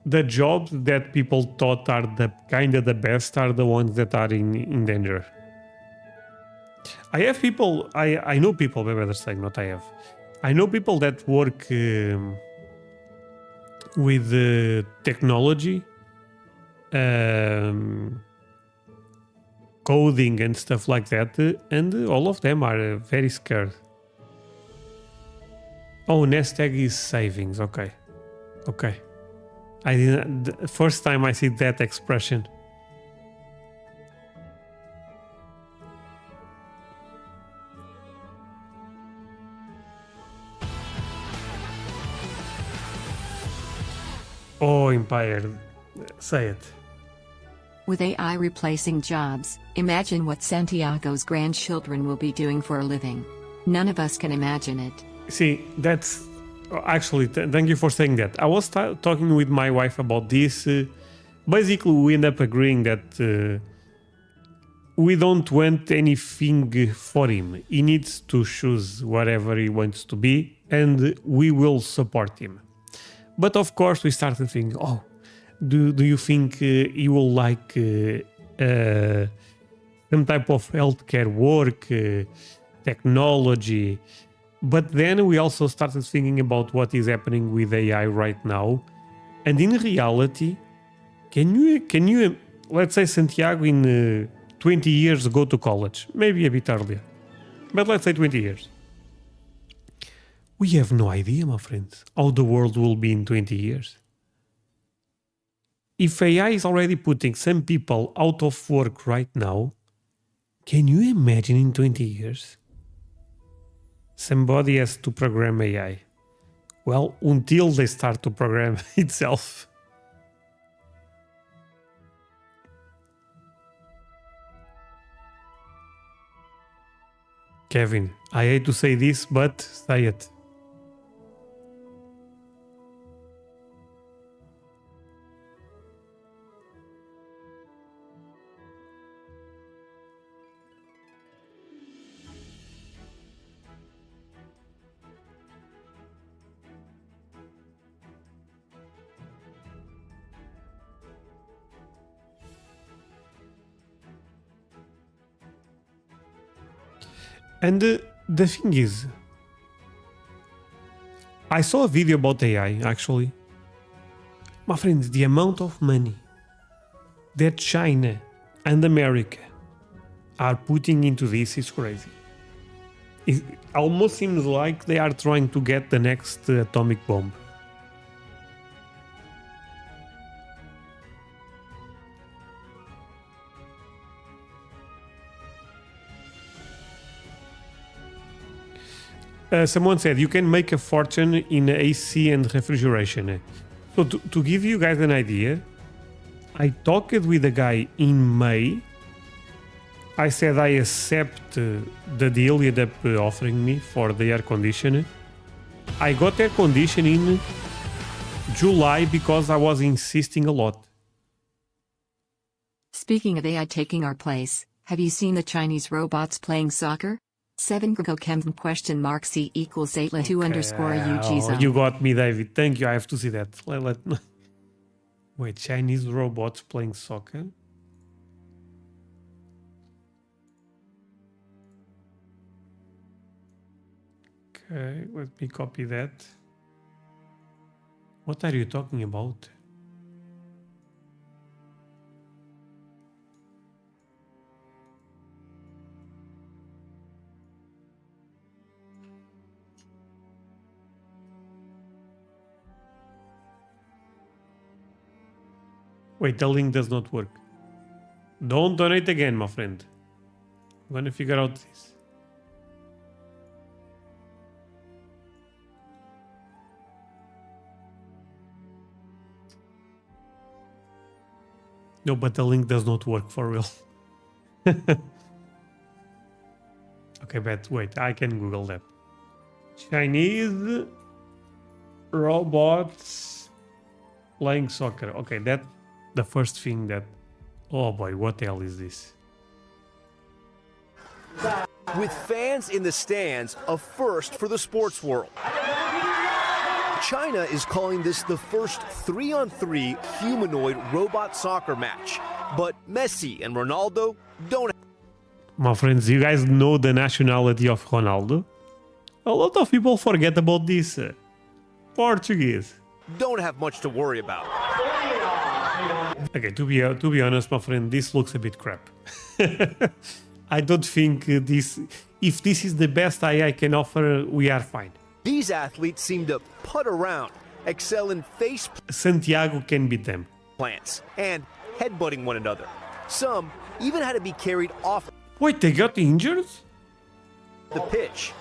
the jobs that people thought are the kind of the best are the ones that are in danger. I have people, I know people, maybe better saying, not I have. I know people that work with technology, coding and stuff like that, and all of them are very scared. Oh, nest egg is savings. Okay. Okay. I didn't. The first time I see that expression. Oh, Empire. Say it. With AI replacing jobs, imagine what Santiago's grandchildren will be doing for a living. None of us can imagine it. See, that's actually, thank you for saying that. I was talking with my wife about this. Basically, we end up agreeing that we don't want anything for him. He needs to choose whatever he wants to be, and we will support him. But of course, we started thinking, oh, do you think he will like some type of healthcare work, technology? But then we also started thinking about what is happening with AI right now. And in reality, can you let's say Santiago in 20 years go to college, maybe a bit earlier, but let's say 20 years. We have no idea, my friends, how the world will be in 20 years. If AI is already putting some people out of work right now, can you imagine in 20 years? Somebody has to program AI. Well, until they start to program itself. Kevin, I hate to say this, but say it. And the thing is, I saw a video about AI actually. My friends, the amount of money that China and America are putting into this is crazy. It almost seems like they are trying to get the next atomic bomb. Someone said you can make a fortune in AC and refrigeration. So to give you guys an idea, I talked with a guy in May. I said I accept the deal he ended up offering me for the air conditioner. I got air conditioning in July because I was insisting a lot. Speaking of AI taking our place, have you seen the Chinese robots playing soccer? 7 question mark C equals 8 2 underscore UG zone. You got me, David. Thank you. I have to see that. Wait, Chinese robots playing soccer? Okay, let me copy that. What are you talking about? Wait, the link does not work. Don't donate again, my friend. I'm gonna figure out this. No, but the link does not work for real. Okay, but wait, I can Google that. Chinese robots playing soccer. Okay, that's the first thing that... Oh boy, what the hell is this? With fans in the stands, a first for the sports world. China is calling this the first 3-on-3 humanoid robot soccer match. But Messi and Ronaldo don't. My friends, you guys know the nationality of Ronaldo? A lot of people forget about this. Portuguese. Don't have much to worry about. Okay, to be honest, my friend, this looks a bit crap. I don't think this... If this is the best AI can offer, we are fine. These athletes seem to putt around, excel in face Santiago can beat them. plants, and headbutting one another. Some even had to be carried off Wait, they got injured? the pitch.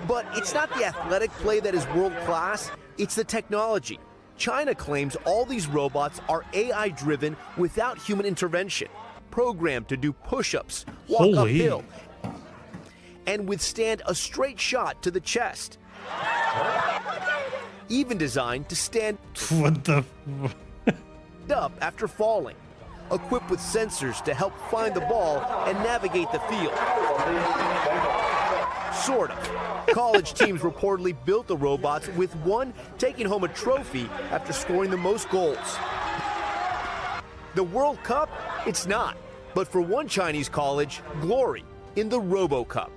But it's not the athletic play that is world class, it's the technology. China claims all these robots are AI driven without human intervention, programmed to do push-ups, walk Holy. uphill, and withstand a straight shot to the chest. Even designed to stand What the... up after falling, equipped with sensors to help find the ball and navigate the field. Sort of. College teams reportedly built the robots, with one taking home a trophy after scoring the most goals. The World Cup? It's not. But for one Chinese college, glory in the Robo Cup.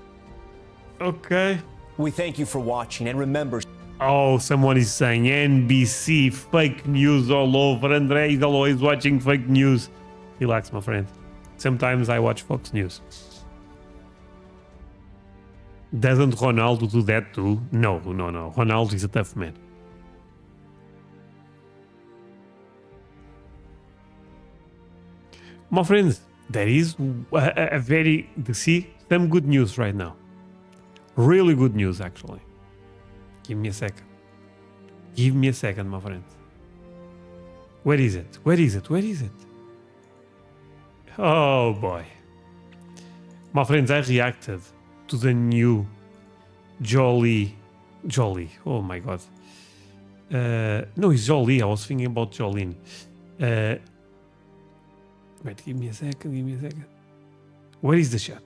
Okay. We thank you for watching, and remember... Oh, someone is saying NBC, fake news all over. André is always watching fake news. Relax, my friend. Sometimes I watch Fox News. Doesn't Ronaldo do that too? No. Ronaldo is a tough man. My friends, there is a very... See, some good news right now. Really good news, actually. Give me a second. Give me a second, my friends. Where is it? Where is it? Where is it? Oh boy. My friends, I reacted to the new Jolly. Oh my god. No, it's Jolie. I was thinking about Jolene. Wait, give me a second. Where is the chat?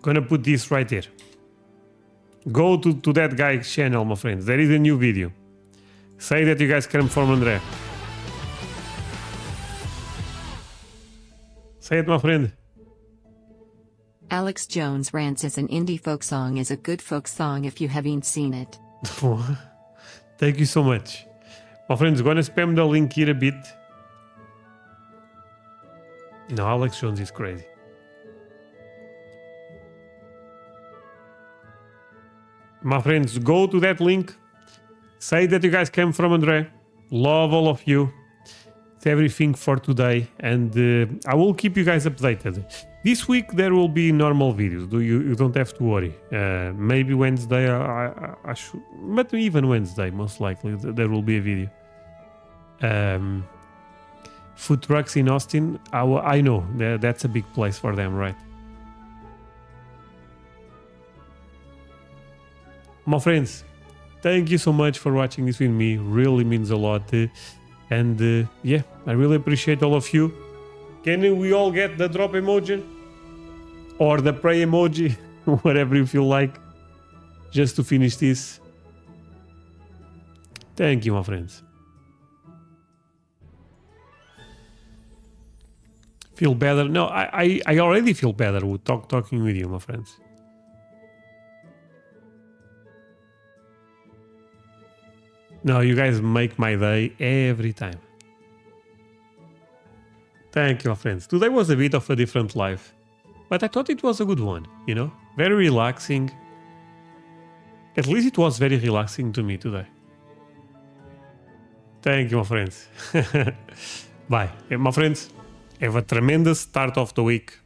Gonna put this right here. Go to that guy's channel, my friends. There is a new video. Say that you guys come from André. Say it, my friend. Alex Jones rants as an indie folk song is a good folk song if you haven't seen it. Thank you so much. My friends, gonna spam the link here a bit. No, Alex Jones is crazy. My friends, go to that link. Say that you guys came from André. Love all of you. It's everything for today. And I will keep you guys updated. This week there will be normal videos. You don't have to worry. Maybe Wednesday, I should... But even Wednesday, most likely, there will be a video. Food trucks in Austin. I know. That's a big place for them, right? My friends, thank you so much for watching this with me. Really means a lot. And yeah, I really appreciate all of you. Can we all get the drop emoji? Or the pray emoji? Whatever you feel like. Just to finish this. Thank you, my friends. Feel better? No, I already feel better with talking with you, my friends. No, you guys make my day every time. Thank you, my friends. Today was a bit of a different life, but I thought it was a good one, you know? Very relaxing. At least it was very relaxing to me today. Thank you, my friends. Bye. My friends, have a tremendous start of the week.